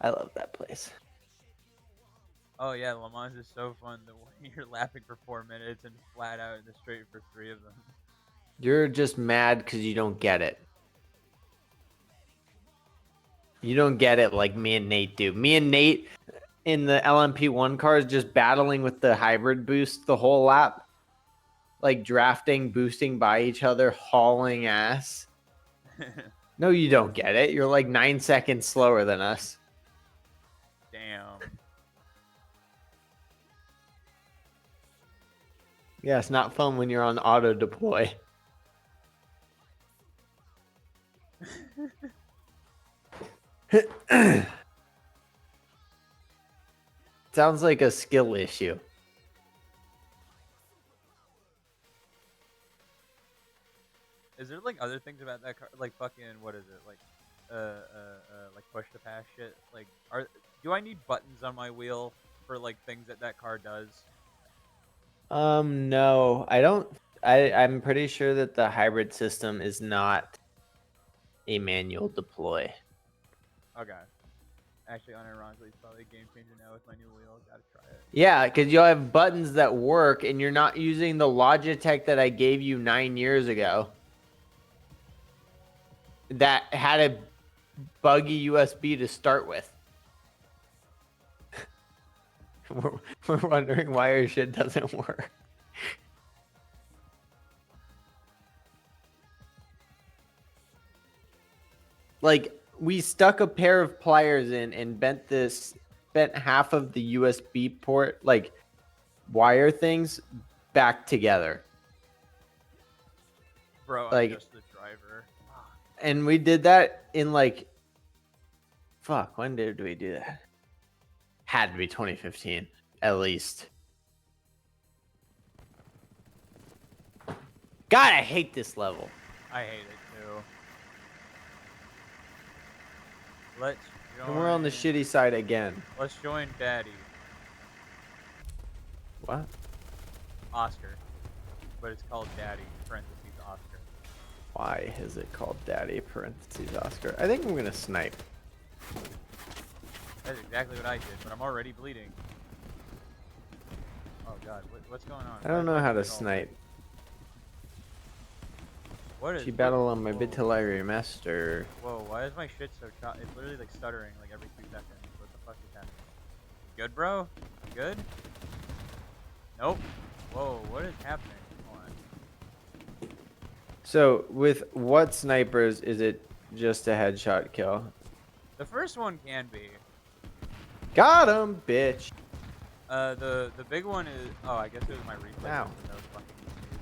I love that place. Oh yeah, Le Mans is so fun. The way you're lapping for 4 minutes and flat out in the straight for 3 of them. You're just mad because you don't get it. You don't get it like me and Nate do. Me and Nate in the LMP1 cars just battling with the hybrid boost the whole lap. Like drafting, boosting by each other, hauling ass. No, you don't get it. You're like 9 seconds slower than us. Damn. Yeah, it's not fun when you're on auto deploy. Sounds like a skill issue. Is there like other things about that car? Like fucking what is it? Like push to pass shit. Like do I need buttons on my wheel for like things that car does? No, I don't. I'm pretty sure that the hybrid system is not a manual deploy. Okay. Actually, unironically, it's probably a game changer now with my new wheel. Gotta try it. Yeah, because you'll have buttons that work and you're not using the Logitech that I gave you 9 years ago that had a buggy USB to start with. We're wondering why our shit doesn't work. Like, we stuck a pair of pliers in and bent half of the USB port, like wire things, back together. Bro, I'm Like, just the driver. and we did that in like, fuck, when did we do that? Had to be 2015, at least. God, I hate this level. I hate it too. Let's join. And we're on the shitty side again. Let's join Daddy. What? Oscar. But it's called Daddy, parentheses Oscar. Why is it called Daddy, parentheses Oscar? I think I'm gonna snipe. That's exactly what I did, but I'm already bleeding. Oh god, what's going on? I don't know how to snipe. What is? She battled on my bit till I remaster. Whoa, why is my shit so choppy? It's literally like stuttering like every 2 seconds. What the fuck is happening? Good, bro? You good? Nope. Whoa, what is happening? So with what snipers is it just a headshot kill? The first one can be. Got him, bitch. The big one is. Oh, I guess it was my reflexes Ow. and those fucking issues.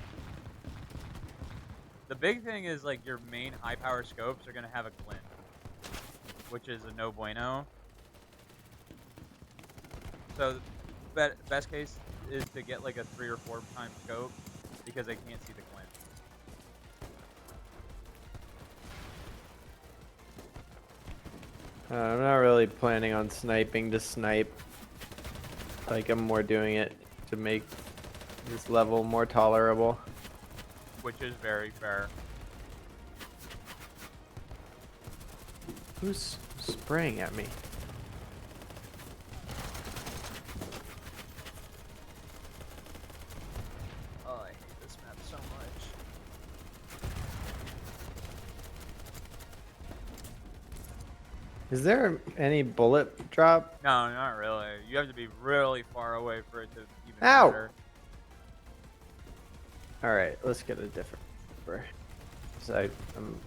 The big thing is like your main high power scopes are gonna have a glint, which is a no bueno. So, best case is to get like a 3 or 4 time scope because I can't see the glint. I'm not really planning on sniping to snipe. Like I'm more doing it to make this level more tolerable. Which is very fair. Who's spraying at me? Oh, I hate this map so much. Is there any bullet drop? No, not really. You have to be really far away for it to even Ow! matter. Alright, let's get a different number. I'm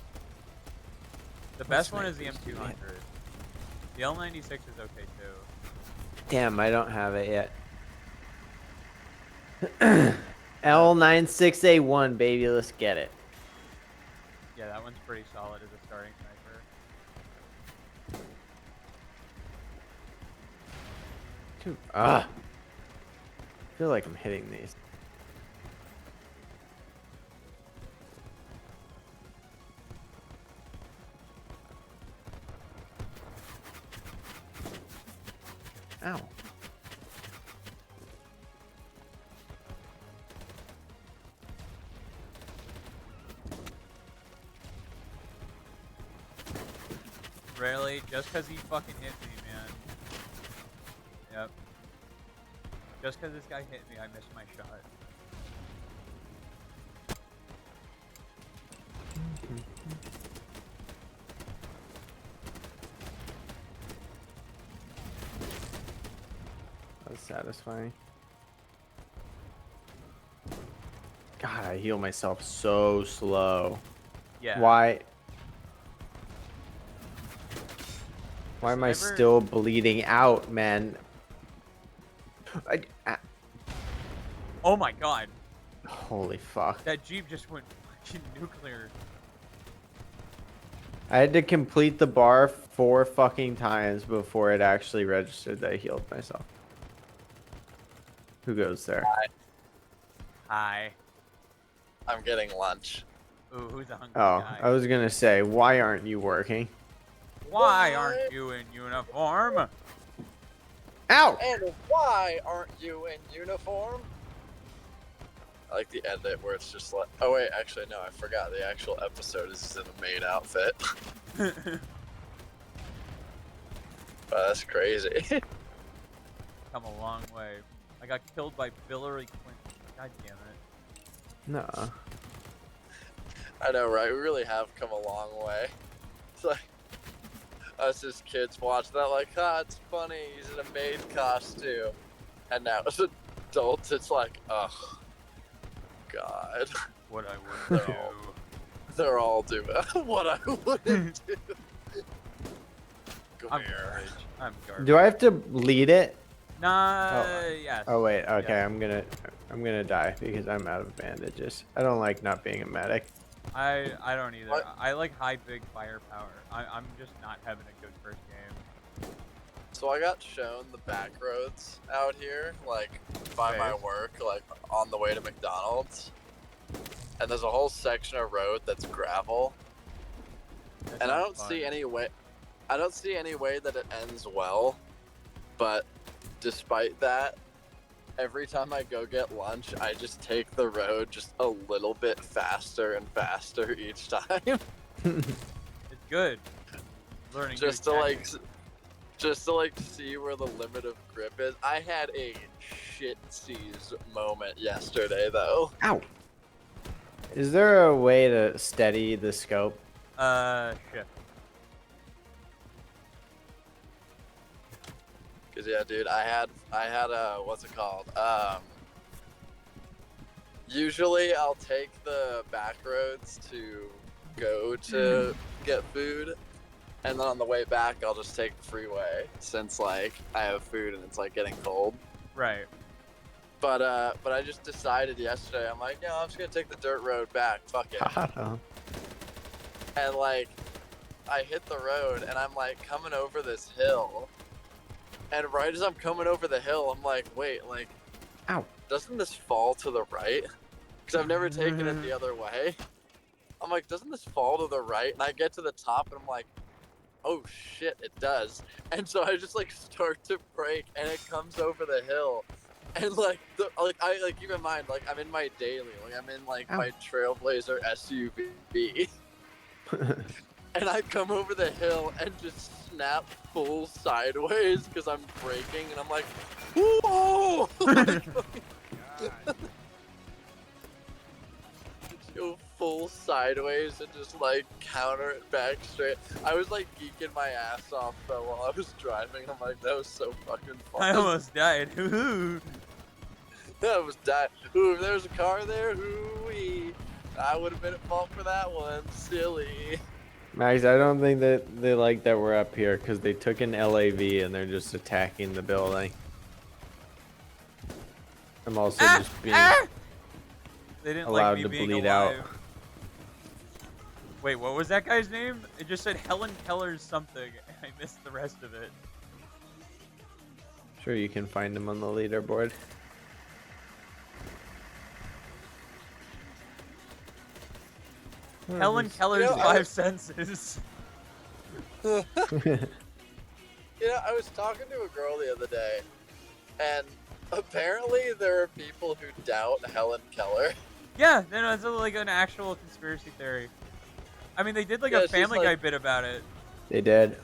The best one is the snipers do M200. The L96 is okay too. Damn, I don't have it yet. L96A1, baby, let's get it. Yeah, that one's pretty solid as a starting sniper. Dude, I feel like I'm hitting these. Ow. Really? Just because he fucking hit me, man. Yep. Just because this guy hit me, I missed my shot. That's satisfying. God, I heal myself so slow. Yeah. Why? Why am I Sniper- still bleeding out, man? Oh my god. Holy fuck. That Jeep just went fucking nuclear. I had to complete the bar 4 fucking times before it actually registered that I healed myself. Who goes there? Hi. I'm getting lunch. Ooh, who's a hungry Oh, guy? I was gonna say, why aren't you working? Why aren't you in uniform? Ow! And why aren't you in uniform? I like the edit where it's just like, oh wait, actually no, I forgot. The actual episode is in a maid outfit. Wow, that's crazy. Come a long way. I got killed by Hillary Clinton. God damn it. No. I know, right? We really have come a long way. It's like us as kids watch that, like, ah, it's funny. He's in a maid costume, and now as adults, it's like, oh, God, What I would do. they're all doing what I wouldn't do. Come I'm here. garbage. I'm garbage. Do I have to lead it? Nah, yes. Oh wait, okay, Yes. I'm gonna die because I'm out of bandages. I don't like not being a medic. I don't either. What? I like high big firepower. I'm just not having a good first game. So I got shown the back roads out here, like by my Okay. work, like on the way to McDonald's. And there's a whole section of road that's gravel, That and I sounds don't fun. see any way. I don't see any way that it ends well. But despite that, every time I go get lunch, I just take the road just a little bit faster and faster each time, It's good. Learning just new to tactics. see where the limit of grip is. I had a shit seize moment yesterday though. Ow! Is there a way to steady the scope? Shift. Cause yeah, dude, I had a what's it called? Usually I'll take the back roads to go to get food, and then on the way back I'll just take the freeway since like I have food and it's like getting cold. Right. But I just decided yesterday, I'm like, I'm just gonna take the dirt road back. Fuck it. And like, I hit the road and I'm like coming over this hill, and right as I'm coming over the hill, I'm like, wait, like, ow, doesn't this fall to the right? Because I've never taken it the other way. I'm like, doesn't this fall to the right? And I get to the top and I'm like, oh shit, it does. And so I just like start to brake and it comes over the hill. And like, I like, keep in mind, like I'm in my daily, like I'm in like my Trailblazer SUV. And I come over the hill and just snap full sideways because I'm braking, and I'm like, whoa! Go full sideways and just like counter it back straight. I was like geeking my ass off though while I was driving. I'm like, that was so fucking fun. I almost died. That was dying. Ooh, if there was a car there, hoo-wee. I would have been at fault for that one. Silly. Max, I don't think that they like that we're up here because they took an LAV and they're just attacking the building. I'm also just being They didn't allowed like me to being bleed alive. out. Wait, what was that guy's name? It just said Helen Keller's something, and I missed the rest of it. Sure, you can find him on the leaderboard. Helen Keller's Five Senses. You know, I was talking to a girl the other day, and apparently there are people who doubt Helen Keller. Yeah, no, it's like an actual conspiracy theory. I mean, they did like a Family Guy bit about it. They did.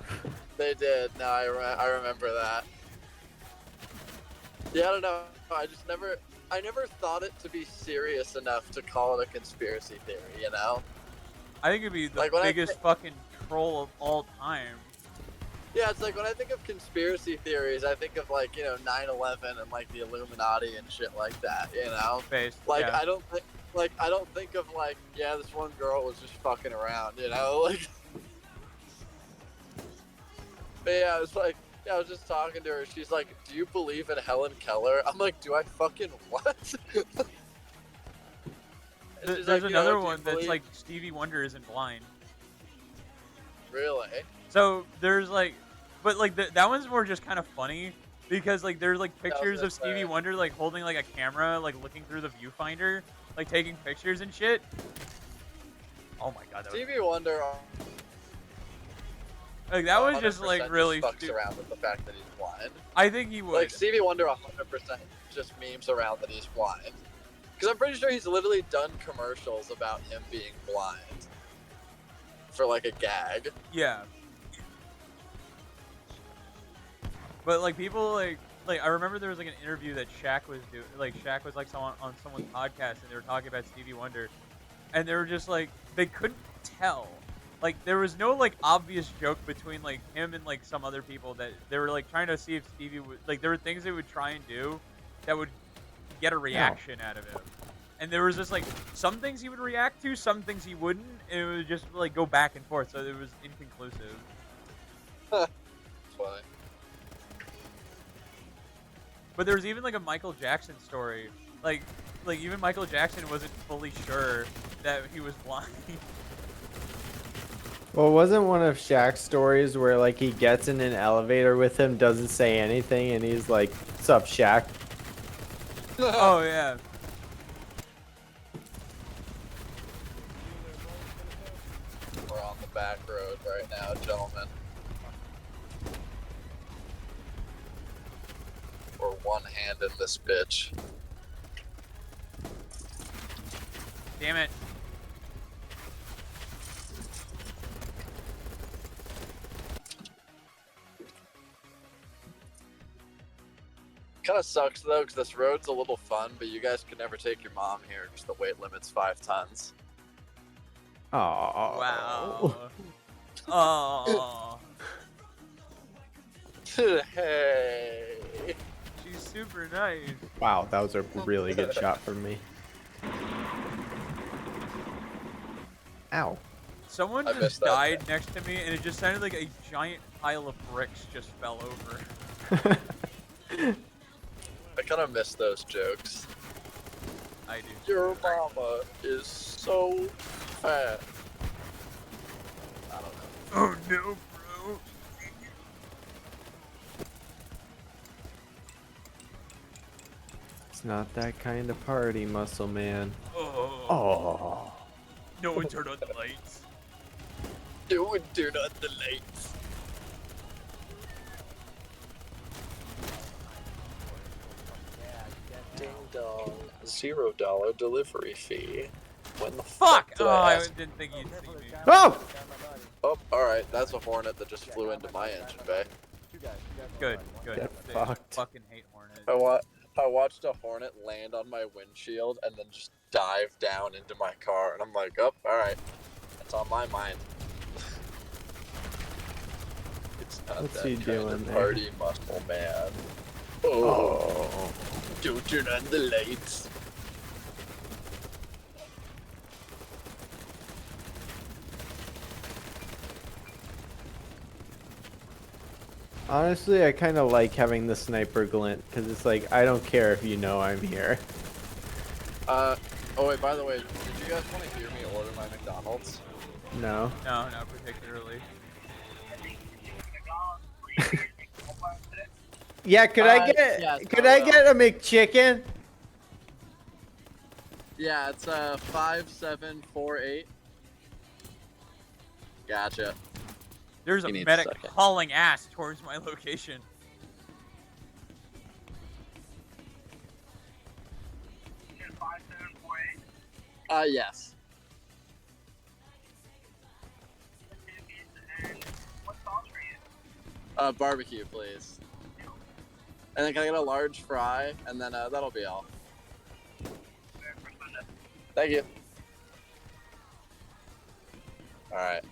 They did. No, I remember that. Yeah, I don't know. I never thought it to be serious enough to call it a conspiracy theory, you know? I think it'd be the Like, biggest fucking troll of all time. Yeah, it's like when I think of conspiracy theories, I think of like, you know, 9/11 and like the Illuminati and shit like that, you know? Based, Like yeah. I don't think of like, yeah, this one girl was just fucking around, you know? Like But yeah, I was just talking to her. She's like, "Do you believe in Helen Keller?" I'm like, "Do I fucking what?" There's like, another one that's like Stevie Wonder isn't blind. Really? So there's like, but like that one's more just kind of funny because like there's like pictures of Stevie Wonder like holding like a camera, like looking through the viewfinder, like taking pictures and shit. Oh my god, Stevie Wonder. Like that was just like really fucks around with the fact that he's blind. I think he would. Like Stevie Wonder 100% just memes around that he's blind. Because I'm pretty sure he's literally done commercials about him being blind. For like a gag. Yeah. But like people like I remember there was like an interview that Shaq was doing. Like Shaq was like someone on someone's podcast and they were talking about Stevie Wonder, and they were just like they couldn't tell. Like there was no like obvious joke between like him and like some other people that they were like trying to see if Stevie would like there were things they would try and do that would get a reaction out of him. And there was just like some things he would react to, some things he wouldn't, and it would just like go back and forth, so it was inconclusive. That's funny. But there was even like a Michael Jackson story. Like even Michael Jackson wasn't fully sure that he was blind. Well, wasn't one of Shaq's stories where like he gets in an elevator with him, doesn't say anything, and he's like, "What's up, Shaq?" Oh yeah. We're on the back road right now, gentlemen. We're one-handed this bitch. Damn it. Kind of sucks though, because this road's a little fun, but you guys could never take your mom here because the weight limit's 5 tons. Oh. Wow. Oh. Hey. She's super nice. Wow, that was a really good shot from me. Ow. Someone I just missed that. died next to me, and it just sounded like a giant pile of bricks just fell over. I kind of miss those jokes. I do. Your mama is so fat. I don't know. Oh no, bro. It's not that kind of party, muscle man. Oh. Oh. No one turned on the lights. No one turn on the lights. Ding dong. $0 delivery fee. When the Fuck! did Oh, I I ask? didn't think you'd see me. Oh! Oh, alright. That's a hornet that just flew into my engine bay. Good, good. Get They fucked. fucking hate hornets. I watched a hornet land on my windshield and then just dive down into my car, and I'm like, oh, alright. That's on my mind. It's not What's that he kind doing of there? party, muscle man. Oh, don't turn on the lights. Honestly, I kind of like having the sniper glint because it's like I don't care if you know I'm here. Oh wait, by the way, did you guys want to hear me order my McDonald's? No. No, not particularly. Yeah, could I get yes, could I I will. get a McChicken? Yeah, it's 5748. Gotcha. There's a He needs a medic second. hauling ass towards my location. Yes. Barbecue, please. And then can I get a large fry? And then that'll be all. Thank you. Alright.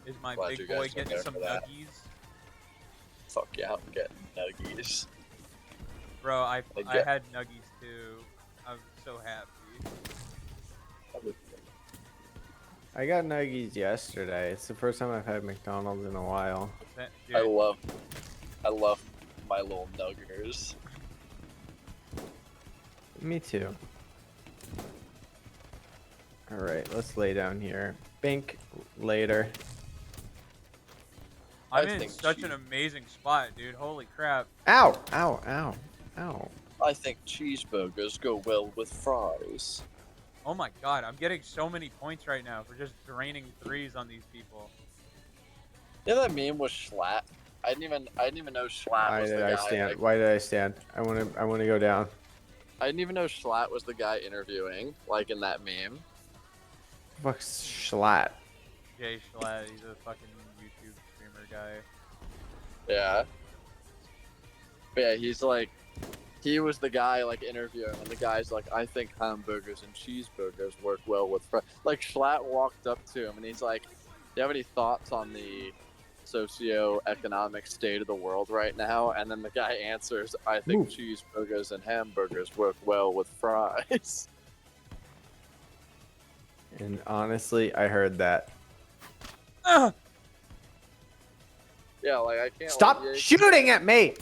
Is my Glad you big guys boy were getting there some for that. nuggies? Fuck yeah, I'm getting nuggies. Bro, I get- had nuggies too. I'm so happy. I got nuggies yesterday. It's the first time I've had McDonald's in a while. Dude, I love my little nuggers. Me too. Alright, let's lay down here. Bink later. I'm I in think such cheese- an amazing spot, dude. Holy crap. Ow! Ow! Ow! Ow! I think cheeseburgers go well with fries. Oh my god, I'm getting so many points right now for just draining threes on these people. You know that meme was Schlatt? I didn't even know Schlatt Why was the did guy. I stand? Like, Why did I stand? I wanna go down. I didn't even know Schlatt was the guy interviewing, like in that meme. Fuck's Schlatt. Jay Schlatt, he's a fucking YouTube streamer guy. Yeah. But yeah, he was the guy like interviewing, and the guy's like, I think hamburgers and cheeseburgers work well with fries. Like Schlatt walked up to him and he's like, do you have any thoughts on the socio-economic state of the world right now? And then the guy answers, I think cheeseburgers and hamburgers work well with fries. And honestly, I heard that. Ugh! Yeah, like I can't Stop like, shooting at me!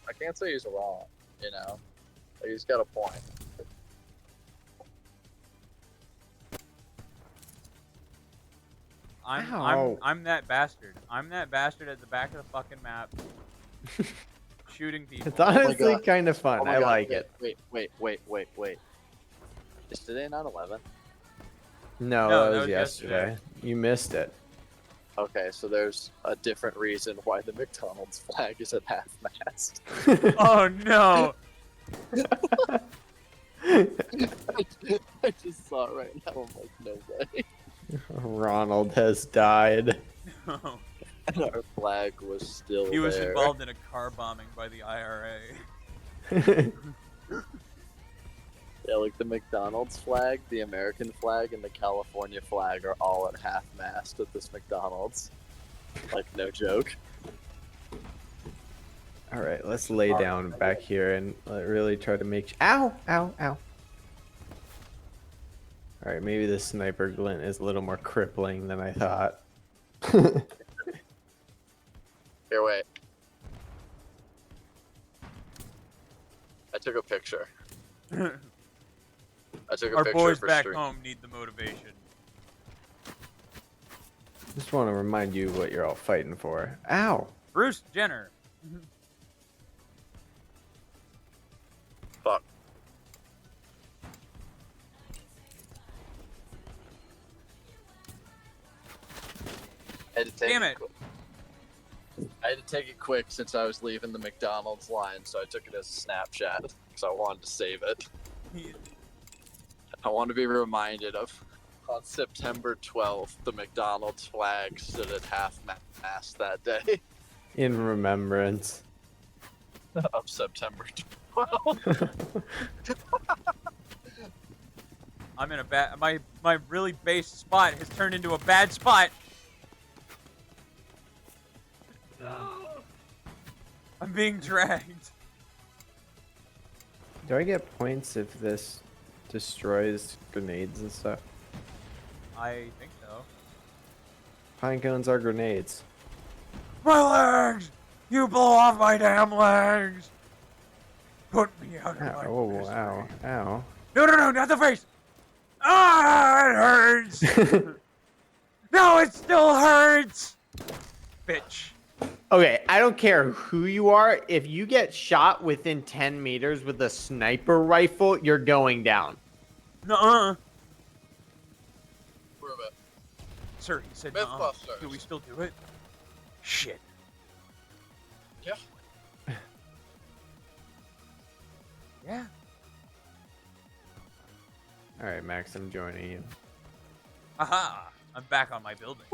I can't say he's wrong, you know. Like, he's got a point. Ow. I'm that bastard. I'm that bastard at the back of the fucking map. Shooting people. It's honestly God. kind of fun. Oh my I God, like it. Wait. Is today 9/11? No, No, that was yesterday. You missed it. Okay, so there's a different reason why the McDonald's flag is at half-mast. Oh no! I just saw it right now. I'm like, no way. Ronald has died. No. And our flag was still He was there. involved in a car bombing by the IRA. Yeah, like the McDonald's flag, the American flag, and the California flag are all at half-mast at this McDonald's. Like, no joke. All right, let's lay down back here and really try to make. Ow! Ow! Ow! All right, maybe the sniper glint is a little more crippling than I thought. Here, wait. I took a picture. I took a Our picture boys for back stream. home need the motivation. Just want to remind you what you're all fighting for. Ow! Bruce Jenner. Fuck. I had to take Damn it. quick. I had to take it quick since I was leaving the McDonald's line, so I took it as a snapshot because I wanted to save it. I want to be reminded of on September 12th, the McDonald's flag stood at half-mast that day In remembrance. of September 12th. I'm in a bad. My really base spot has turned into a bad spot. I'm being dragged. Do I get points if this destroys grenades and stuff? I think so. Pine cones are grenades. My legs! You blow off my damn legs! Put me out of my Oh, misery. wow. Ow. No, not the face! Ah, it hurts! No, it still hurts! Bitch. Okay, I don't care who you are. If you get shot within 10 meters with a sniper rifle, you're going down. Nuh-uh. Prove it. Sir, he said nuh-uh. Mythbusters. Do we still do it? Shit. Yeah. Yeah. All right, Max, I'm joining you. Aha! I'm back on my building.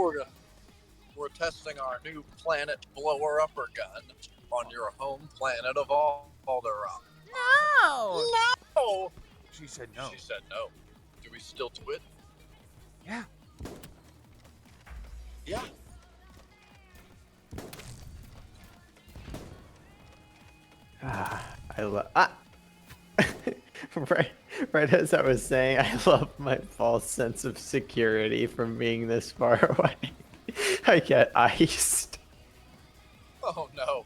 We're testing our new planet blower upper gun on your home planet of Alderaan. No! No! She said no. She said no. Do we still do it? Yeah. Yeah. I love. Right as I was saying, I love my false sense of security from being this far away. I get iced. Oh no.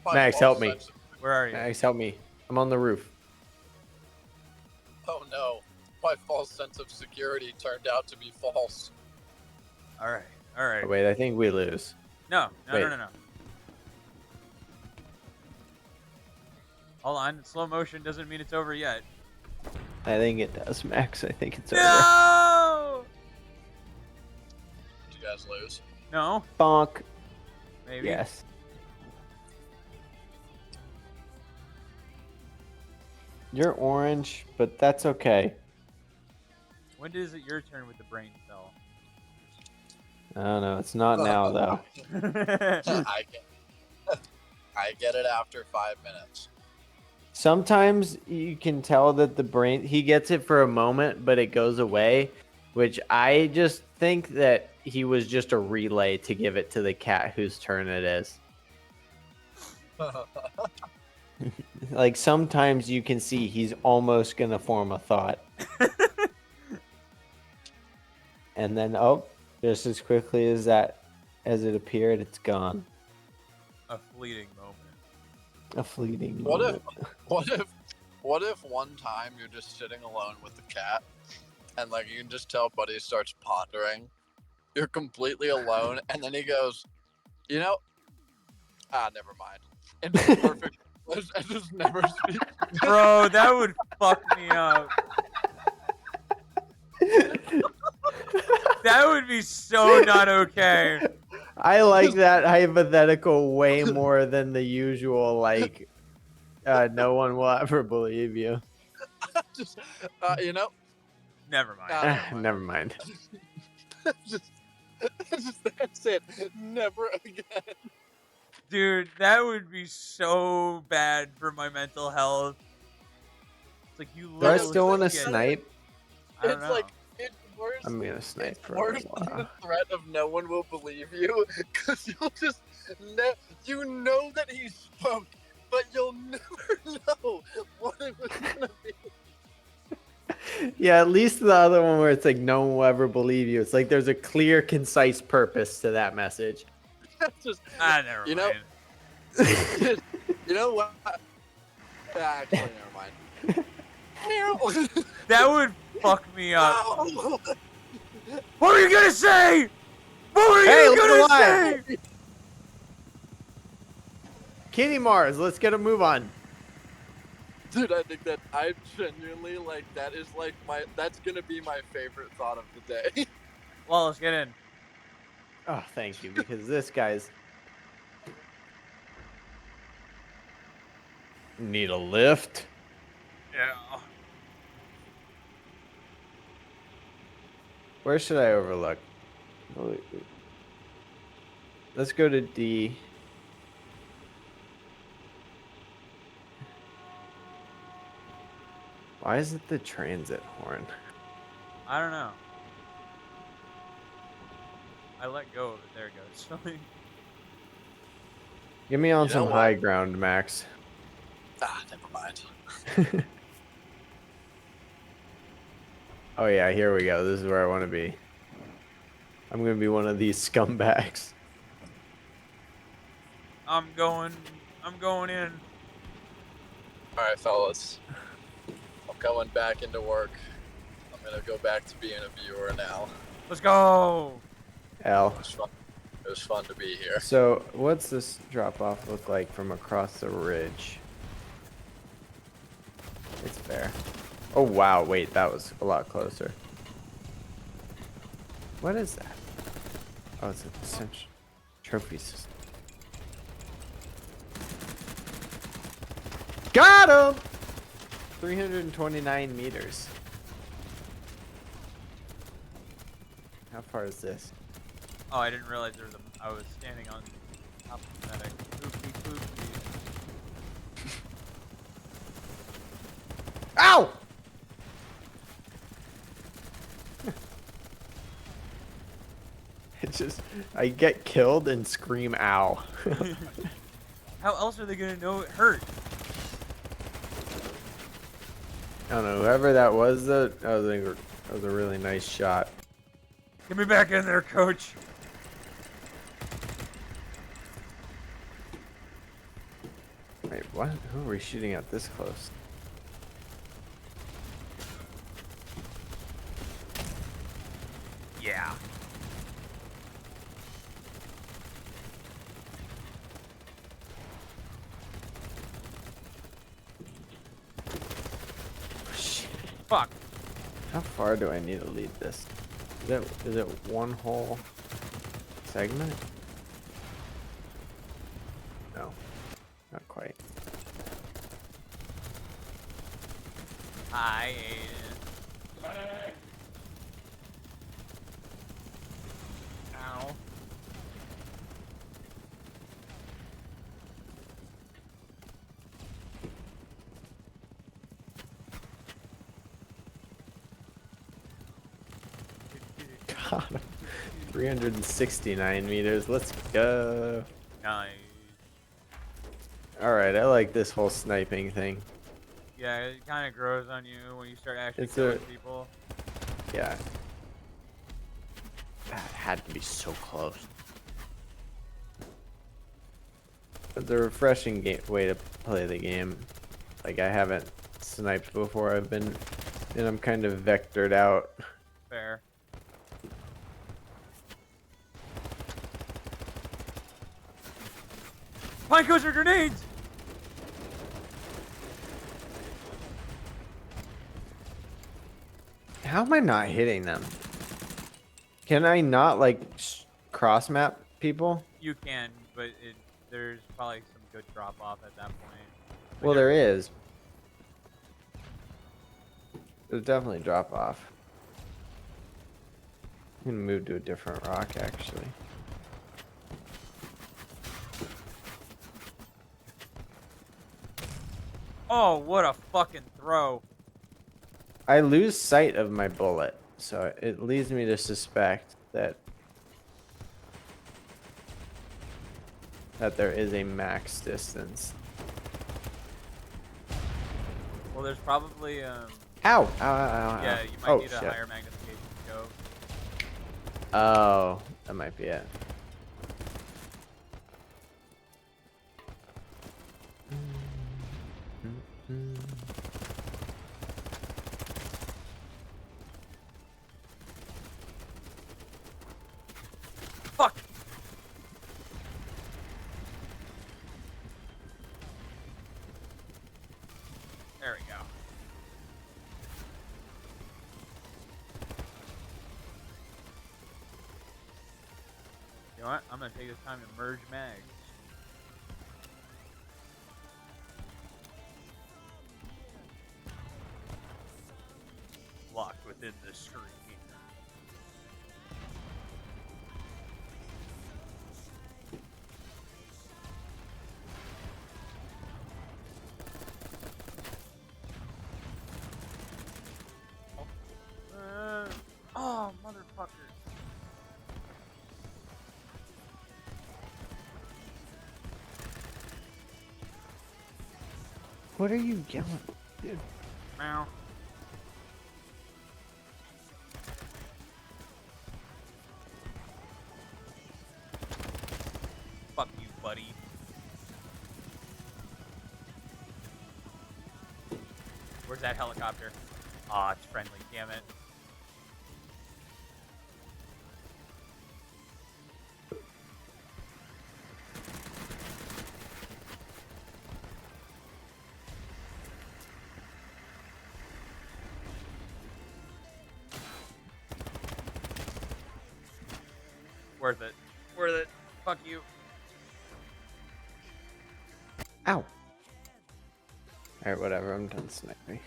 My Max, false help me. sense of- Where are you? Max, help me. I'm on the roof. Oh no. My false sense of security turned out to be false. All right. All right. Oh, wait, I think we lose. No. Wait. No. Hold on. Slow motion doesn't mean it's over yet. I think it does, Max. I think it's over. No! Did you guys lose? No. Bonk. Maybe. Yes. You're orange, but that's okay. When is it your turn with the brain cell? I don't know. It's not now, though. I get it after 5 minutes. Sometimes you can tell that the brain, he gets it for a moment, but it goes away, which I just think that he was just a relay to give it to the cat whose turn it is. Like sometimes you can see he's almost going to form a thought. And then, oh, just as quickly as it appeared, it's gone. A fleeting moment. A fleeting What moment. What if one time you're just sitting alone with the cat and like you can just tell Buddy starts pondering. You're completely alone and then he goes, you know, never mind. And just perfect and just never speaks. Bro, that would fuck me up. That would be so not okay. I like that hypothetical way more than the usual, like, no one will ever believe you. Just, you know, Never mind. Never mind. just that's it. Never again. Dude, that would be so bad for my mental health. It's like you Do I literally still want to get- snipe? I don't It's know. like it's worse. I'm going to snipe It's for a worse little than while. the threat of no one will believe you, because you'll just you know that he spoke, but you'll never know what it was gonna be. Yeah, at least the other one where it's like no one will ever believe you. It's like there's a clear, concise purpose to that message. Just, Never you know, mind. you know what? Actually, never mind. Meow. That would fuck me up. No. What were you gonna say? What were Hey, you look gonna alive. say? Kitty Mars, let's get a move on. Dude, I think that I genuinely like that is like that's gonna be my favorite thought of the day. Well, let's get in. Oh, thank you, because this guy's need a lift. Yeah. Where should I overlook? Let's go to D. Why is it the transit horn? I don't know. I let go of it. There it goes. Get me on You know some what? high ground, Max. Never mind. Oh yeah, here we go. This is where I want to be. I'm gonna be one of these scumbags. I'm going in. All right, fellas. I'm coming back into work. I'm gonna go back to being a viewer now. Let's go. L. It was fun. It was fun to be here. So, what's this drop off look like from across the ridge? It's fair. Oh wow, wait, that was a lot closer. What is that? Oh, it's a essential trophy system. Got him! 329 meters. How far is this? Oh, I didn't realize there was I was standing on top of that poopy poopy. Ow! It just, I get killed and scream ow. How else are they gonna know it hurt? I don't know, whoever that was, though, that was a really nice shot. Get me back in there, coach. Wait, what? Who are we shooting at this close? Yeah. Shit. Fuck. How far do I need to lead this? Is it one whole segment? No, not quite. Hi, Aiden. Ow. God, 369 meters. Let's go. Nice. All right, I like this whole sniping thing. Yeah, it kind of grows on you when you start actually It's killing a- people. Yeah. That had to be so close. It's a refreshing way to play the game. Like, I haven't sniped before. And I'm kind of vectored out. Fair. Pine coaster grenades! How am I not hitting them? Can I not, like, cross map people? You can, but there's probably some good drop off at that point. But Well, you're- there is. There's definitely drop off. I'm gonna move to a different rock, actually. Oh, what a fucking throw. I lose sight of my bullet, so it leads me to suspect that there is a max distance. Well, there's probably Ow! Ow! Ow! Ow! Yeah, you might Oh need a shit! higher magnification scope. Oh, that might be it. Fuck! There we go. You know what? I'm gonna take this time to merge mags. Locked within the screen. Oh, motherfucker. What are you yelling, dude? Meow. Fuck you, buddy. Where's that helicopter? Aw, it's friendly, damn it. Worth it. Worth it. Fuck you. Ow! Alright, whatever. I'm done sniping.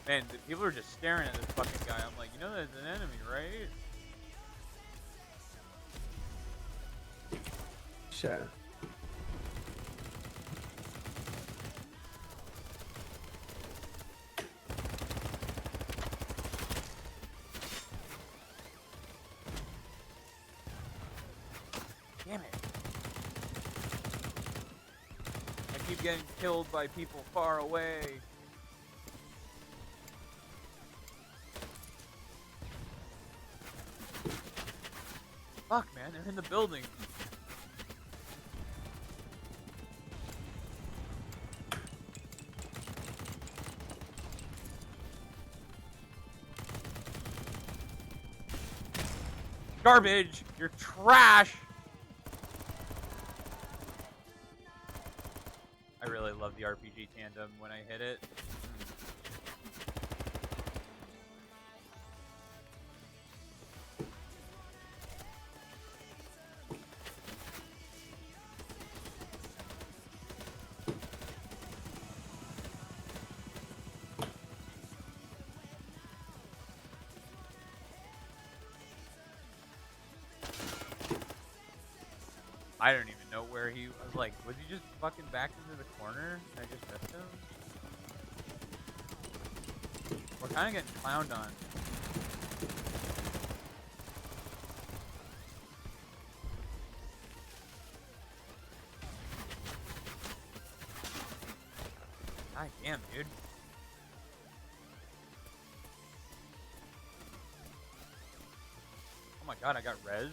Man, the people are just staring at this fucking guy. I'm like, you know there's an enemy, right? Shit. Damn it. I keep getting killed by people far away. Fuck, man, they're in the building. Garbage! You're trash! I really love the RPG tandem when I hit it. I don't even know where he was. Like, was he just fucking back into the corner? And I just missed him? We're kind of getting clowned on. God damn, dude. Oh my god, I got res.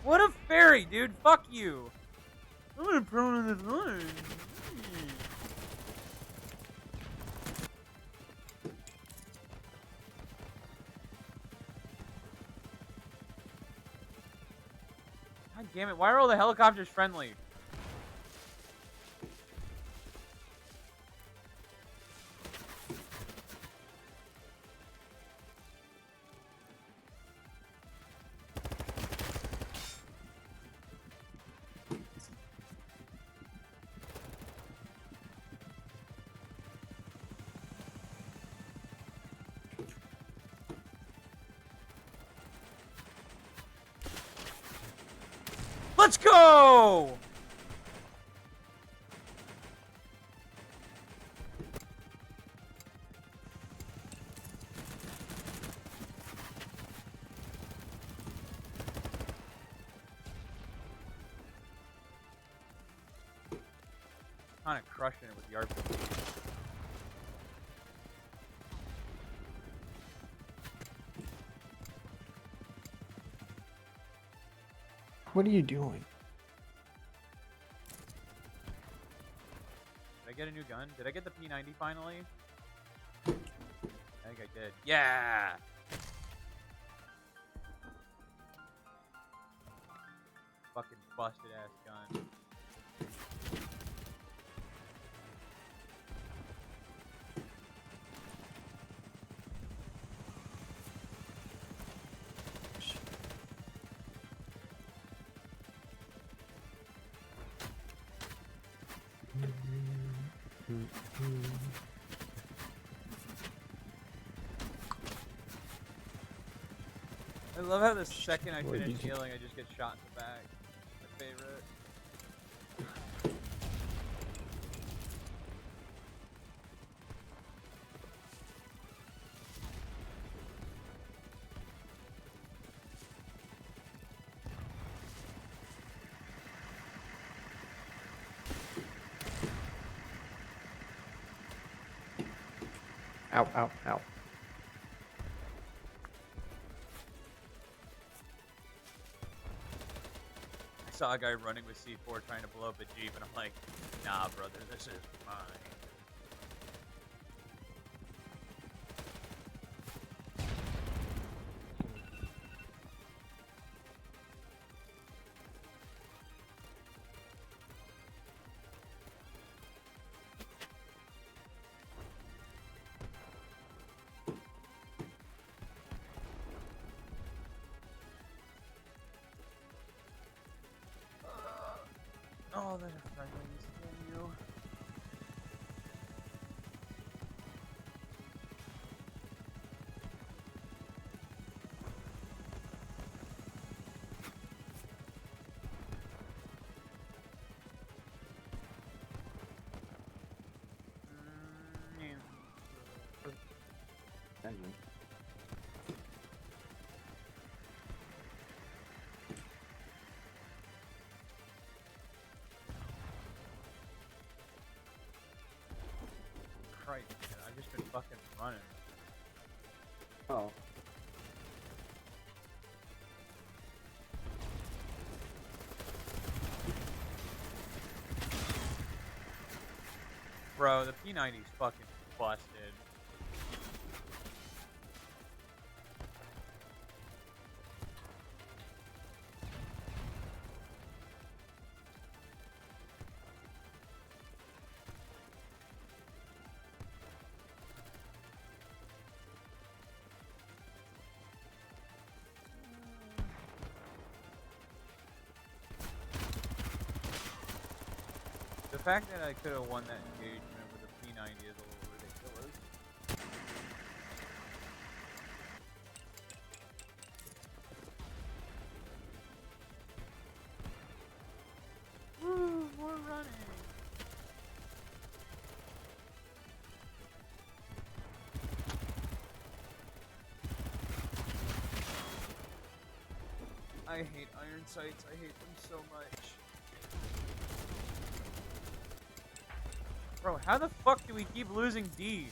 What a fairy, dude! Fuck you! I'm gonna prone on this line. God damn it, why are all the helicopters friendly? Let's go! Kind of crushing it with the RPG. What are you doing? Did I get a new gun? Did I get the P90 finally? I think I did. Yeah! Fucking busted ass gun. I love how the second I What finish did you- healing, I just get shot in the back. My favorite. Ow, ow, ow. I saw a guy running with C4 trying to blow up a Jeep, and I'm like, nah, brother, this is mine. Oh, there's a friendlies. Damn you. Christ, man, I've just been fucking running. Oh. Bro, the P90's fucking busted. The fact that I could have won that engagement with a P90 is a little ridiculous. Woo, we're running. I hate iron sights. I hate them so much. Bro, how the fuck do we keep losing D?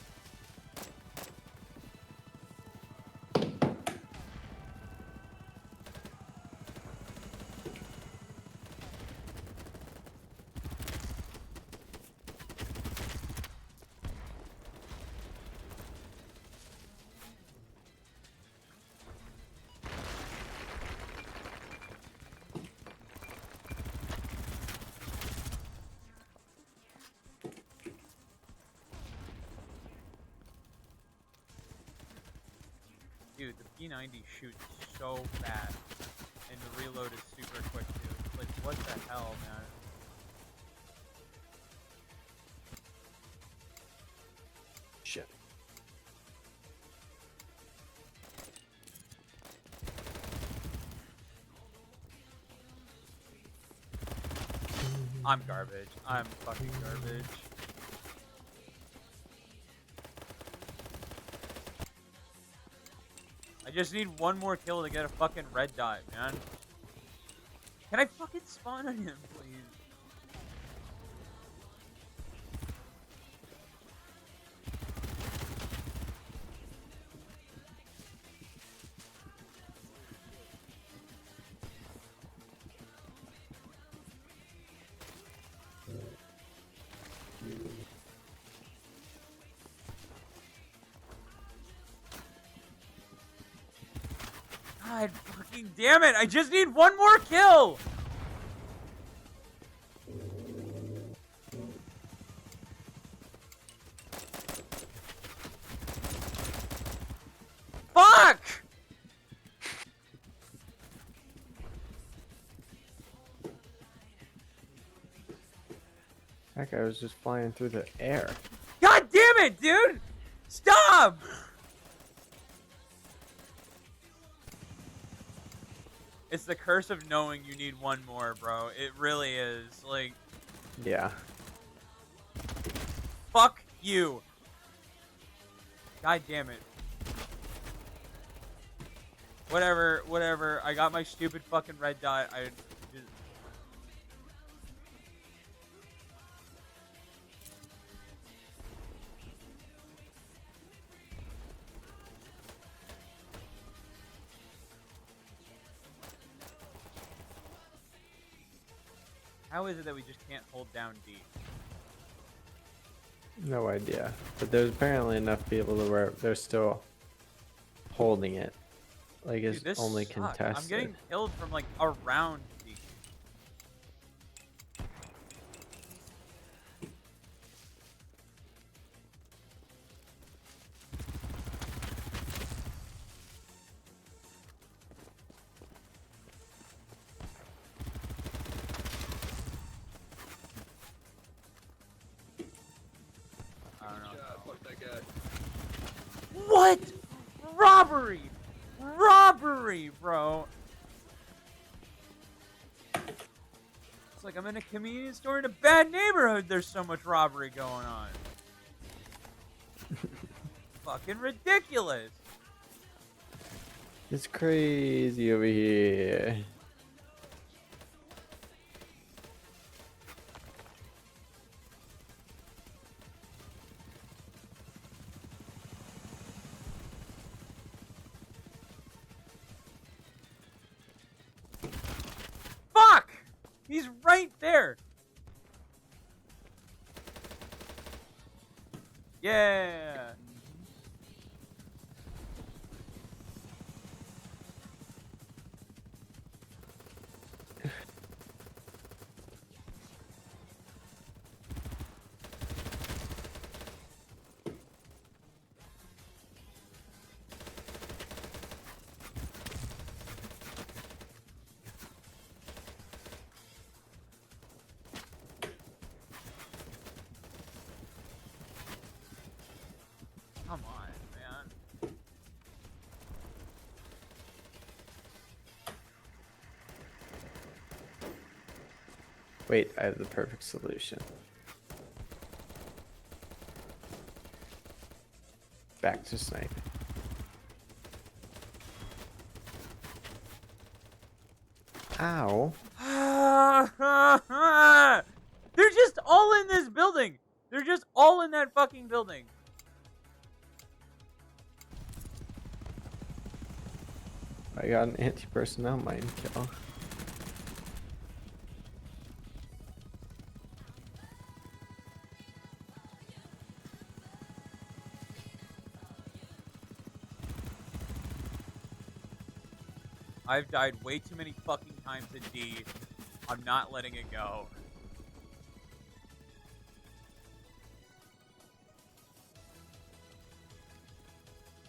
Dude, the P90 shoots so fast, and the reload is super quick too. Like, what the hell, man? Shit. I'm garbage. I'm fucking garbage. I just need one more kill to get a fucking red dot, man. Can I fucking spawn on him, please? God fucking damn it! I just need one more kill! Fuck! That guy was just flying through the air. God damn it, dude! Stop! It's the curse of knowing you need one more, bro. It really is. Like, Yeah. fuck you. God damn it. Whatever. I got my stupid fucking red dot. I just... How is it that we just can't hold down D? No idea. But there's apparently enough people to where they're still holding it. Like it's Dude, this only sucks. contested. I'm getting killed from like around D. I don't know. Fuck that guy. What? Robbery! Robbery, bro! It's like I'm in a convenience store in a bad neighborhood. There's so much robbery going on. Fucking ridiculous. It's crazy over here. Fuck! He's right there. Yeah. Come on, man. Wait, I have the perfect solution. Back to snipe. Ow. They're just all in this building. They're just all in that fucking building. I got an anti-personnel mine kill. I've died way too many fucking times in D. I'm not letting it go.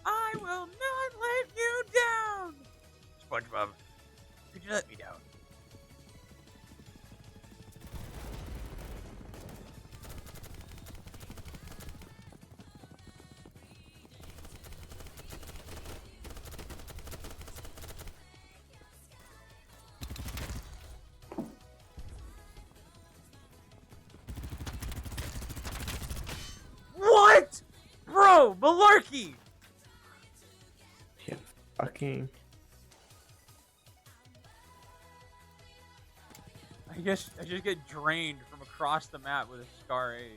I will not let you down! SpongeBob, could you let me down? No! Malarkey! Yeah, fucking. I guess I just get drained from across the map with a Scar 8.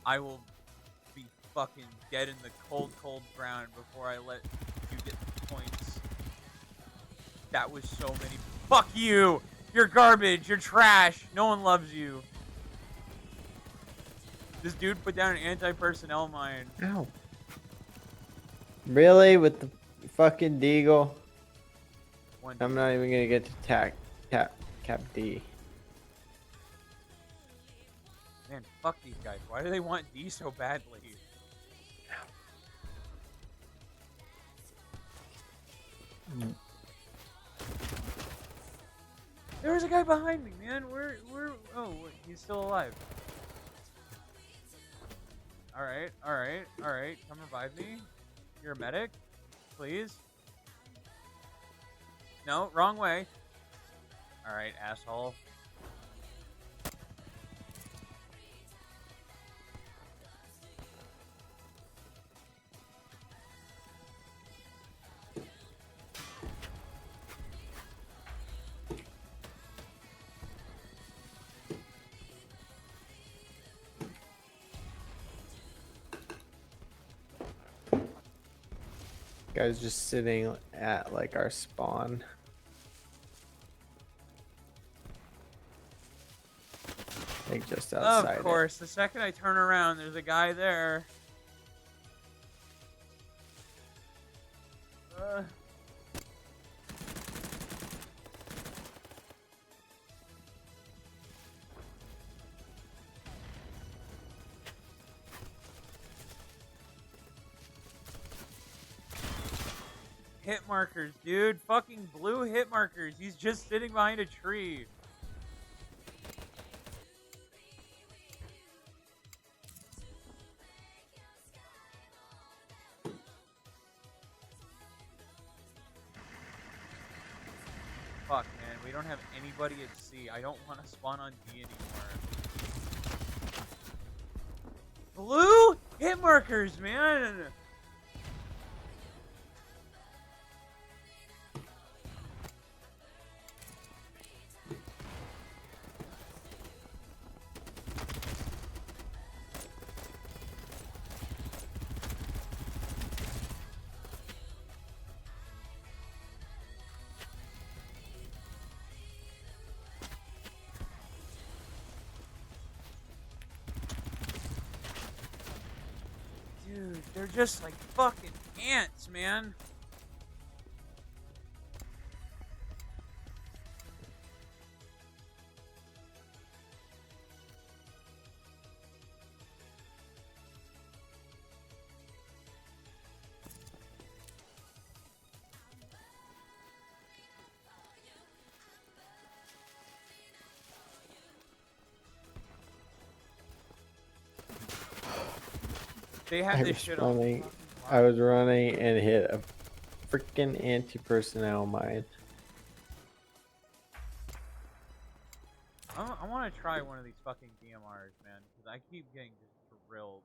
I will be fucking dead in the cold, cold ground before I let you get points. That was so many. Fuck you! You're garbage. You're trash. No one loves you. This dude put down an anti-personnel mine. Ow. Really? With the fucking deagle? I'm not even gonna get to cap D. Man, fuck these guys. Why do they want D so badly? There was a guy behind me, man. Oh, wait, he's still alive. Alright. Come revive me. You're a medic? Please? No, wrong way. Alright, asshole. Guy's just sitting at like our spawn. Like just outside. Of course, the second I turn around, there's a guy there. Hit markers, dude. Fucking blue hit markers. He's just sitting behind a tree. Fuck, man. We don't have anybody at C. I don't want to spawn on D anymore. Blue hit markers, man. Dude, they're just like fucking ants, man. They have this shit on. I was running and hit a freaking anti-personnel mine. I want to try one of these fucking DMRs, man, because I keep getting just drilled.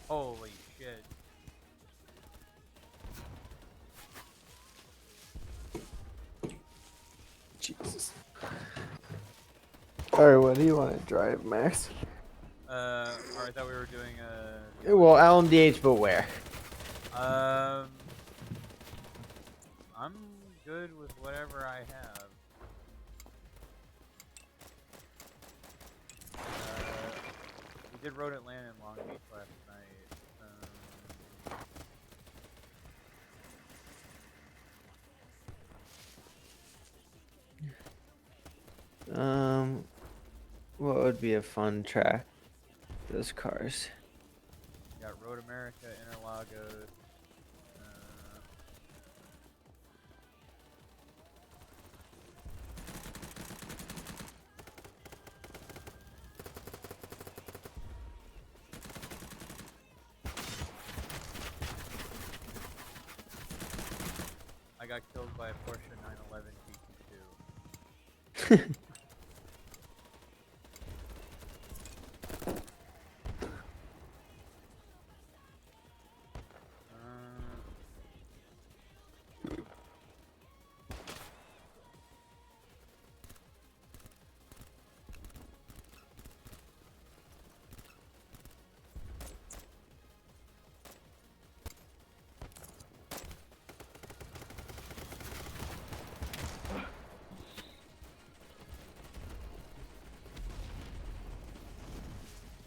Holy shit. All right, what do you want to drive, Max? Or I thought we were doing Well, LMDH, but where? I'm good with whatever I have. We did Road Atlanta and Long Beach last night. What would be a fun track? Those cars. Got Road America, Interlagos. I got killed by a Porsche 911 GT2.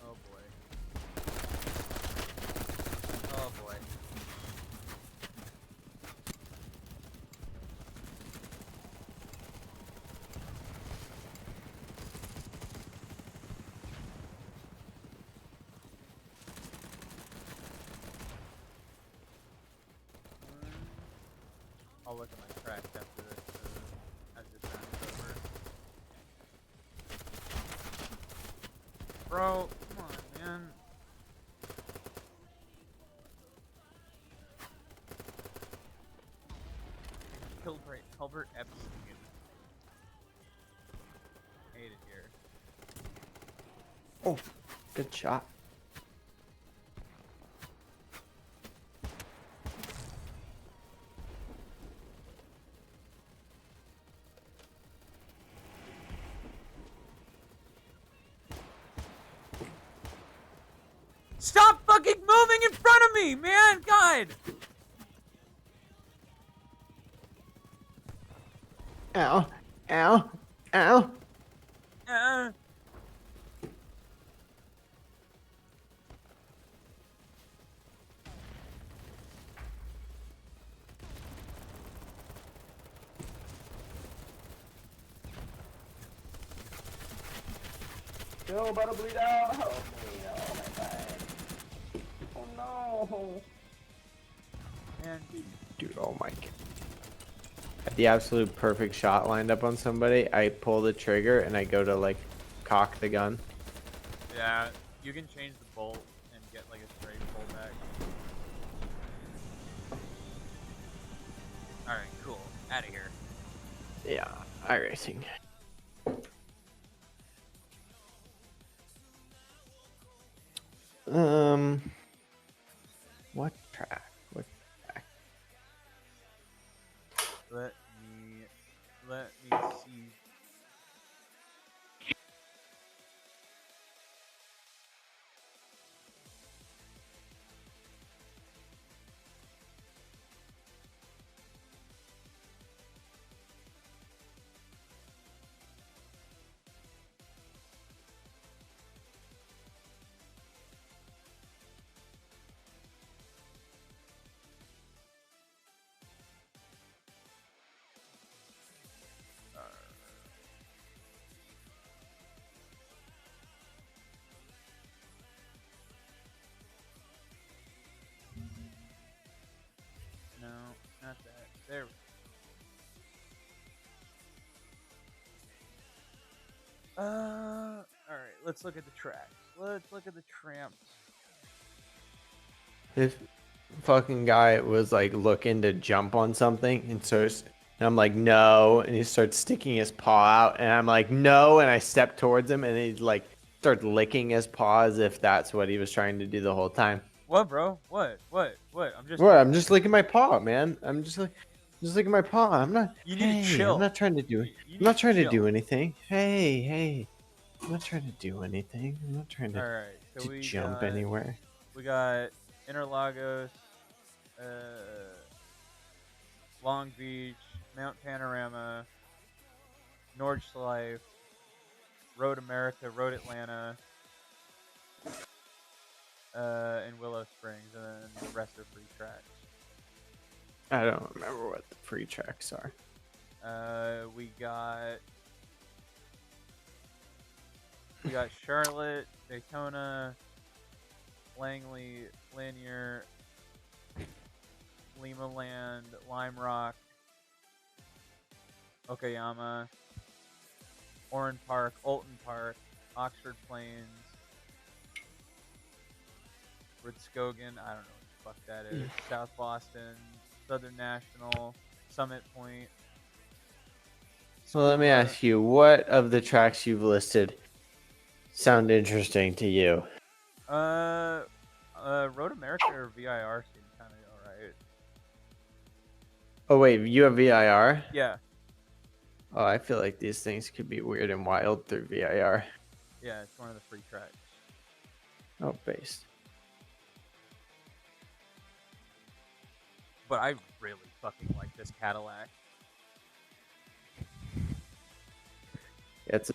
Oh boy. Oh boy. I'll look at my tracks after this round is over. Bro, come on, man. Killed by Albert Epstein. Hate it here. Oh, good shot. Stop fucking moving in front of me, man! God! Ow, ow, ow. Uh. No, about to bleed out. Help me. Oh, my God. Oh, no. Man. Dude, oh my God. At the absolute perfect shot lined up on somebody, I pull the trigger and I go to, like, cock the gun. Yeah, you can change the bolt and get like a straight pullback. Alright, cool. Out of here. Yeah, iRacing. What track? What track? Let me see. No, not that. There. Alright, let's look at the tracks. Let's look at the tramps. This fucking guy was like looking to jump on something, and I'm like, no, and he starts sticking his paw out, and I'm like, no, and I step towards him, and he like starts licking his paw as if that's what he was trying to do the whole time. What, bro? What? I'm just licking my paw, man. I'm just licking my paw. I'm not. You need to Hey, chill. I'm not trying to do. You I'm need not to trying to chill. do anything. Hey, hey. I'm not trying to do anything. I'm not trying All to, right, so to jump anywhere. we got Interlagos, Long Beach, Mount Panorama, Nordschleife, Road America, Road Atlanta, and Willow Springs, and then the rest are free tracks. I don't remember what the free tracks are. We got Charlotte, Daytona, Langley, Lanier, Lima Land, Lime Rock, Okayama, Oran Park, Olton Park, Oxford Plains, Ritskogan, I don't know what the fuck that is, South Boston, Southern National, Summit Point. So let me ask you, what of the tracks you've listed sound interesting to you? Road America or VIR seem kind of alright. Oh wait, you have VIR? Yeah, Oh, I feel like these things could be weird and wild through VIR. yeah, it's one of the free tracks. Oh, based. But I really fucking like this Cadillac. It's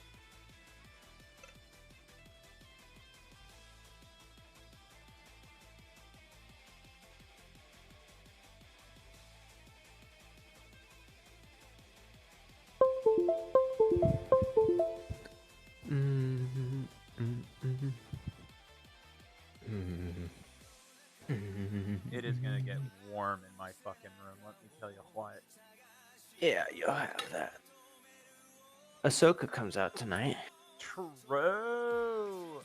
It is gonna get warm in my fucking room. Let me tell you what. Yeah, you'll have that. Ahsoka comes out tonight. True.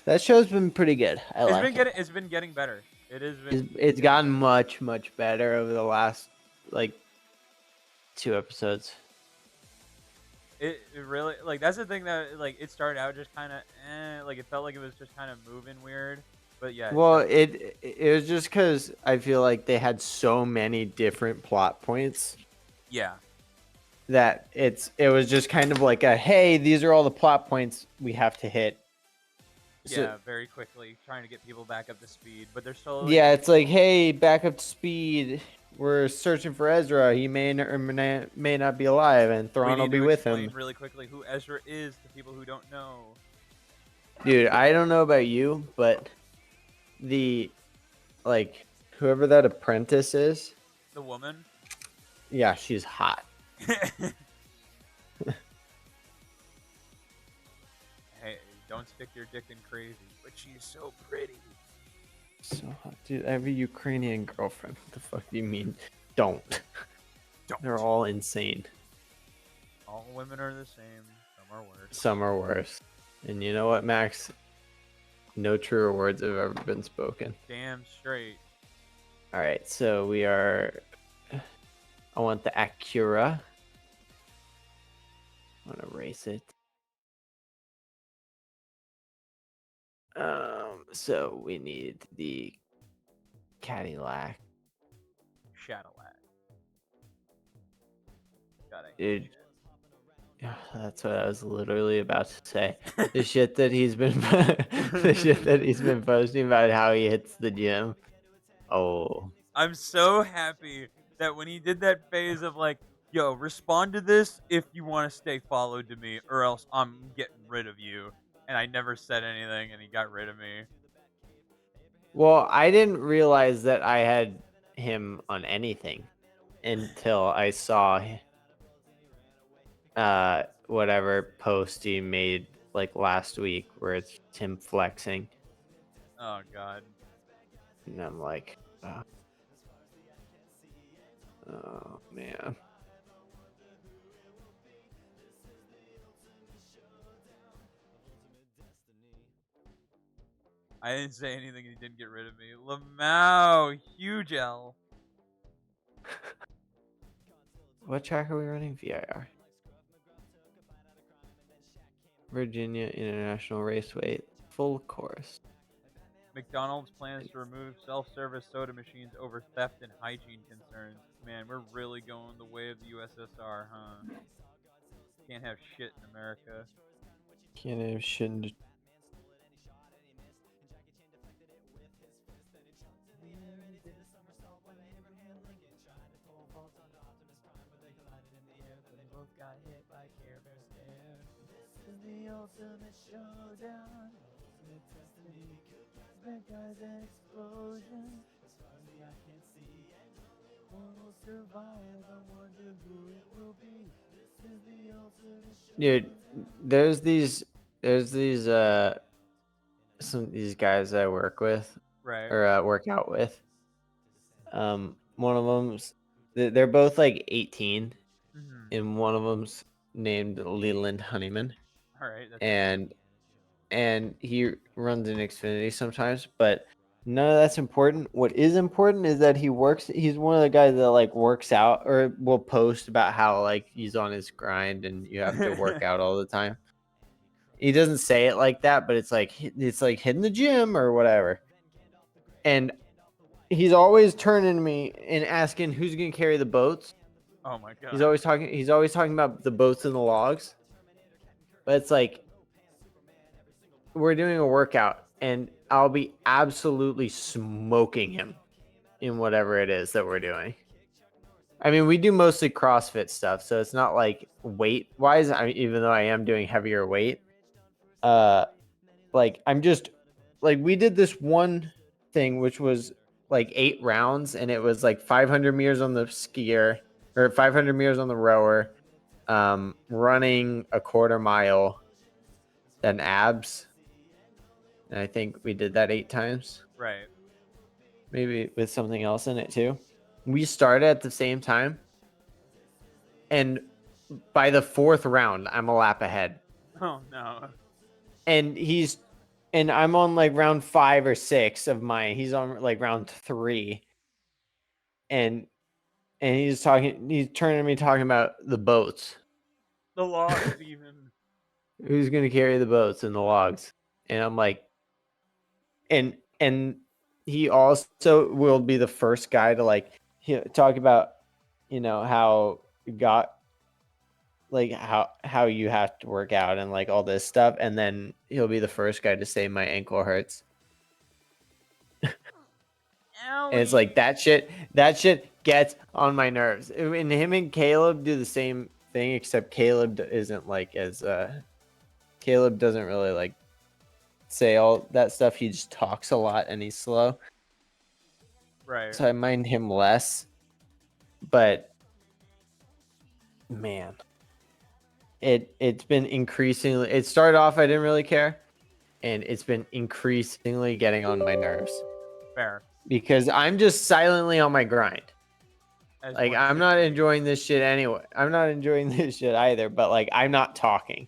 That show's been pretty good. It's been getting better. It has been. It's gotten much better over the last like 2 episodes. It really like that's the thing that like it started out just kind of like it felt like it was just kind of moving weird, but yeah. Well, it was just because I feel like they had so many different plot points Yeah. that it was just kind of like a, hey, these are all the plot points we have to hit. So, Yeah, very quickly trying to get people back up to speed, but they're still yeah, it's like, hey, back up to speed. We're searching for Ezra. He may not be alive, and we Thrawn will need be to with explain him. really quickly who Ezra is to people who don't know. Dude, I don't know about you, but like whoever that apprentice is, The woman. yeah, she's hot. Hey, don't stick your dick in crazy, but she's so pretty. So hot, dude. I have a Ukrainian girlfriend. What the fuck do you mean? Don't. They're all insane. All women are the same. Some are worse. Some are worse. And you know what, Max? No truer words have ever been spoken. Damn straight. All right, so we are. I want the Acura. I want to race it. So we need the Cadillac. Shadowlack. Gotta Dude. hate it. Yeah, that's what I was literally about to say. The shit that he's been the shit that he's been posting about how he hits the gym. Oh. I'm so happy that when he did that phase of like, yo, respond to this if you want to stay followed to me, or else I'm getting rid of you. And I never said anything, and he got rid of me. Well, I didn't realize that I had him on anything until I saw whatever post he made like last week where it's him flexing. Oh god. And I'm like, oh man. I didn't say anything, and he didn't get rid of me. Lamau, huge L. What track are we running? VIR. Virginia International Raceway, full course. McDonald's plans to remove self-service soda machines over theft and hygiene concerns. Man, we're really going the way of the USSR, huh? Can't have shit in America. Can't have shouldn't. Dude, there's these some of these guys I work with Right. or work out with. One of them's they're both like 18, Mm-hmm. and one of them's named Leland Honeyman, All right. That's a name. and he runs in Xfinity sometimes, but none of that's important. What is important is that he's one of the guys that like works out or will post about how like he's on his grind and you have to work out all the time. He doesn't say it like that, but it's like hitting the gym or whatever. And he's always turning to me and asking who's gonna carry the boats. Oh my god. He's always talking about the boats and the logs. But it's like we're doing a workout and I'll be absolutely smoking him in whatever it is that we're doing. I mean, we do mostly CrossFit stuff, so it's not like weight wise. Even though I am doing heavier weight, uh, like I'm just like we did this one thing which was like 8 rounds, and it was like 500 meters on the skier or 500 meters on the rower, running a quarter mile, then abs. And I think we did that 8 times, Right. maybe with something else in it too. We started at the same time, and by the 4th round, I'm a lap ahead. Oh no. And I'm on like round 5 or 6 of mine. He's on like round 3, and he's turning to me talking about the boats. The logs even. Who's gonna carry the boats and the logs? And I'm like, and he also will be the first guy to like talk about, how got like how you have to work out and like all this stuff, and then he'll be the first guy to say my ankle hurts. And it's like that shit gets on my nerves. And him and Caleb do the same thing, except Caleb isn't like as Caleb doesn't really like say all that stuff. He just talks a lot and he's slow. Right. So I mind him less. But man, it's been increasingly, it started off I didn't really care, and it's been increasingly getting on my nerves Fair. because I'm just silently on my grind. As Like one I'm should not be. enjoying this shit anyway. I'm not enjoying this shit either, but like I'm not talking.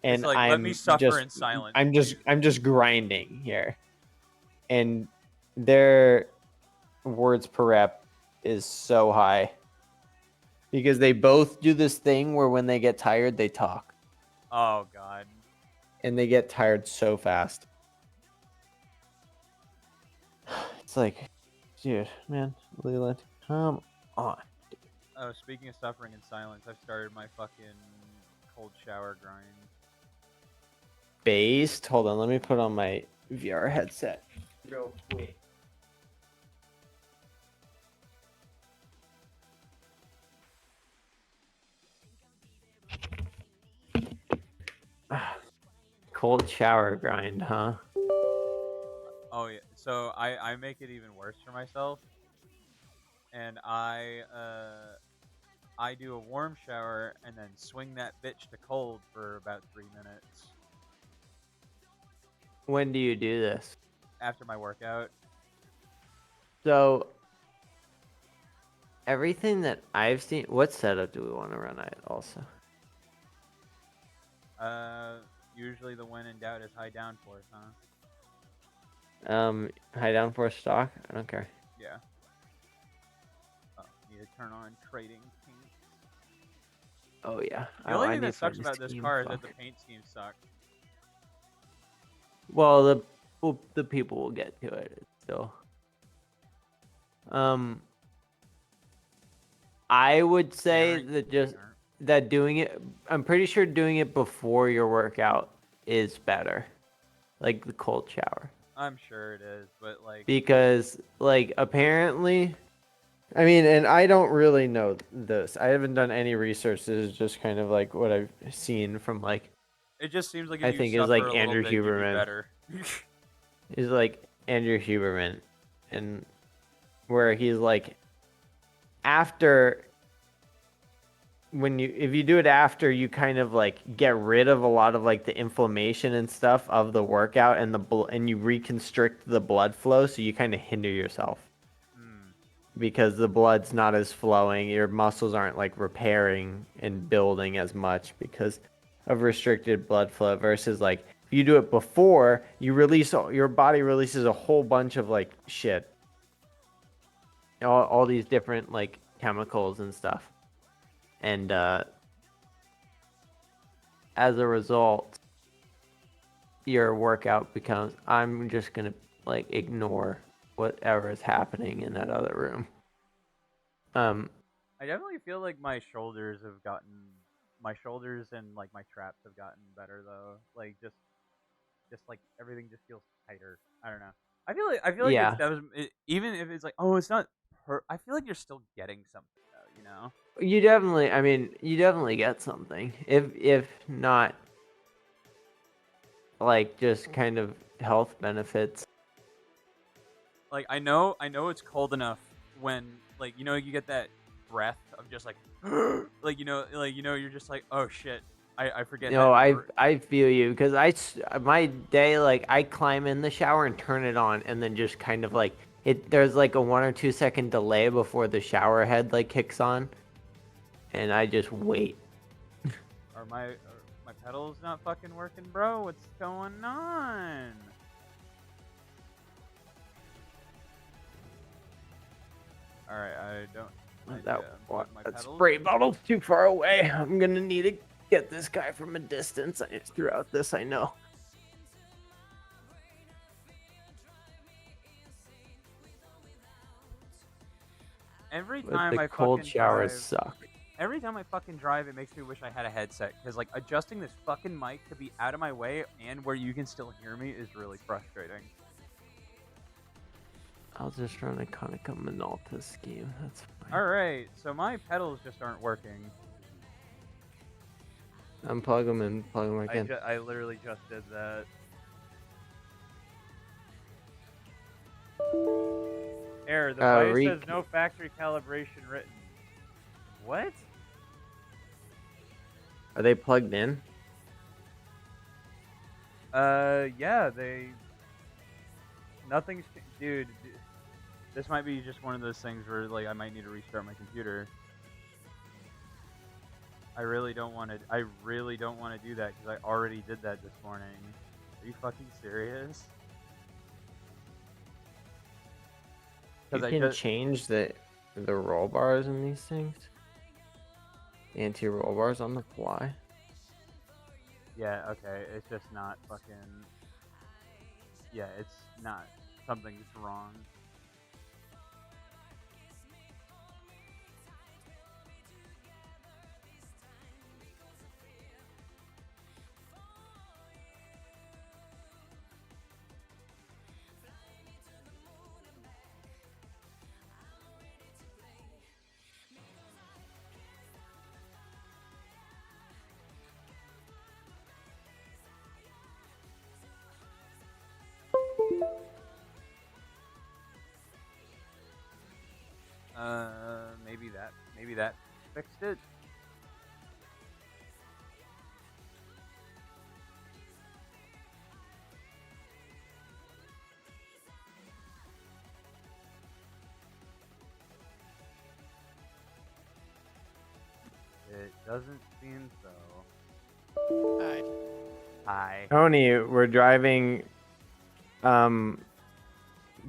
It's And like let me suffer in silence, please. I'm just grinding here. And their words per rep is so high because they both do this thing where when they get tired they talk, Oh god. and they get tired so fast. It's like, dude, man, Leland, come on. Oh, speaking of suffering in silence, I've started my fucking cold shower grind. Based. Hold on, let me put on my VR headset real quick. Cold shower grind, huh? Oh yeah. So I make it even worse for myself, and I do a warm shower and then swing that bitch to cold for about 3 minutes When do you do this? after my workout. So everything that I've seen, what setup do we want to run at also? Usually the when in doubt is high downforce, huh? High down for stock. I don't care. Yeah. Oh, need to turn on trading paint. Oh yeah. The only I thing need that to find sucks about this scheme. car is that Fuck. the paint schemes suck. Well, the people will get to it. It's still. I would say Daring, that just daring. that doing it. I'm pretty sure doing it before your workout is better, like the cold shower, I'm sure it is, but like, because like apparently, I mean, and I don't really know this. I haven't done any research. This is just kind of like what I've seen from like it just seems like if I you think is suffer like a little Andrew bit, you'd be Huberman. better. Is like Andrew Huberman, and where he's like after if you do it after, you kind of like get rid of a lot of like the inflammation and stuff of the workout, and and you reconstrict the blood flow, so you kind of hinder yourself Hmm. because the blood's not as flowing, your muscles aren't like repairing and building as much because of restricted blood flow, versus like if you do it before, your body releases a whole bunch of like shit, all these different like chemicals and stuff, and as a result, your workout becomes, I'm just gonna like ignore whatever is happening in that other room. I definitely feel like my shoulders and like my traps have gotten better though. Like just like everything just feels tighter. I don't know. I feel like it's Yeah, that was even if it's like, oh, it's not I feel like you're still getting something though, you know? you definitely, I mean, you definitely get something. If not like just kind of health benefits. Like I know it's cold enough when like you get that breath of just like like you're just like, oh shit. I forget No, that I feel you, because my day, like I climb in the shower and turn it on, and then just kind of like there's like a 1 or 2 second delay before the shower head like kicks on, and I just wait. are my pedals not fucking working, bro? What's going on? All right, I don't unplug my That pedals. spray bottle's too far away. I'm gonna need to get this guy from a distance. I threw out this, I know. Every But time the I cold fucking showers drive, suck. every time I fucking drive, it makes me wish I had a headset because like adjusting this fucking mic to be out of my way and where you can still hear me is really frustrating. I'll just run a Konica Minolta scheme. That's fine. All right, so my pedals just aren't working. Unplug them and plug them back in. I literally just did that. Error, the device has no factory calibration written. What? Are they plugged in? Yeah, nothing's, dude, this might be just one of those things where, like, I might need to restart my computer. I really don't want to do that, because I already did that this morning. Are you fucking serious? You can change the roll bars in these things. Anti-roll bars on the fly. Yeah, okay, it's just not fucking, yeah, it's not, something's wrong. Maybe that fixed it. It doesn't seem so. Hi. Hi. Tony, we're driving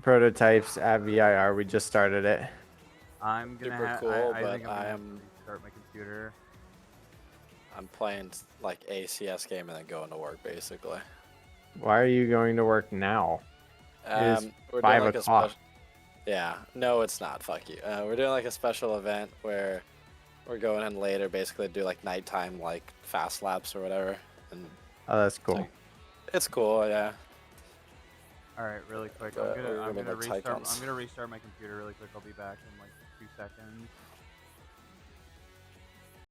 prototypes at VIR. We just started it. I'm gonna Super cool, I but think I'm gonna have to I'm restart my computer. playing like a CS game and then going to work basically. Why are you going to work now? It is We're 5 doing like o'clock. yeah, no, it's not. Fuck you. We're doing like a special event where we're going in later, basically to do like nighttime like fast laps or whatever. And Oh, that's cool. like, It's cool, yeah. All right, really quick. But I'm we're gonna gonna make restart. icons. I'm gonna restart my computer really quick. I'll be back in like 2 seconds.